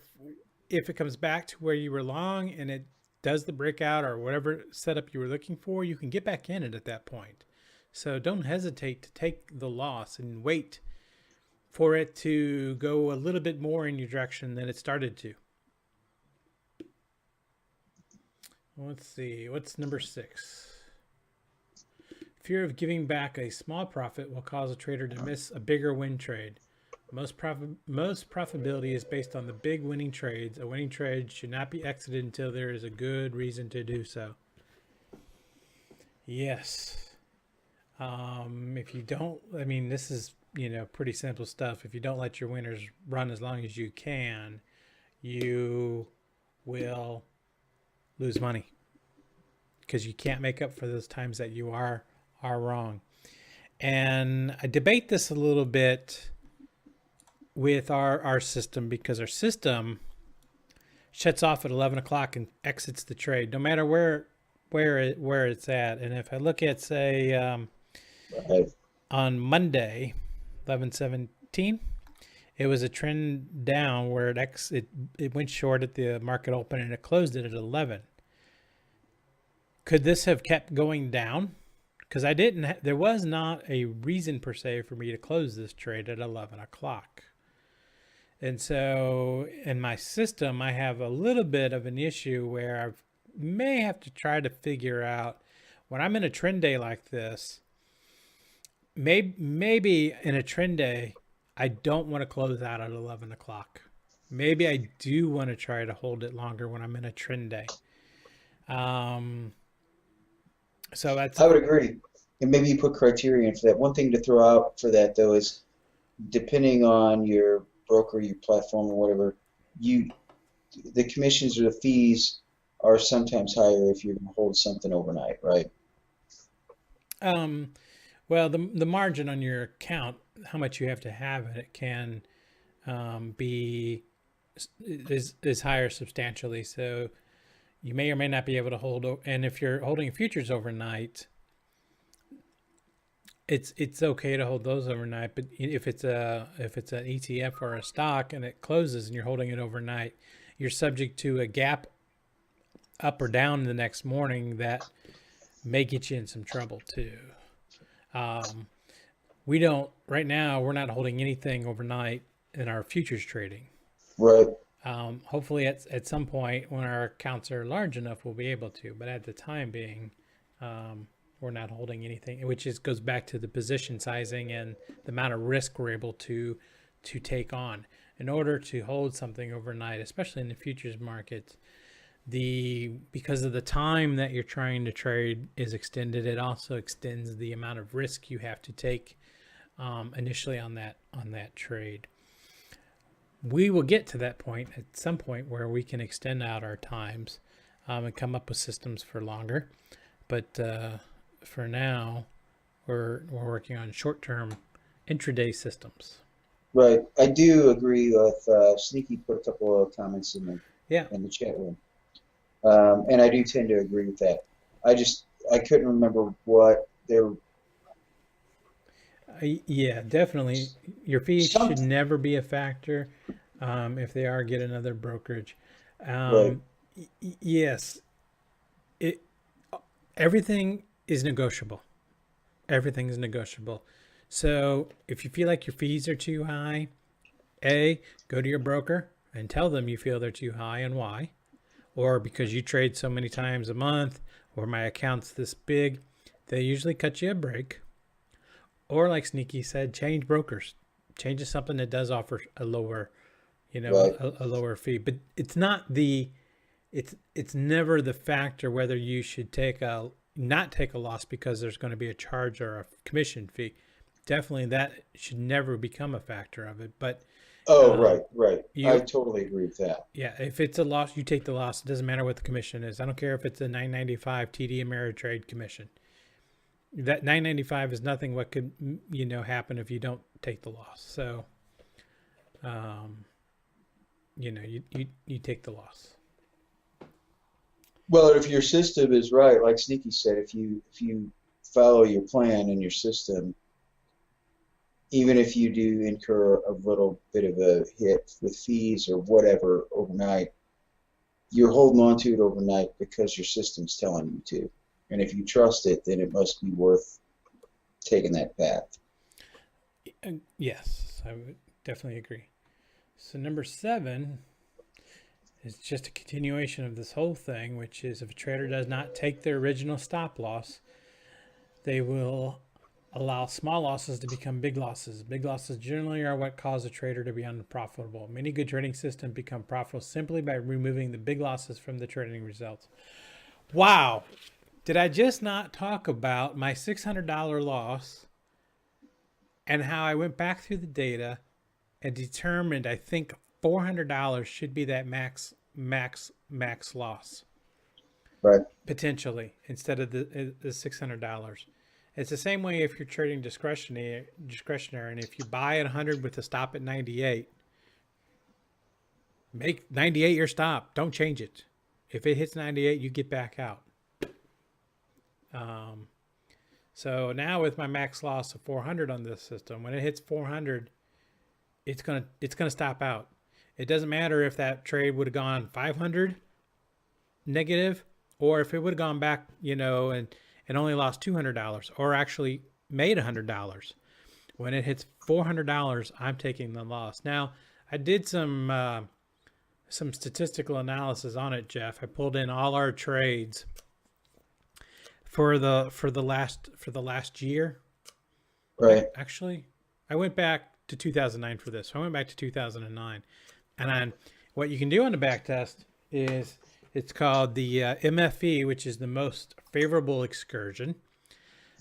if it comes back to where you were long and it does the breakout or whatever setup you were looking for, you can get back in it at that point. So don't hesitate to take the loss and wait for it to go a little bit more in your direction than it started to. Let's see, what's number 6? Fear of giving back a small profit will cause a trader to miss a bigger win trade. Most profitability is based on the big winning trades. A winning trade should not be exited until there is a good reason to do so. Yes. If you don't, this is, pretty simple stuff. If you don't let your winners run as long as you can, you will lose money because you can't make up for those times that you are wrong. And I debate this a little bit with our system, because our system shuts off at 11 o'clock and exits the trade, no matter where it's at. And if I look at, say, Right. on Monday, 11/17, it was a trend down where it went short at the market open and it closed it at 11. Could this have kept going down? Because there was not a reason per se for me to close this trade at 11 o'clock. And so in my system, I have a little bit of an issue where I may have to try to figure out when I'm in a trend day like this, maybe in a trend day, I don't want to close out at 11 o'clock. Maybe I do want to try to hold it longer when I'm in a trend day. So that's. I would agree. And maybe you put criterion for that. One thing to throw out for that, though, is depending on your broker, your platform, or whatever, the commissions or the fees are sometimes higher if you're going to hold something overnight, right? Well, the margin on your account, how much you have to have in it, can is higher substantially. So you may or may not be able to hold. And if you're holding futures overnight, it's okay to hold those overnight. But if it's an ETF or a stock and it closes and you're holding it overnight, you're subject to a gap up or down the next morning that may get you in some trouble too. Right now, we're not holding anything overnight in our futures trading. Right. Hopefully at some point when our accounts are large enough, we'll be able to, but at the time being, we're not holding anything, which goes back to the position sizing and the amount of risk we're able to take on. In order to hold something overnight, especially in the futures market, because of the time that you're trying to trade is extended, it also extends the amount of risk you have to take initially on that trade. We will get to that point at some point where we can extend out our times and come up with systems for longer. But for now, we're working on short-term intraday systems. Right. I do agree with Sneaky put a couple of comments in the chat room. And I do tend to agree with that. I couldn't remember what their. Yeah, definitely. Your fees should never be a factor. If they are, get another brokerage. Right. Yes. Everything is negotiable. Everything is negotiable. So if you feel like your fees are too high, go to your broker and tell them you feel they're too high and why. Or because you trade so many times a month, or my account's this big, they usually cut you a break. Or like Sneaky said, change brokers. Change to something that does offer a lower, Right. a lower fee. But it's not it's never the factor whether you should not take a loss because there's going to be a charge or a commission fee. Definitely that should never become a factor of it. But right. I totally agree with that. Yeah, if it's a loss, you take the loss. It doesn't matter what the commission is. I don't care if it's a $9.95 TD Ameritrade commission. That $9.95 is nothing what could happen if you don't take the loss. So, you take the loss. Well, if your system is right, like Sneaky said, if you follow your plan in your system, even if you do incur a little bit of a hit with fees or whatever overnight, you're holding on to it overnight because your system's telling you to. And if you trust it, then it must be worth taking that path. Yes, I would definitely agree. So number 7 is just a continuation of this whole thing, which is if a trader does not take their original stop loss, they will allow small losses to become big losses. Big losses generally are what cause a trader to be unprofitable. Many good trading systems become profitable simply by removing the big losses from the trading results. Wow. Did I just not talk about my $600 loss and how I went back through the data and determined I think $400 should be that max loss? Right. Potentially, instead of the $600. It's the same way if you're trading discretionary, and if you buy at 100 with a stop at 98, Make 98 your stop. Don't change it. If it hits 98, you get back out. So now with my max loss of 400 on this system, when it hits 400, it's gonna stop out. It doesn't matter if that trade would have gone 500 negative, or if it would have gone back, and only lost $200, or actually made $100. When it hits $400, I'm taking the loss. Now, I did some statistical analysis on it, Jeff. I pulled in all our trades for the last year. Right. Actually, I went back to 2009 for this. So I went back to 2009, and then what you can do on the back test is it's called the MFE, which is the most favorable excursion,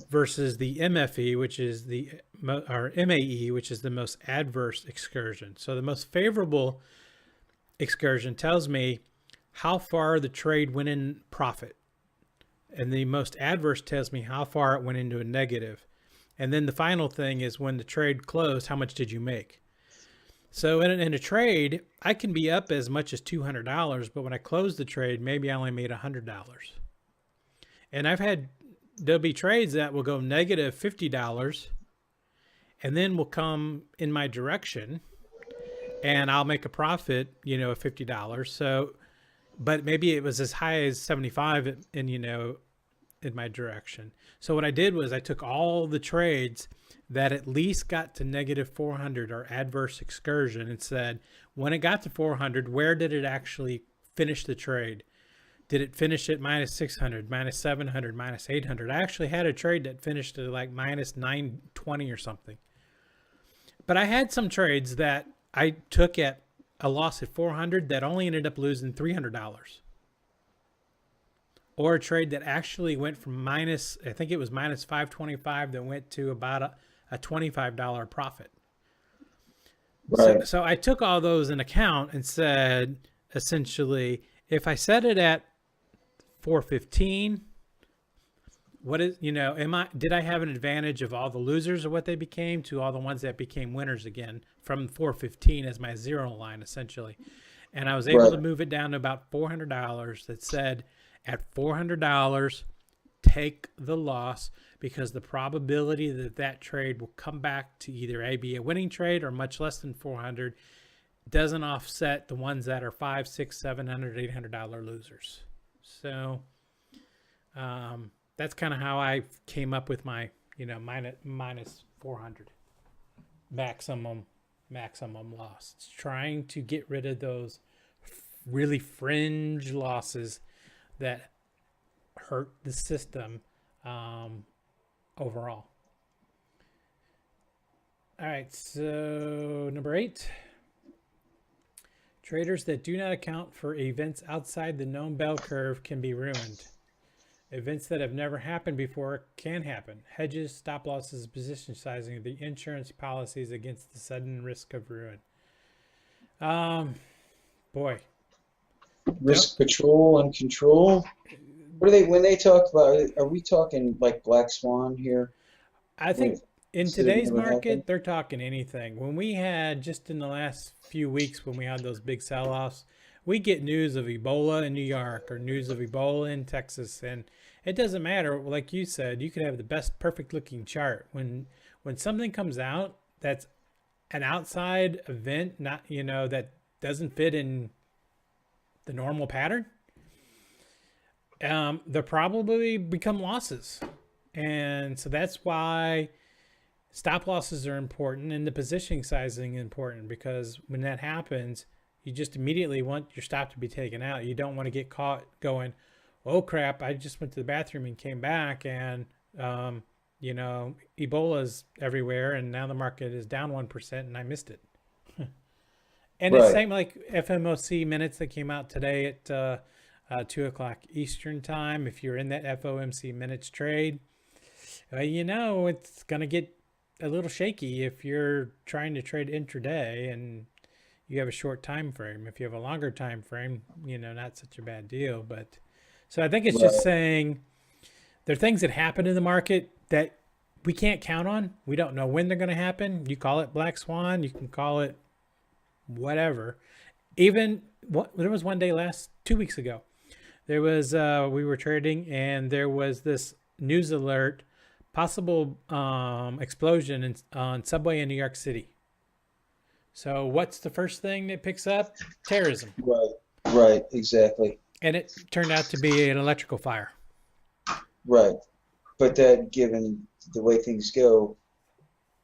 versus the MFE, which is or MAE, which is the most adverse excursion. So the most favorable excursion tells me how far the trade went in profit, and the most adverse tells me how far it went into a negative. And then the final thing is when the trade closed, how much did you make? So in a trade, I can be up as much as $200, but when I close the trade, maybe I only made $100. And there'll be trades that will go negative $50 and then will come in my direction, and I'll make a profit, of $50. So, but maybe it was as high as 75 in my direction. So what I did was I took all the trades that at least got to negative 400 or adverse excursion and said, when it got to 400, where did it actually finish the trade? Did it finish at minus 600, minus 700, minus 800? I actually had a trade that finished at like minus 920 or something. But I had some trades that I took at a loss at 400 that only ended up losing $300. Or a trade that actually went from I think it was minus 525 that went to about a $25 profit. Right. So I took all those in account and said, essentially, if I set it at 415, did I have an advantage of all the losers of what they became to all the ones that became winners again from 415 as my zero line, essentially? And I was able to move it down to about $400 that said, at $400, take the loss, because the probability that trade will come back to either be a winning trade or much less than 400 doesn't offset the ones that are $500, $600, $700, $800 losers. So that's kind of how I came up with my minus 400 maximum loss. It's trying to get rid of those really fringe losses that hurt the system overall. All right, so number 8. Traders that do not account for events outside the known bell curve can be ruined. Events that have never happened before can happen. Hedges, stop losses, position sizing, the insurance policies against the sudden risk of ruin. Boy. Risk patrol and control. What are they when they talk about? Are we talking like black swan here? I think in today's market, they're talking anything. When we had just in the last few weeks, when we had those big sell-offs, we get news of Ebola in New York or news of Ebola in Texas, and it doesn't matter. Like you said, you could have the best, perfect-looking chart. When something comes out that's an outside event, not that doesn't fit in the normal pattern, there probably become losses. And so that's why stop losses are important and the positioning sizing is important, because when that happens, you just immediately want your stop to be taken out. You don't want to get caught going, oh crap, I just went to the bathroom and came back and Ebola's everywhere and now the market is down 1% and I missed it. And it's same like FOMC minutes that came out today at 2 o'clock Eastern time. If you're in that FOMC minutes trade, it's going to get a little shaky if you're trying to trade intraday and you have a short time frame. If you have a longer time frame, not such a bad deal. But so I think it's just saying there are things that happen in the market that we can't count on. We don't know when they're going to happen. You call it black swan, you can call it whatever, Even there was one day 2 weeks ago, there was we were trading and there was this news alert, possible explosion on subway in New York City. So what's the first thing that picks up? Terrorism. Right, exactly. And it turned out to be an electrical fire. Right. But that, given the way things go,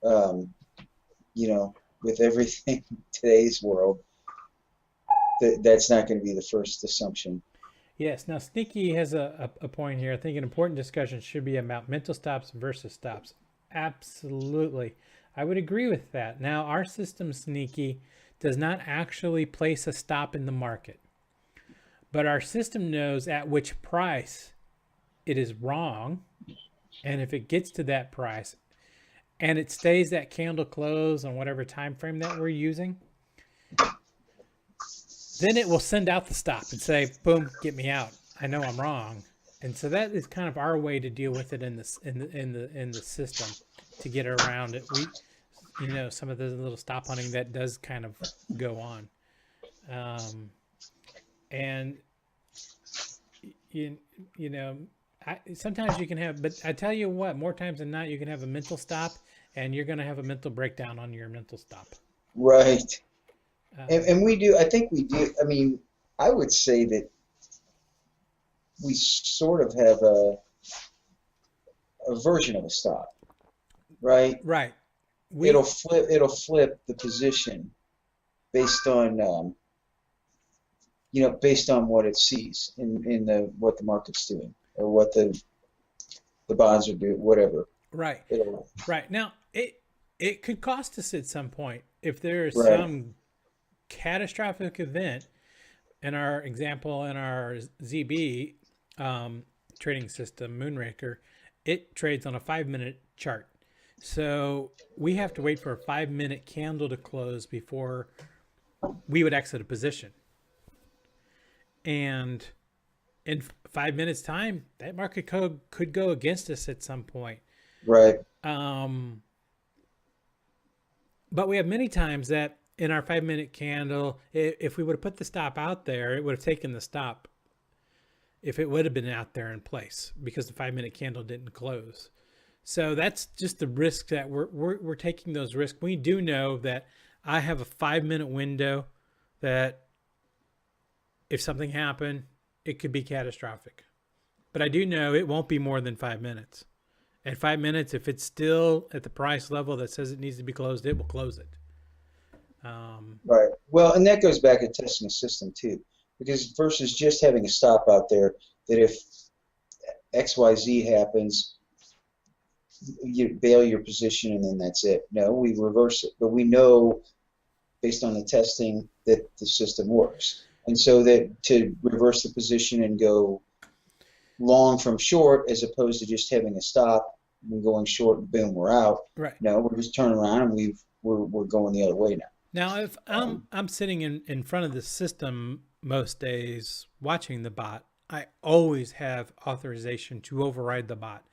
you know, with everything in today's world, that's not going to be the first assumption. Yes. Now, Sneaky has a point here. I think an important discussion should be about mental stops versus stops. Absolutely. I would agree with that. Now, our system, Sneaky, does not actually place a stop in the market. But our system knows at which price it is wrong. And if it gets to that price and it stays that candle close on whatever time frame that we're using, then it will send out the stop and say, boom, get me out. I know I'm wrong. And so that is kind of our way to deal with it in the system, to get around it. We, you know, some of the little stop hunting that does kind of go on. And you know, sometimes you can have, but I tell you what, more times than not, you can have a mental stop and you're going to have a mental breakdown on your mental stop. Right. And we do, I think we do. I mean, I would say that we sort of have a version of a stop, right? Right. It'll flip the position based on, you know, based on what it sees in what the market's doing or what the bonds are doing, whatever. Right. Right. Now, it could cost us at some point if there is some catastrophic event. In our example, in our ZB trading system, Moonraker, it trades on a 5-minute chart. So we have to wait for a 5-minute candle to close before we would exit a position. And in 5 minutes time, that market code could go against us at some point. Right. But we have many times that in our 5-minute candle, if we would have put the stop out there, it would have taken the stop if it would have been out there in place, because the 5-minute candle didn't close. So that's just the risk that we're taking those risks. We do know that I have a 5-minute window that if something happened, it could be catastrophic. But I do know it won't be more than 5 minutes. At 5 minutes, if it's still at the price level that says it needs to be closed, it will close it. Right. Well, and that goes back to testing the system too, because versus just having a stop out there that if XYZ happens, you bail your position and then that's it. No, we reverse it. But we know based on the testing that the system works. And so that to reverse the position and go long from short as opposed to just having a stop and going short and boom, we're out. Right. No, we're just turning around and we're going the other way now. Now, if I'm sitting in front of the system most days watching the bot, I always have authorization to override the bot.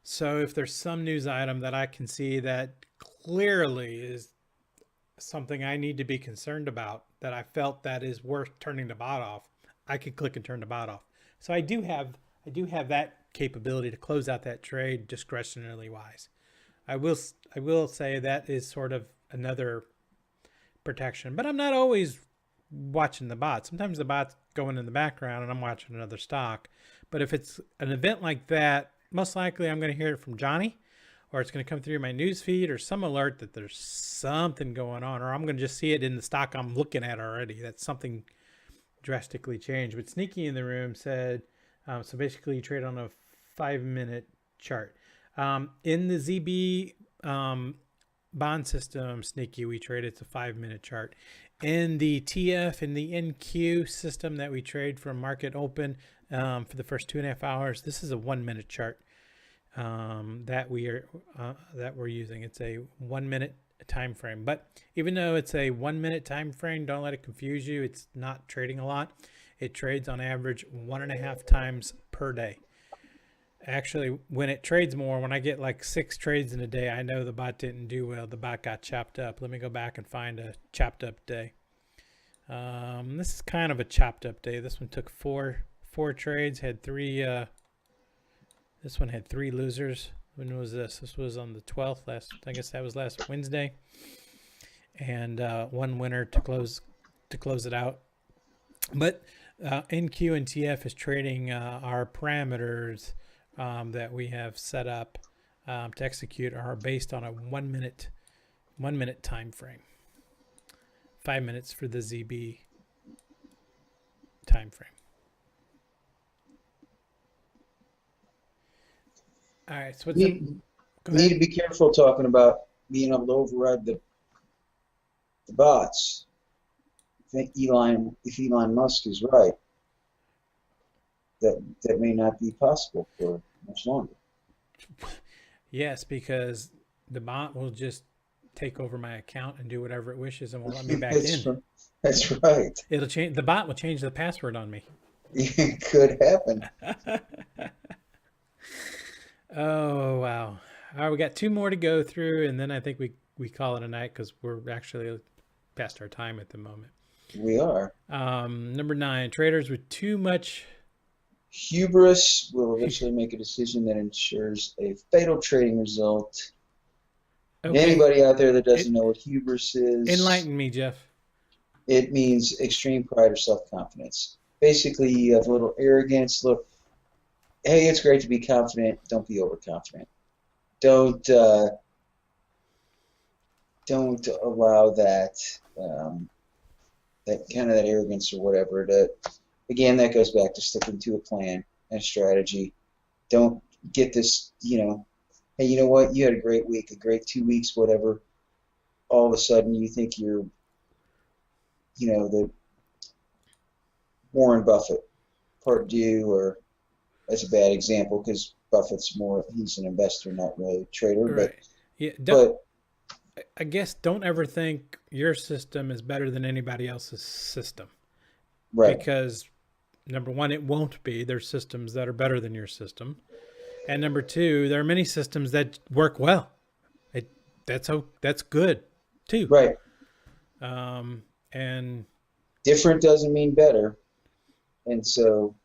So if there's some news item that I can see that clearly is something I need to be concerned about, that I felt that is worth turning the bot off, I could click and turn the bot off. So I do have that capability to close out that trade discretionarily wise. I will say that is sort of another protection, but I'm not always watching the bot. Sometimes the bot's going in the background and I'm watching another stock. But if it's an event like that, most likely I'm going to hear it from Johnny, or it's going to come through my news feed or some alert that there's something going on, or I'm going to just see it in the stock I'm looking at already. That's something drastically changed. But Sneaky in the room said, so basically you trade on a 5-minute chart. In the ZB bond system, Sneaky, we trade, it's a 5-minute chart. In the TF and the NQ system that we trade from market open for the first 2.5 hours, this is a 1-minute chart that we're using. It's a 1-minute time frame. But even though it's a 1-minute time frame, don't let it confuse you. It's not trading a lot. It trades on average 1.5 times per day. Actually, when it trades more, when I get like 6 trades in a day, I know the bot didn't do well. The bot got chopped up. Let me go back and find a chopped up day. This is kind of a chopped up day. This one took four trades, had three. This one had 3 losers. When was this? This was on the 12th. I guess that was last Wednesday. And 1 winner to close it out. But NQ and TF is trading our parameters that we have set up to execute are based on a 1 minute time frame. 5 minutes for the ZB time frame. All right, so need to be careful talking about being able to override the bots. I think if Elon Musk is right, that may not be possible for much longer. Yes, because the bot will just take over my account and do whatever it wishes and won't let me back in. That's right. It'll change. The bot will change the password on me. It could happen. Oh wow! All right, we got 2 more to go through, and then I think we call it a night because we're actually past our time at the moment. We are. Number 9, traders with too much hubris will eventually make a decision that ensures a fatal trading result. Okay. Anybody out there that doesn't know what hubris is, enlighten me, Jeff. It means extreme pride or self-confidence. Basically, you have a little arrogance. Look, hey, it's great to be confident. Don't be overconfident. Don't allow that that arrogance or whatever. Again, that goes back to sticking to a plan and a strategy. Don't get this, hey, you know what? You had a great week, a great 2 weeks, whatever. All of a sudden, you think you're, the Warren Buffett, part due, or that's a bad example because Buffett's he's an investor, not really a trader. Right. I guess don't ever think your system is better than anybody else's system. Right. Because, number 1, it won't be. There's systems that are better than your system. And number 2, there are many systems that work well. That's good, too. Right. And different doesn't mean better. And so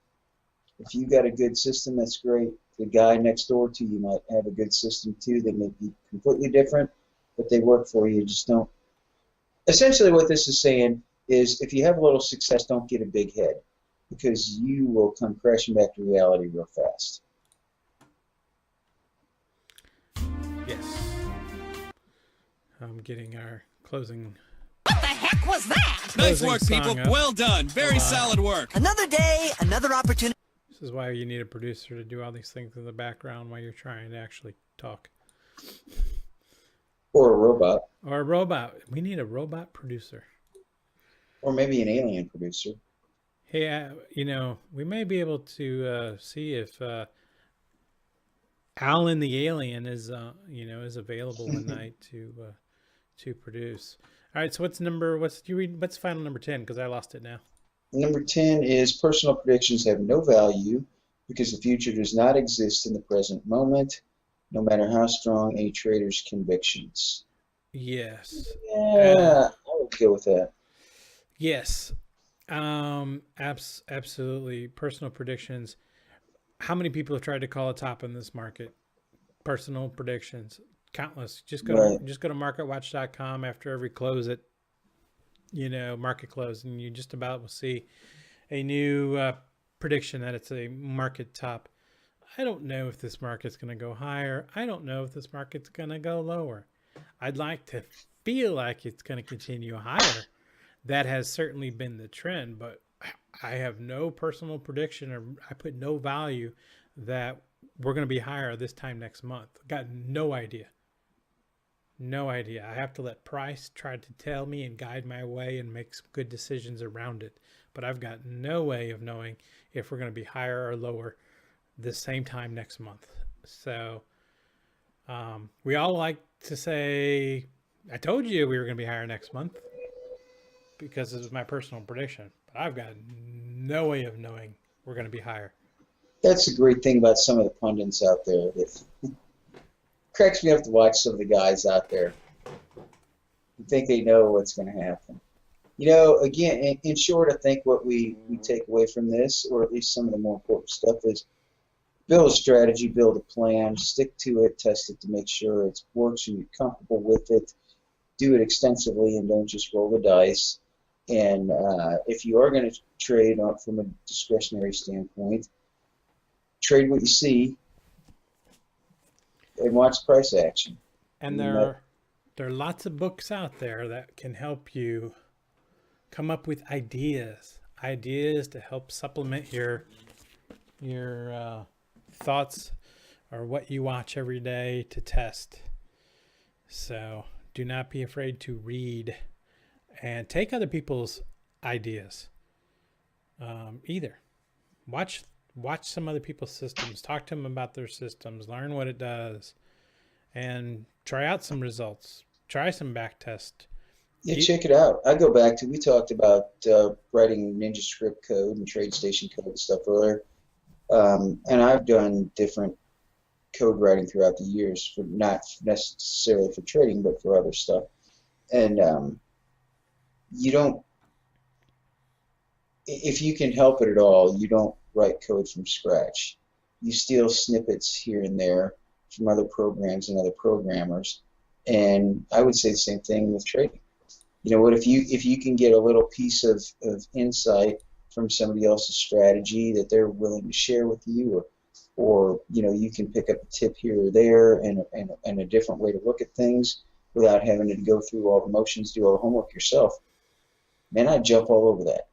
if you got a good system, that's great. The guy next door to you might have a good system, too. They may be completely different, but they work for you. Just don't. Essentially what this is saying is if you have a little success, don't get a big head because you will come crashing back to reality real fast. Yes. I'm getting our closing. What the heck was that? Nice work, people. Well done. Very solid work. Another day, another opportunity. This is why you need a producer to do all these things in the background while you're trying to actually talk. Or a robot. Or a robot. We need a robot producer. Or maybe an alien producer. Hey, we may be able to see if Alan the Alien is available one night to produce. All right, so what's final number 10? Because I lost it now. Number 10 is personal predictions have no value because the future does not exist in the present moment, no matter how strong a trader's convictions. Yes. Yeah, I would go with that. Yes. Absolutely. Personal predictions. How many people have tried to call a top in this market? Personal predictions. Countless. Just go to marketwatch.com after every close at market close, and you just about will see a new prediction that it's a market top. I don't know if this market's going to go higher. I don't know if this market's going to go lower. I'd like to feel like it's going to continue higher. That has certainly been the trend, but I have no personal prediction, or I put no value that we're going to be higher this time next month. Got no idea. No idea. I have to let price try to tell me and guide my way and make some good decisions around it. But I've got no way of knowing if we're going to be higher or lower the same time next month. So we all like to say, I told you we were going to be higher next month because this is my personal prediction. But I've got no way of knowing we're going to be higher. That's a great thing about some of the pundits out there. That cracks me up to watch some of the guys out there who think they know what's going to happen. Again, in short, I think what we take away from this, or at least some of the more important stuff, is build a strategy, build a plan, stick to it, test it to make sure it works and you're comfortable with it. Do it extensively and don't just roll the dice. And if you are going to trade from a discretionary standpoint, trade what you see and watch price action. And there are lots of books out there that can help you come up with ideas to help supplement your thoughts or what you watch every day to test. So do not be afraid to read and take other people's ideas. Either watch some other people's systems, talk to them about their systems, learn what it does, and try out some results. Try some back test. Yeah, check it out. I go back to, we talked about writing Ninja script code and TradeStation code and stuff earlier. And I've done different code writing throughout the years, for not necessarily for trading, but for other stuff. And if you can help it at all, you don't write code from scratch. You steal snippets here and there from other programs and other programmers. And I would say the same thing with trading. If you can get a little piece of insight from somebody else's strategy that they're willing to share with you, or you can pick up a tip here or there and a different way to look at things without having to go through all the motions, do all the homework yourself, man, I'd jump all over that.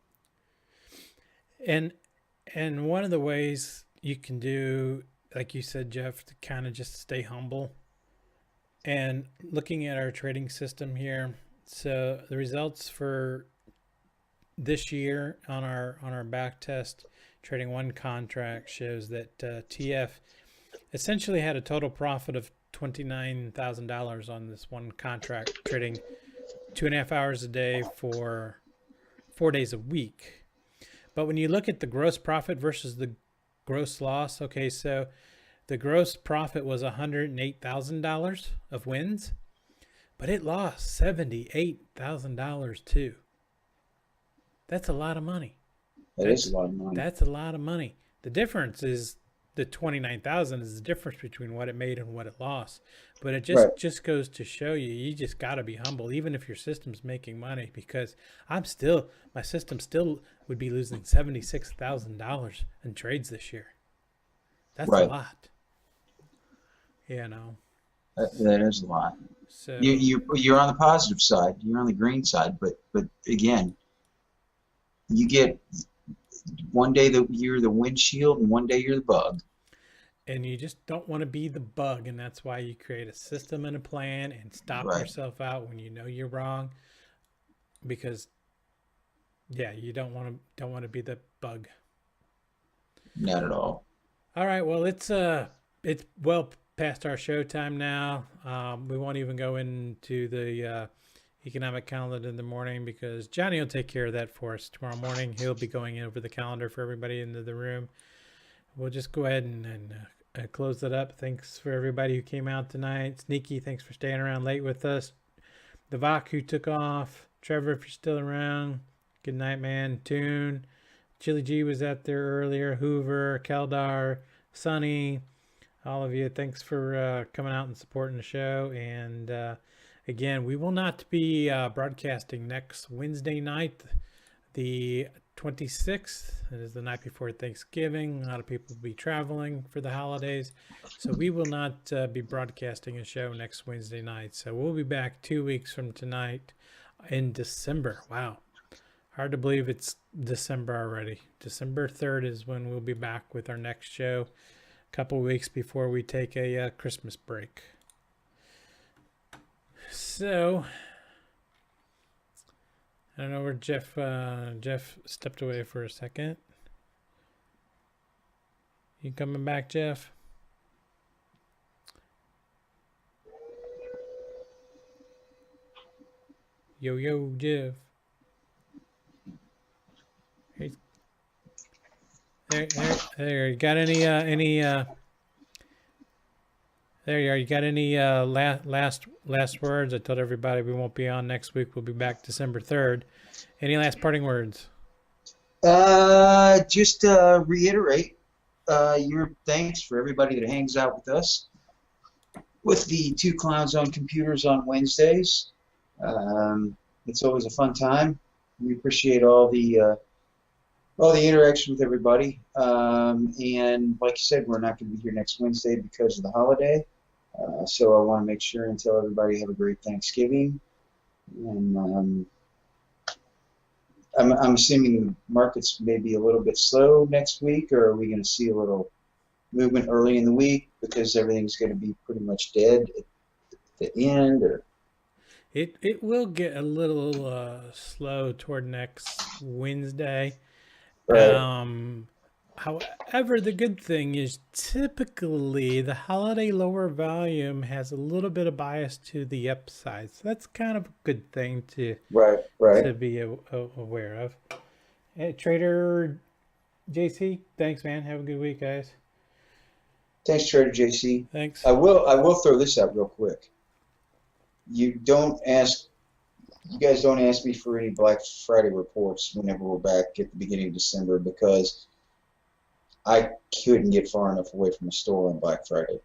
And one of the ways you can do, like you said, Jeff, to kind of just stay humble, and looking at our trading system here, so the results for this year on our back test, trading one contract, shows that TF essentially had a total profit of $29,000 on this one contract, trading 2.5 hours a day for 4 days a week. But when you look at the gross profit versus the gross loss, okay, so the gross profit was $108,000 of wins, but it lost $78,000 too. That's a lot of money. That is a lot of money. That's a lot of money. The difference is the $29,000 is the difference between what it made and what it lost. But it just goes to show you just got to be humble, even if your system's making money, because my system still would be losing $76,000 in trades this year. That's a lot. That is a lot. So you're on the positive side. You're on the green side, but again, you get one day that you're the windshield and one day you're the bug. And you just don't want to be the bug, and that's why you create a system and a plan and stop yourself out when you know you're wrong, because you don't want to be the bug. Not at all. All right, well, it's well past our show time now. We won't even go into the economic calendar in the morning, because Johnny will take care of that for us tomorrow morning. He'll be going over the calendar for everybody into the room. We'll just go ahead and close it up. Thanks for everybody who came out tonight. Sneaky, thanks for staying around late with us. The Vok who took off. Trevor, if you're still around, good night, man. Toon, Chili G was out there earlier. Hoover, Keldar, Sonny, all of you, thanks for coming out and supporting the show. And again, we will not be broadcasting next Wednesday night, the 26th. It is the night before Thanksgiving. A lot of people will be traveling for the holidays, so we will not be broadcasting a show next Wednesday night. So we'll be back 2 weeks from tonight in December. Wow, hard to believe it's December already. December 3rd is when we'll be back with our next show, a couple weeks before we take a Christmas break. So I don't know where Jeff stepped away for a second. You coming back, Jeff? Yo, Jeff. There. You got any There you are. You got any last words? I told everybody we won't be on next week. We'll be back December 3rd. Any last parting words? Just reiterate your thanks for everybody that hangs out with us with the Two Clowns on Computers on Wednesdays. It's always a fun time. We appreciate all the interaction with everybody. And like you said, we're not going to be here next Wednesday because of the holiday. So I want to make sure and tell everybody have a great Thanksgiving. And I'm assuming the markets may be a little bit slow next week, or are we going to see a little movement early in the week because everything's going to be pretty much dead at the end? Or it will get a little slow toward next Wednesday. Right. However, the good thing is typically the holiday lower volume has a little bit of bias to the upside. So that's kind of a good thing to to be aware of. Hey, Trader JC, thanks, man. Have a good week, guys. Thanks, Trader JC. Thanks. I will throw this out real quick. You guys don't ask me for any Black Friday reports whenever we're back at the beginning of December, because I couldn't get far enough away from the store on Black Friday.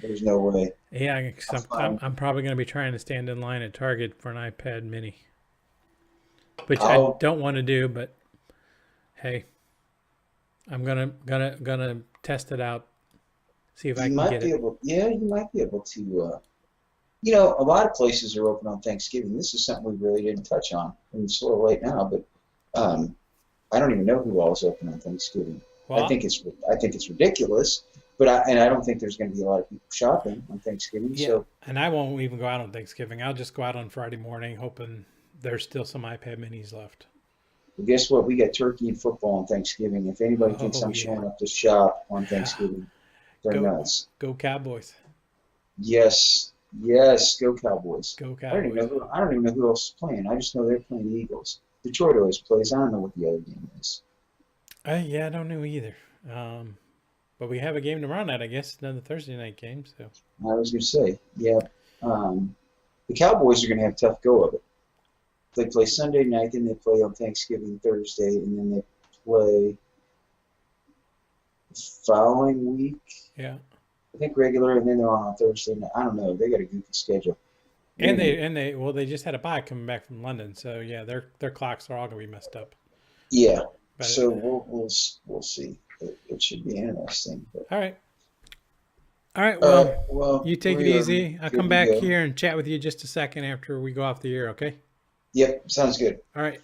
There's no way. Yeah, I'm probably going to be trying to stand in line at Target for an iPad mini, which I don't want to do, but hey, I'm gonna test it out, see if I can get it. You might be able to. You know, a lot of places are open on Thanksgiving. This is something we really didn't touch on in the store right now, but I don't even know who all is open on Thanksgiving. Well, I think it's ridiculous, but I don't think there's going to be a lot of people shopping on Thanksgiving. Yeah, so. And I won't even go out on Thanksgiving. I'll just go out on Friday morning, hoping there's still some iPad minis left. Well, guess what? We got turkey and football on Thanksgiving. If anybody thinks I'm showing up to shop on Thanksgiving, they're nuts. Go Cowboys. Yes, go Cowboys. Go Cowboys. I don't even know who else is playing. I just know they're playing the Eagles. Detroit always plays. I don't know what the other game is. Yeah, I don't know either. But we have a game tomorrow night, I guess. Another Thursday night game. So I was going to say, yeah. The Cowboys are going to have a tough go of it. They play Sunday night, then they play on Thanksgiving Thursday, and then they play the following week. Yeah. I think regular, and then they're on Thursday night. I don't know. They got a goofy schedule. And they just had a bye coming back from London, so yeah, their clocks are all gonna be messed up. Yeah. But so we'll see. It should be interesting. But. All right. Well, you take it easy. I'll come back here and chat with you just a second after we go off the air. Okay. Yep. Sounds good. All right.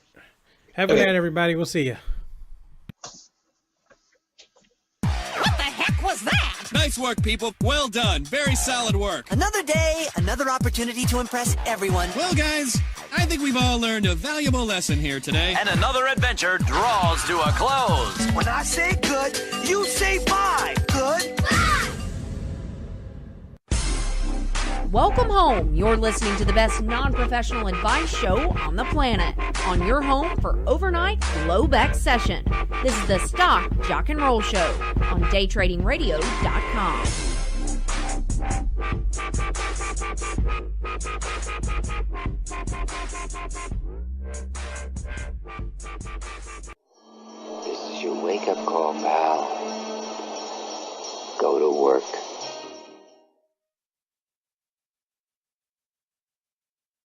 Have a good night, everybody. We'll see you. What the heck was that? Nice work, people. Well done. Very solid work. Another day, another opportunity to impress everyone. Well, guys, I think we've all learned a valuable lesson here today. And another adventure draws to a close. When I say good, you say bye. Good? Welcome home. You're listening to the best non-professional advice show on the planet, on your home for overnight low-back session. This is the Stock, Jock, and Roll Show on daytradingradio.com. This is your wake-up call, pal. Go to work.